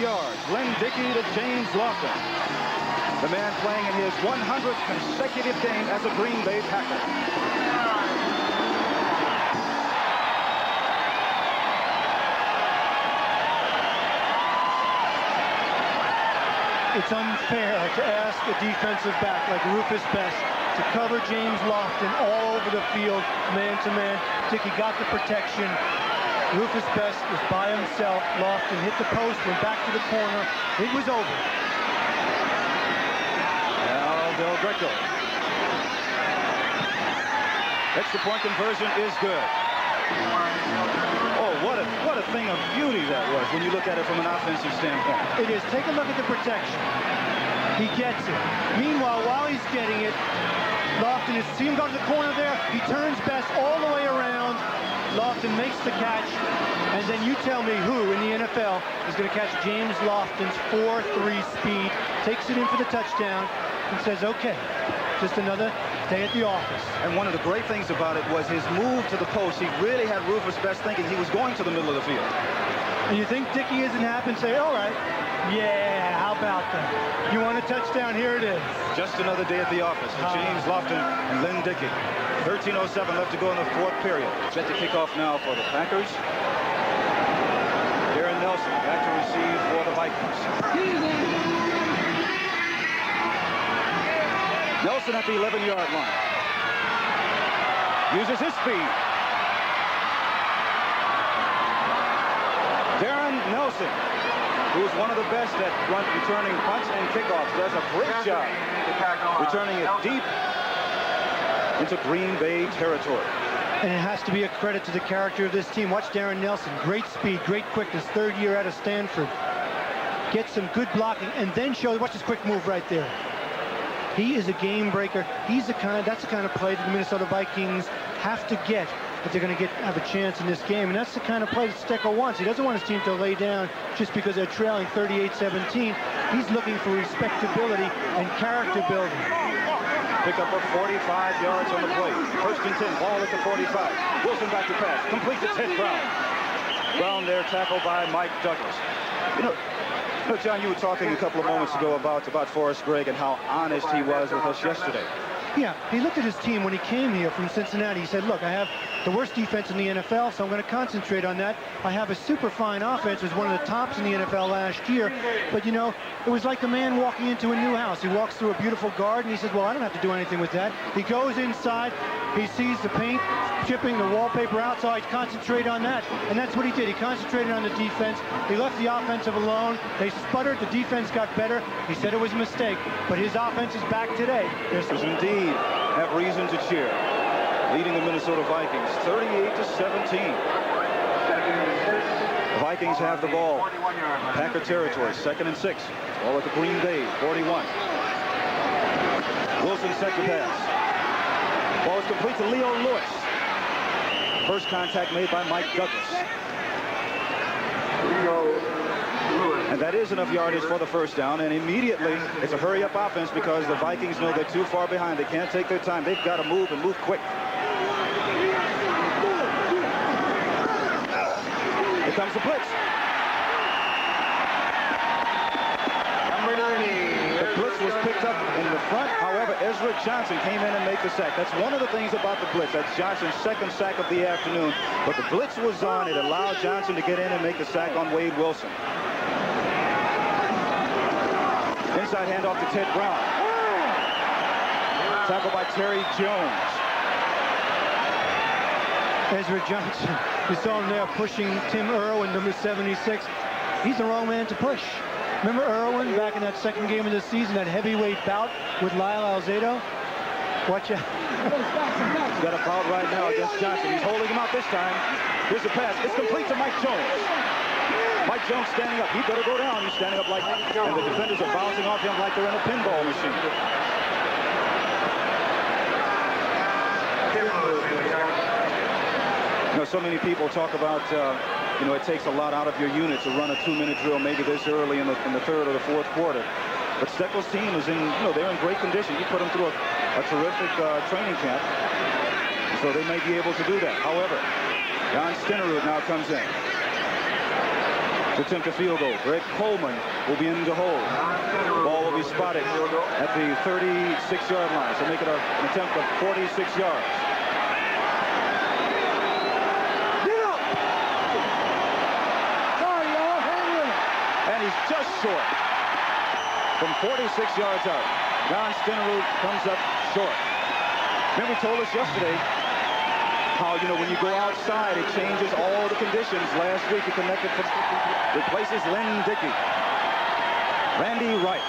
Yards. Lynn Dickey to James Lofton. The man playing in his 100th consecutive game as a Green Bay Packer. it's unfair to ask a defensive back like Rufus Best to cover James Lofton all over the field, man-to-man. Dickey got the protection. Rufus Best was by himself. Lofton hit the post, went back to the corner. It was over. Now Del Greco. Extra point conversion is good. Oh, what a thing of beauty that was when you look at it from an offensive standpoint. It is. Take a look at the protection. He gets it. Meanwhile, while he's getting it, Lofton is, see him go to the corner there? He turns Best all the way around. Lofton makes the catch, and then you tell me who in the NFL is going to catch James Lofton's 4.3 speed, takes it in for the touchdown, and says, okay, just another day at the office. And one of the great things about it was his move to the post. He really had Rufus Best thinking he was going to the middle of the field. And you think Dickey isn't happy and say, all right, yeah, how about that? You want a touchdown? Here it is. Just another day at the office for James Lofton and Lynn Dickey. 13:07 left to go in the fourth period. Set to kick off now for the Packers. Darren Nelson back to receive for the Vikings. Nelson at the 11-yard line. Uses his speed. Darren Nelson, who is one of the best at returning punts and kickoffs, does a great job returning it deep into Green Bay territory. And it has to be a credit to the character of this team. Watch Darren Nelson. Great speed, great quickness. Third year out of Stanford. Gets some good blocking and then shows, watch his quick move right there. He is a game breaker. That's the kind of play that the Minnesota Vikings have to get if they're going to have a chance in this game. And that's the kind of play that Steckel wants. He doesn't want his team to lay down just because they're trailing 38-17. He's looking for respectability and character building. Pick up of 45 yards on the play. First and 10, ball at the 45. Wilson back to pass. Complete to Ted Brown. Brown there, tackled by Mike Douglas. You know, John, you were talking a couple of moments ago about Forrest Gregg and how honest he was with us yesterday. Yeah, he looked at his team when he came here from Cincinnati. He said, look, I have the worst defense in the NFL, so I'm going to concentrate on that. I have a super fine offense. It was one of the tops in the NFL last year. But, you know, it was like the man walking into a new house. He walks through a beautiful garden. He says, well, I don't have to do anything with that. He goes inside. He sees the paint chipping the wallpaper outside. Concentrate on that. And that's what he did. He concentrated on the defense. He left the offensive alone. They sputtered. The defense got better. He said it was a mistake. But his offense is back today. This is indeed have reason to cheer. Leading the Minnesota Vikings 38-17. The Vikings have the ball. Packer territory, 2nd and 6. Ball at the Green Bay 41. Wilson set to pass. Ball is complete to Leo Lewis. First contact made by Mike Douglas. And that is enough yardage for the first down, and immediately it's a hurry-up offense because the Vikings know they're too far behind. They can't take their time. They've got to move and move quick. Here comes the blitz. Number 90. The blitz was picked up in the front. However, Ezra Johnson came in and made the sack. That's one of the things about the blitz. That's Johnson's second sack of the afternoon. But the blitz was on. It allowed Johnson to get in and make the sack on Wade Wilson. Inside handoff to Ted Brown. Tackled by Terry Jones. Ezra Johnson, you saw him there pushing Tim Irwin, number 76. He's the wrong man to push. Remember Irwin back in that second game of the season, that heavyweight bout with Lyle Alzado? Watch out. He's got a foul right now against Johnson. He's holding him out this time. Here's the pass. It's complete to Mike Jones. Mike Jones standing up. He better go down. He's standing up like, and the defenders are bouncing off him like they're in a pinball machine. You know, so many people talk about, you know, it takes a lot out of your unit to run a 2-minute drill maybe this early in the third or the fourth quarter. But Steckel's team is in, you know, they're in great condition. You put them through a terrific training camp, so they may be able to do that. However, John Stenerud now comes in to attempt a field goal. Greg Coleman will be in to hold. The ball will be spotted at the 36-yard line, so make it an attempt of 46 yards. And he's just short. from 46 yards out. John Stenerud comes up short. Remember, he told us yesterday how, you know, when you go outside, it changes all the conditions. Last week, he connected for, replaces Lynn Dickey. Randy Wright.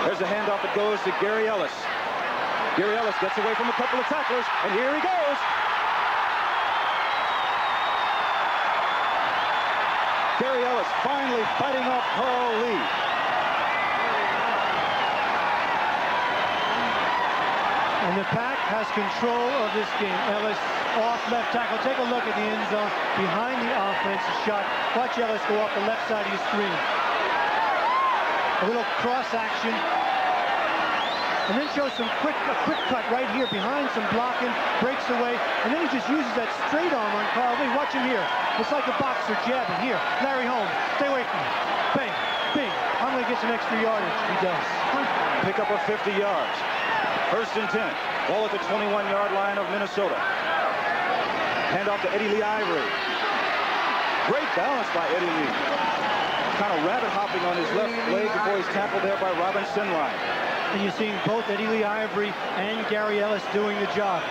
There's a handoff that goes to Gary Ellis. Gary Ellis gets away from a couple of tacklers, and here he goes. Gary Ellis finally fighting off Carl Lee. And the Pack has control of this game. Ellis off left tackle. Take a look at the end zone behind the offensive shot. Watch Ellis go off the left side of your screen. A little cross action. And then shows a quick cut right here behind some blocking, breaks away, and then he just uses that straight arm on Carl Lee. Watch him here. It's like a boxer jabbing. Here, Larry Holmes, stay away from him. Bang, bing. I'm going to get some extra yardage. He does. Pick up of 50 yards. First and 10. Ball at the 21-yard line of Minnesota. Hand off to Eddie Lee Ivory. Great balance by Eddie Lee. Kind of rabbit hopping on his left leg before he's tackled there by Robin Sinline. And you're seeing both Eddie Lee Ivory and Gary Ellis doing the job.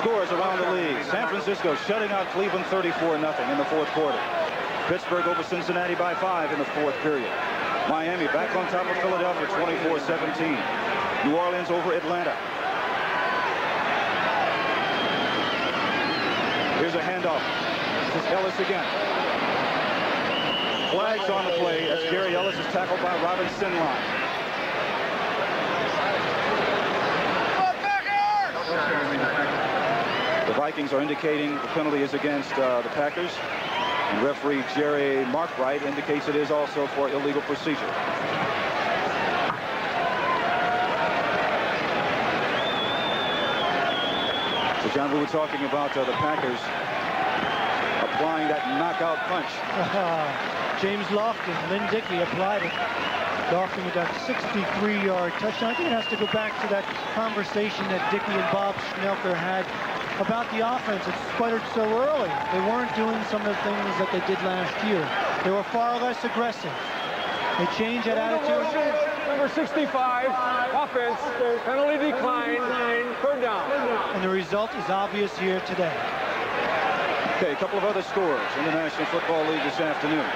Scores around the league. San Francisco shutting out Cleveland 34-0 in the fourth quarter. Pittsburgh over Cincinnati by 5 in the fourth period. Miami back on top of Philadelphia 24-17. New Orleans over Atlanta. Here's a handoff. This is Ellis again. Flags on the play as Gary Ellis is tackled by Robin Sinline. The Vikings are indicating the penalty is against the Packers. And referee Jerry Markwright indicates it is also for illegal procedure. So, John, we were talking about the Packers applying that knockout punch. James Lofton, Lynn Dickey applied it. Lofton with that 63-yard touchdown. I think it has to go back to that conversation that Dickey and Bob Schnelker had about the offense. It sputtered so early. They weren't doing some of the things that they did last year. They were far less aggressive. They changed that attitude. Number 65, offense, penalty decline, third down. And the result is obvious here today. Okay, a couple of other scores in the National Football League this afternoon.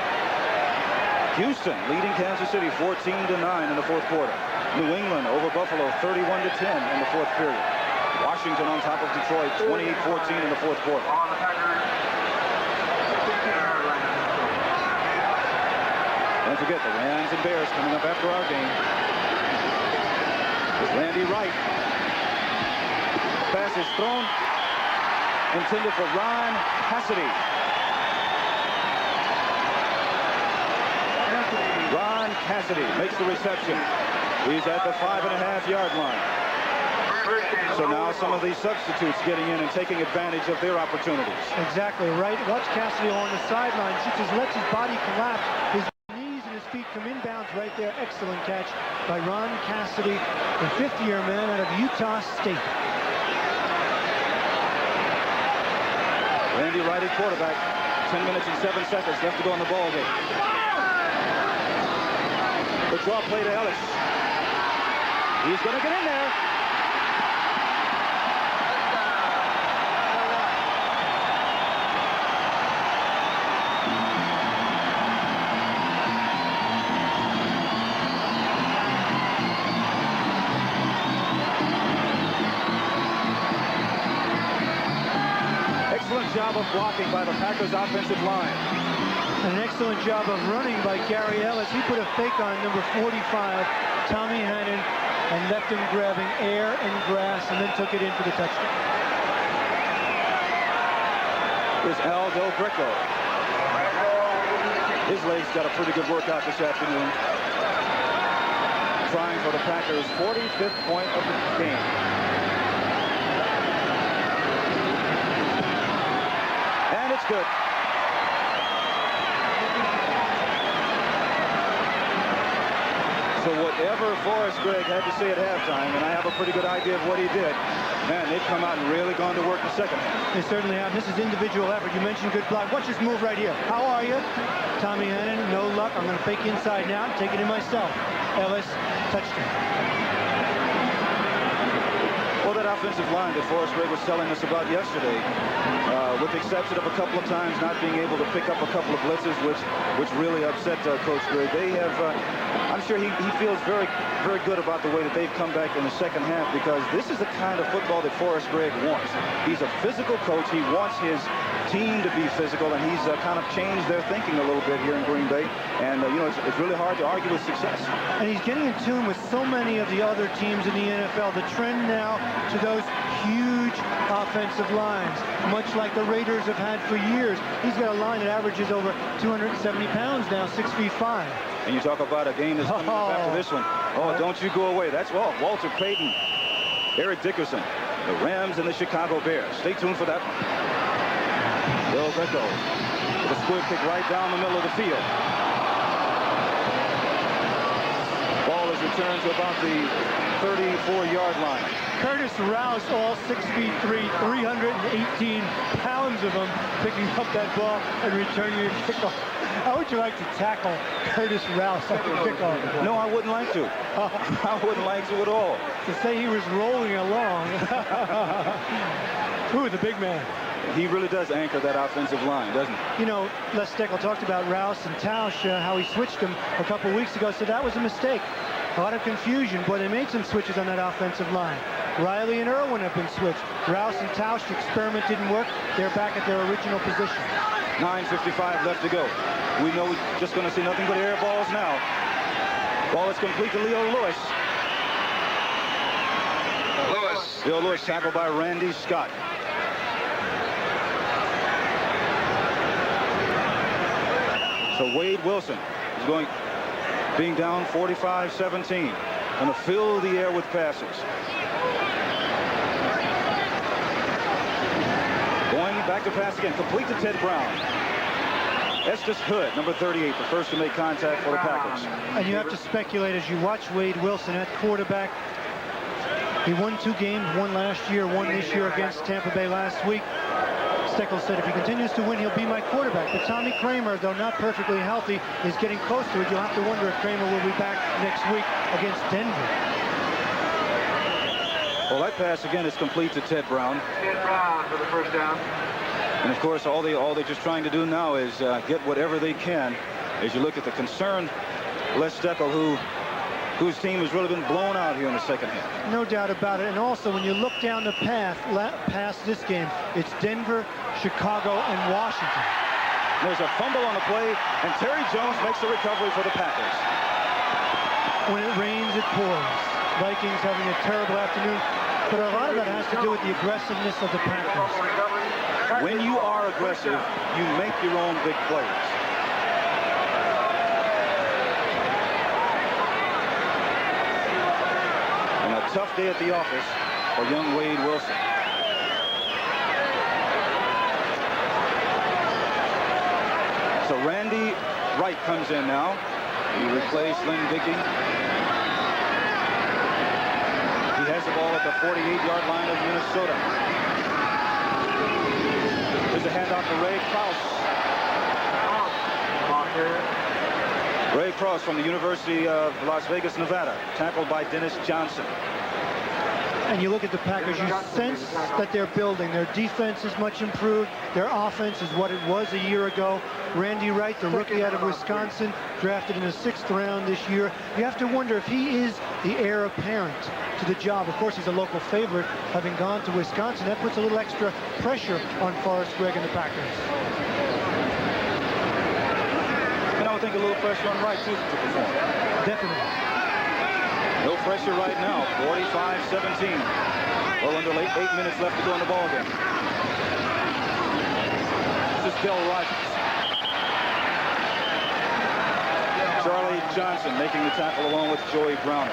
Houston leading Kansas City 14-9 in the fourth quarter. New England over Buffalo 31-10 in the fourth period. Washington on top of Detroit 28-14 in the fourth quarter. Don't forget the Rams and Bears coming up after our game. With Randy Wright. Pass is thrown. Intended for Ron Cassidy. Ron Cassidy makes the reception. He's at the 5.5-yard line. So now some of these substitutes getting in and taking advantage of their opportunities. Exactly right. Watch Cassidy on the sideline. Just lets his body collapse. His knees and his feet come inbounds right there. Excellent catch by Ron Cassidy, the fifth-year man out of Utah State. Randy Wright at quarterback. 10 minutes and 7 seconds left to go in the ball game. The draw play to Ellis. He's going to get in there. Excellent job of blocking by the Packers offensive line. An excellent job of running by Gary Ellis. He put a fake on number 45, Tommy Hannon, and left him grabbing air and grass and then took it in for the touchdown. Here's Aldo Bricko. His legs got a pretty good workout this afternoon. Trying for the Packers' 45th point of the game. And it's good. So whatever Forrest Gregg had to say at halftime, and I have a pretty good idea of what he did, Man, they've come out and really gone to work the second half. They certainly have. This is individual effort. You mentioned good block. Watch this move right here. How are you? Tommy Hannon, no luck. I'm going to fake inside now and take it in myself. Ellis, touchdown. Well, that offensive line that Forrest Gregg was telling us about yesterday, with the exception of a couple of times not being able to pick up a couple of blitzes, which really upset Coach Gregg, they have, I'm sure he feels very, very good about the way that they've come back in the second half, because this is the kind of football that Forrest Gregg wants. He's a physical coach. He wants his team to be physical, and he's kind of changed their thinking a little bit here in Green Bay. And, you know, it's really hard to argue with success. And he's getting in tune with so many of the other teams in the NFL. The trend now to those huge offensive lines, much like the Raiders have had for years. He's got a line that averages over 270 pounds now, 6'5". And you talk about a game that's coming up after this one. Oh, don't you go away. That's Walter Payton, Eric Dickerson, the Rams and the Chicago Bears. Stay tuned for that one. Bill Becko with a squib kick right down the middle of the field. Ball is returned to about the 34-yard line. Curtis Rouse, all 6'3", 318 pounds of him, picking up that ball and returning your kickoff. How would you like to tackle Curtis Rouse at the kickoff? No, I wouldn't like to. I wouldn't like to at all. To say he was rolling along. Ooh, the big man. He really does anchor that offensive line, doesn't he? You know, Les Steckel talked about Rouse and Tausch, how he switched them a couple weeks ago, so that was a mistake. A lot of confusion, but they made some switches on that offensive line. Riley and Irwin have been switched. Rouse and Tausch, the experiment didn't work. They're back at their original position. 9:55 left to go. We know we're just going to see nothing but air balls now. Ball is complete to Leo Lewis. Leo Lewis tackled by Randy Scott. So Wade Wilson is being down 45-17. Going to fill the air with passes. Going back to pass again, complete to Ted Brown. Estes Hood, number 38, the first to make contact for the Packers. And you have to speculate as you watch Wade Wilson at quarterback. He won 2 games, one last year, one this year against Tampa Bay last week. Steckel said if he continues to win, he'll be my quarterback. But Tommy Kramer, though not perfectly healthy, is getting close to it. You'll have to wonder if Kramer will be back next week against Denver. Well, that pass again is complete to Ted Brown. Ted Brown for the first down. And of course, all they're just trying to do now is get whatever they can. As you look at the concerned Les Steckel, whose team has really been blown out here in the second half. No doubt about it. And also, when you look down the path past this game, it's Denver, Chicago, and Washington. There's a fumble on the play, and Terry Jones makes the recovery for the Packers. When it rains, it pours. Vikings having a terrible afternoon, but a lot of that has to do with the aggressiveness of the Packers. When you are aggressive, you make your own big plays. And a tough day at the office for young Wade Wilson. So Randy Wright comes in now. He replaced Lynn Dickey. He has the ball at the 48-yard line of Minnesota. There's a handoff to Ray Krause. Ray Krause from the University of Las Vegas, Nevada, tackled by Dennis Johnson. And you look at the Packers, you sense that they're building. Their defense is much improved. Their offense is what it was a year ago. Randy Wright, the rookie out of Wisconsin, drafted in the 6th round this year. You have to wonder if he is the heir apparent to the job. Of course, he's a local favorite, having gone to Wisconsin. That puts a little extra pressure on Forrest Gregg and the Packers. And I would think a little pressure on Wright, too, to perform. Definitely. No pressure right now, 45-17. Well, under 8 minutes left to go in the ball game. This is Bill Rogers. Charlie Johnson making the tackle along with Joey Browner.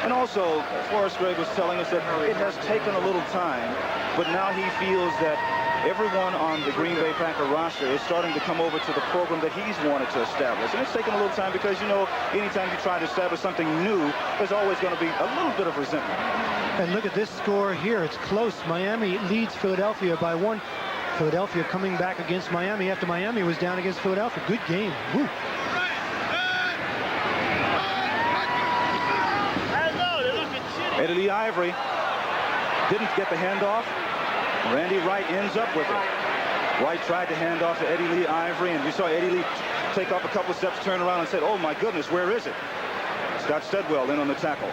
And also, Forrest Gregg was telling us that it has taken a little time, but now he feels that everyone on the Green Bay Packer roster is starting to come over to the program that he's wanted to establish. And it's taking a little time because, you know, anytime you try to establish something new, there's always going to be a little bit of resentment. And look at this score here. It's close. Miami leads Philadelphia by 1. Philadelphia coming back against Miami after Miami was down against Philadelphia. Good game. Woo. Eddie Lee Ivory didn't get the handoff. Randy Wright ends up with it. Wright tried to hand off to Eddie Lee Ivory, and you saw Eddie Lee take off a couple of steps, turn around, and said, "Oh my goodness, where is it?" Scott Studwell in on the tackle.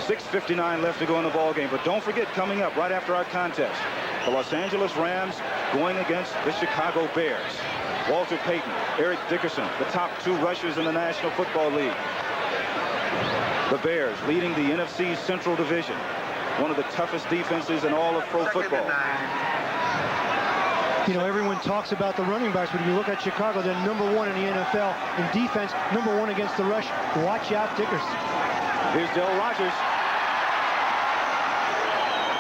6:59 left to go in the ball game. But don't forget, coming up right after our contest, the Los Angeles Rams going against the Chicago Bears. Walter Payton, Eric Dickerson, the top 2 rushers in the National Football League. The Bears leading the NFC Central Division, one of the toughest defenses in all of pro football. You know, everyone talks about the running backs, but if you look at Chicago, they're #1 in the NFL in defense, #1 against the rush. Watch out, Dickerson. Here's Del Rogers.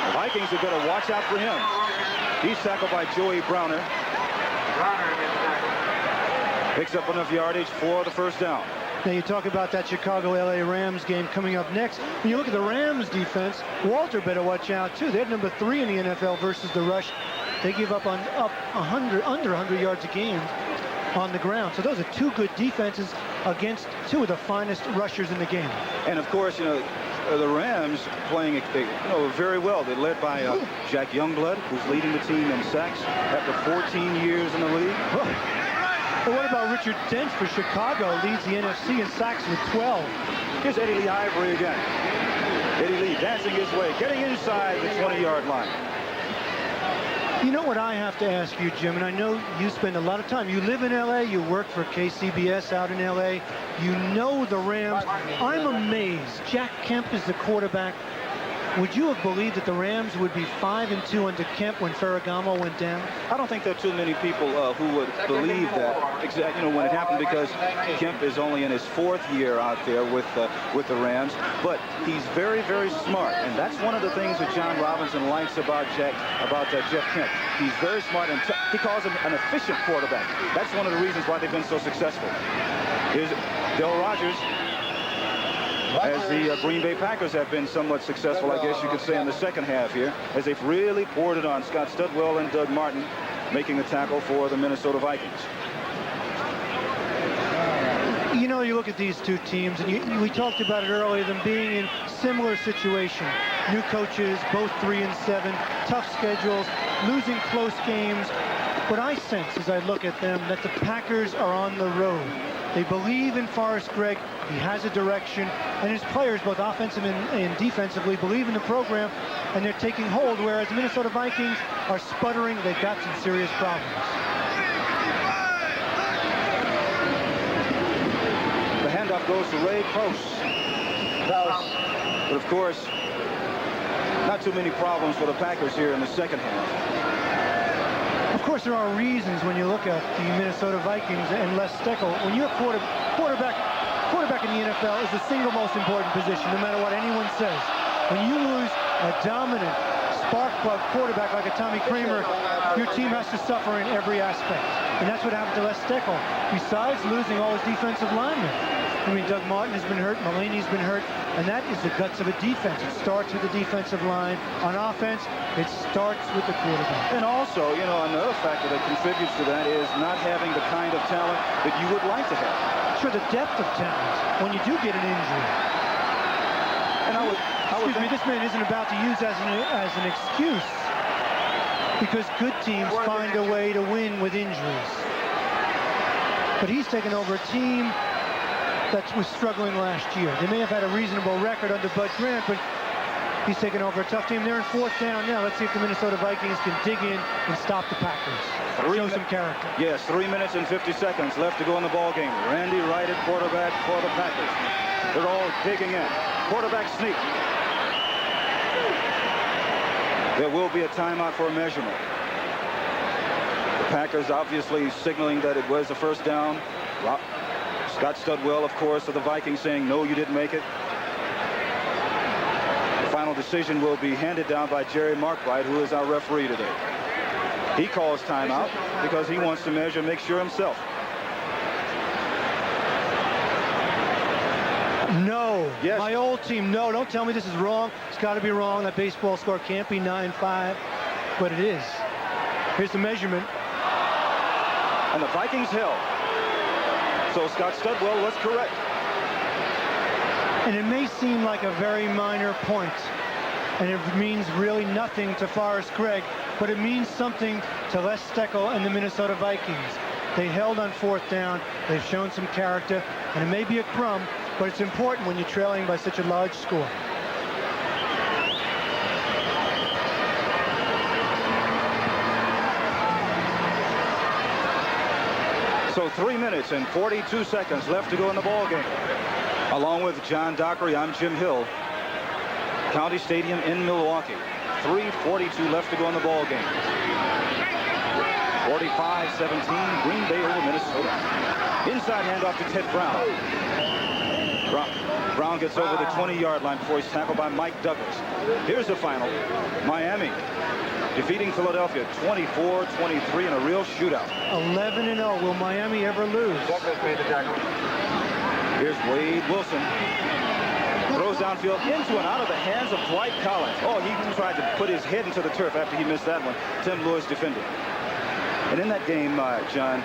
The Vikings have got to watch out for him. He's tackled by Joey Browner. Picks up enough yardage for the first down. Now you talk about that Chicago-LA Rams game coming up next. When you look at the Rams defense, Walter better watch out too. They're #3 in the NFL versus the rush. They give up under 100 yards a game on the ground. So those are 2 good defenses against 2 of the finest rushers in the game. And of course, you know, the Rams playing, very well. They're led by Jack Youngblood, who's leading the team in sacks after 14 years in the league. But what about Richard Dent for Chicago? Leads the NFC in sacks with 12. Here's Eddie Lee Ivory again. Eddie Lee dancing his way, getting inside the 20-yard line. You know what I have to ask you, Jim, and I know you spend a lot of time. You live in L.A., you work for KCBS out in L.A., you know the Rams. I'm amazed. Jack Kemp is the quarterback. Would you have believed that the Rams would be 5-2 under Kemp when Ferragamo went down? I don't think there are too many people who would believe that when it happened, because Kemp is only in his 4th year out there with the Rams. But he's very, very smart, and that's one of the things that John Robinson likes about Jeff Kemp. He's very smart, and he calls him an efficient quarterback. That's one of the reasons why they've been so successful. Here's Del Rogers. As the Green Bay Packers have been somewhat successful, I guess you could say, in the second half here, as they've really poured it on Scott Studwell and Doug Martin, making the tackle for the Minnesota Vikings. You know, you look at these 2 teams, and we talked about it earlier, them being in similar situation. New coaches, both 3-7, tough schedules, losing close games. What I sense as I look at them, that the Packers are on the road. They believe in Forrest Gregg. He has a direction, and his players, both offensive and defensively, believe in the program, and they're taking hold, whereas the Minnesota Vikings are sputtering. They've got some serious problems. The handoff goes to Ray Krause. But of course, not too many problems for the Packers here in the second half. Of course, there are reasons when you look at the Minnesota Vikings and Les Steckel. When you're a quarterback in the NFL is the single most important position, no matter what anyone says. When you lose a dominant spark plug quarterback like a Tommy Kramer, your team has to suffer in every aspect. And that's what happened to Les Steckel, besides losing all his defensive linemen. I mean, Doug Martin has been hurt, Mulaney's been hurt, and that is the guts of a defense. It starts with the defensive line. On offense, it starts with the quarterback. And also, another factor that contributes to that is not having the kind of talent that you would like to have. Sure, the depth of talent when you do get an injury. And excuse me, this man isn't about to use as an excuse, because good teams find a way to win with injuries. But he's taken over a team that was struggling last year. They may have had a reasonable record under Bud Grant, but he's taken over a tough team. They're in 4th down now. Let's see if the Minnesota Vikings can dig in and stop the Packers. Show some character. Yes, 3 minutes and 50 seconds left to go in the ball game. Randy Wright at quarterback for the Packers. They're all digging in. Quarterback sneak. There will be a timeout for a measurement. The Packers obviously signaling that it was a first down. Scott Studwell, of course, of the Vikings saying, no, you didn't make it. The final decision will be handed down by Jerry Markwright, who is our referee today. He calls timeout because he wants to measure and make sure himself. No. Yes. My old team, no. Don't tell me this is wrong. It's got to be wrong. That baseball score can't be 9-5, but it is. Here's the measurement. And the Vikings held. So Scott Studwell was correct. And it may seem like a very minor point, and it means really nothing to Forrest Gregg, but it means something to Les Steckel and the Minnesota Vikings. They held on 4th down. They've shown some character, and it may be a crumb, but it's important when you're trailing by such a large score. So 3 minutes and 42 seconds left to go in the ball game. Along with John Dockery, I'm Jim Hill. County Stadium in Milwaukee. 3:42 left to go in the ball game. 45-17, Green Bay over Minnesota. Inside handoff to Ted Brown. Brown gets over the 20-yard line before he's tackled by Mike Douglas. Here's the final. Miami defeating Philadelphia 24-23 in a real shootout. 11-0. Will Miami ever lose? Douglas made the tackle. Here's Wade Wilson. Throws downfield into and out of the hands of Dwight Collins. Oh, he tried to put his head into the turf after he missed that one. Tim Lewis defended. And in that game, John,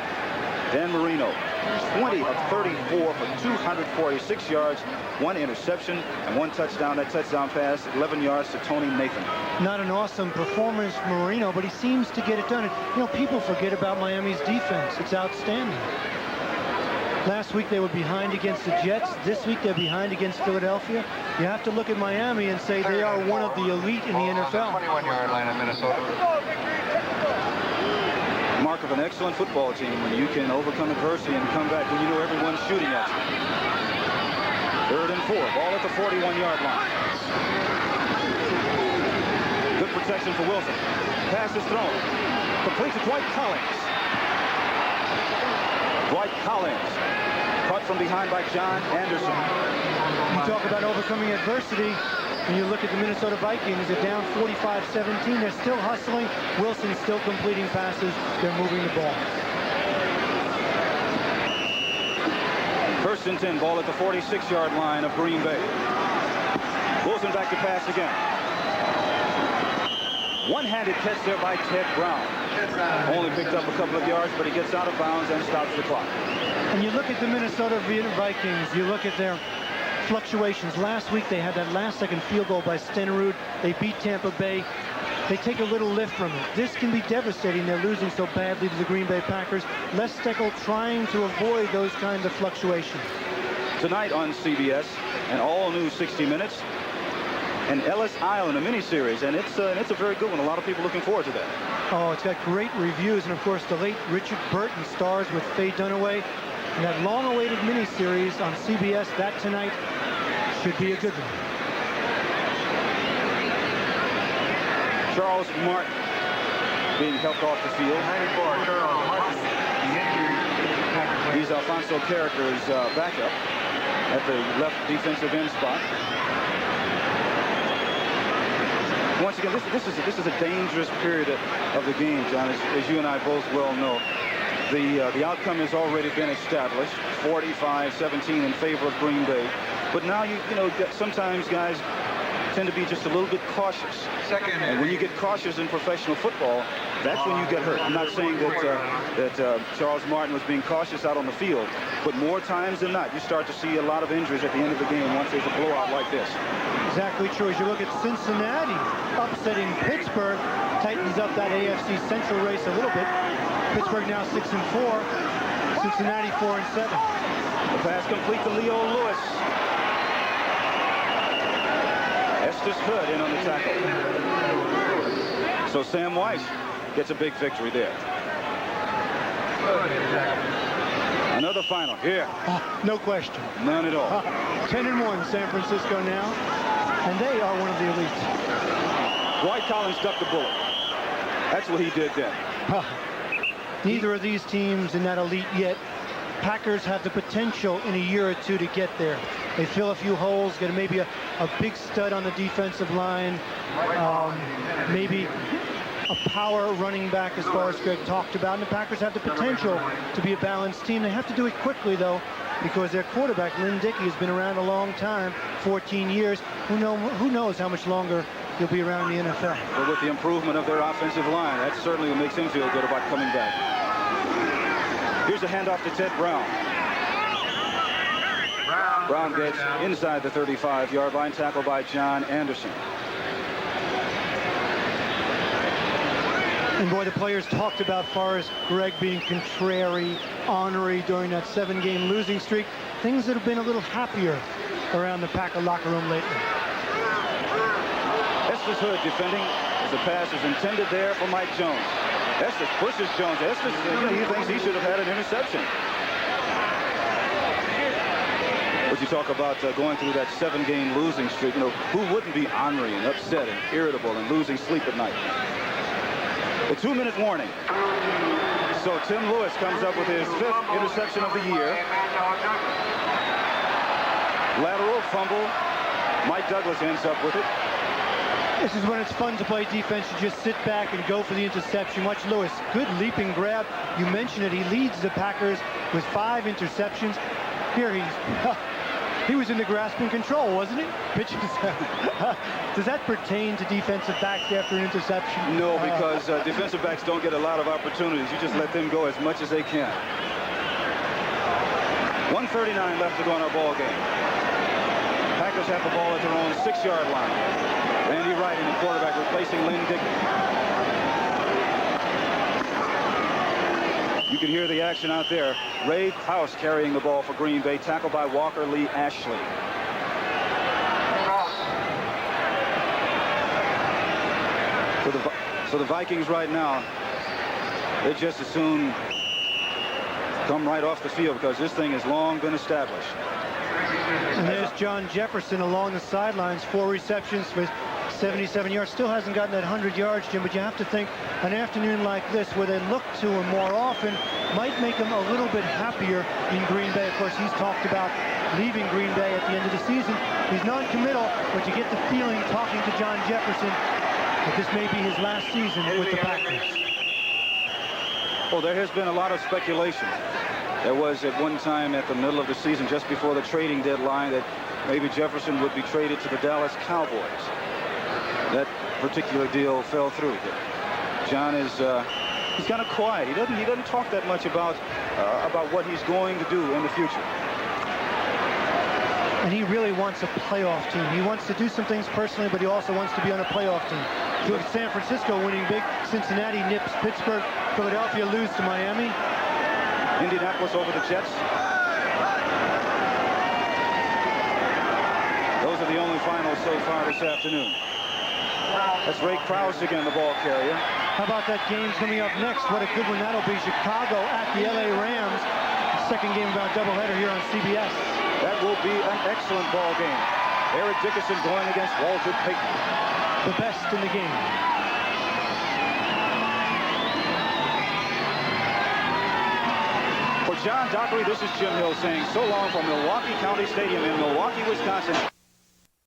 Dan Marino, 20 of 34 for 246 yards, 1 interception, and 1 touchdown. That touchdown pass, 11 yards to Tony Nathan. Not an awesome performance from Marino, but he seems to get it done. And, you know, people forget about Miami's defense. It's outstanding. Last week they were behind against the Jets. This week they're behind against Philadelphia. You have to look at Miami and say they are one of the elite in the NFL. 21-yard line of Minnesota. Mark of an excellent football team when you can overcome adversity and come back when you know everyone's shooting at you. 3rd and 4, ball at the 41-yard line. Good protection for Wilson. Pass is thrown. Complete to Dwight Collins. Dwight Collins. Caught from behind by John Anderson. You talk about overcoming adversity. When you look at the Minnesota Vikings, they're down 45-17. They're still hustling. Wilson's still completing passes. They're moving the ball. 1st and 10, ball at the 46-yard line of Green Bay. Wilson back to pass again. One-handed catch there by Ted Brown. Only picked up a couple of yards, but he gets out of bounds and stops the clock. And you look at the Minnesota Vikings, you look at their fluctuations. Last week they had that last-second field goal by Stenerud. They beat Tampa Bay. They take a little lift from it. This can be devastating. They're losing so badly to the Green Bay Packers. Les Steckel trying to avoid those kinds of fluctuations. Tonight on CBS, an all-new 60 Minutes, and Ellis Island, a miniseries, and it's a very good one. A lot of people looking forward to that. Oh, it's got great reviews, and of course the late Richard Burton stars with Faye Dunaway. And that long-awaited miniseries on CBS, that tonight, should be a good one. Charles Martin being helped off the field. 94, Charles Martin. He's Alfonso Carricker's backup at the left defensive end spot. Once again, this is a dangerous period of the game, John, as you and I both well know. The outcome has already been established, 45-17 in favor of Green Bay. But now you know sometimes guys tend to be just a little bit cautious. And when you get cautious in professional football, that's when you get hurt. I'm not saying that Charles Martin was being cautious out on the field, but more times than not, you start to see a lot of injuries at the end of the game once there's a blowout like this. Exactly true. As you look at Cincinnati upsetting Pittsburgh, tightens up that AFC Central race a little bit. Pittsburgh now 6-4, Cincinnati 4-7. The pass complete to Leo Lewis. Estes Hood in on the tackle. So Sam Weiss gets a big victory there. Another final here. No question. None at all. 10-1 San Francisco now, and they are one of the elites. Dwight Collins ducked the bullet. That's what he did then. Neither of these teams in that elite yet. Packers have the potential in a year or two to get there. They fill a few holes, get maybe a a big stud on the defensive line, maybe a power running back as far as Greg talked about. And the Packers have the potential to be a balanced team. They have to do it quickly, though, because their quarterback, Lynn Dickey, has been around a long time, 14 years. Who knows how much longer he'll be around the NFL. But with the improvement of their offensive line, that certainly makes him feel good about coming back. Here's a handoff to Ted Brown. Brown gets inside the 35-yard line, tackled by John Anderson. And boy, the players talked about Forrest Gregg being contrary, ornery during that 7-game losing streak. Things that have been a little happier around the Packer locker room lately. Estes Hood defending as the pass is intended there for Mike Jones. Estes pushes Jones. Estes, he thinks he should have had an interception. But you talk about going through that 7-game losing streak. You know, who wouldn't be ornery and upset and irritable and losing sleep at night? A 2-minute warning. So Tim Lewis comes up with his 5th interception of the year. Lateral fumble. Mike Douglas ends up with it. This is when it's fun to play defense. You just sit back and go for the interception. Watch Lewis. Good leaping grab. You mentioned it. He leads the Packers with 5 interceptions. Here he was in the grasping control, wasn't he? Pitches. Does that pertain to defensive backs after an interception? No, because defensive backs don't get a lot of opportunities. You just let them go as much as they can. 1:39 left to go in our ball game. Packers have the ball at their own 6-yard line. Randy Wright in the quarterback, replacing Lynn Dickey. You can hear the action out there. Ray House carrying the ball for Green Bay, tackled by Walker Lee Ashley. So the Vikings right now, they just as soon come right off the field because this thing has long been established. And there's John Jefferson along the sidelines, 4 receptions for 77 yards. Still hasn't gotten that 100 yards, Jim, but you have to think an afternoon like this where they look to him more often might make him a little bit happier in Green Bay. Of course, he's talked about leaving Green Bay at the end of the season. He's non-committal, but you get the feeling talking to John Jefferson that this may be his last season with the Packers. Well, there has been a lot of speculation. There was at one time at the middle of the season, just before the trading deadline, that maybe Jefferson would be traded to the Dallas Cowboys. That particular deal fell through. John is he's kind of quiet. He doesn't talk that much about what he's going to do in the future. And he really wants a playoff team. He wants to do some things personally, but he also wants to be on a playoff team. Look at San Francisco winning big. Cincinnati nips Pittsburgh. Philadelphia lose to Miami. Indianapolis over the Jets. Those are the only finals so far this afternoon. That's Ray Krause again, the ball carrier. How about that game coming up next? What a good one that'll be. Chicago at the LA Rams. The second game of our doubleheader here on CBS. That will be an excellent ball game. Eric Dickerson going against Walter Payton. The best in the game. For John Dockery, this is Jim Hill saying so long from Milwaukee County Stadium in Milwaukee, Wisconsin.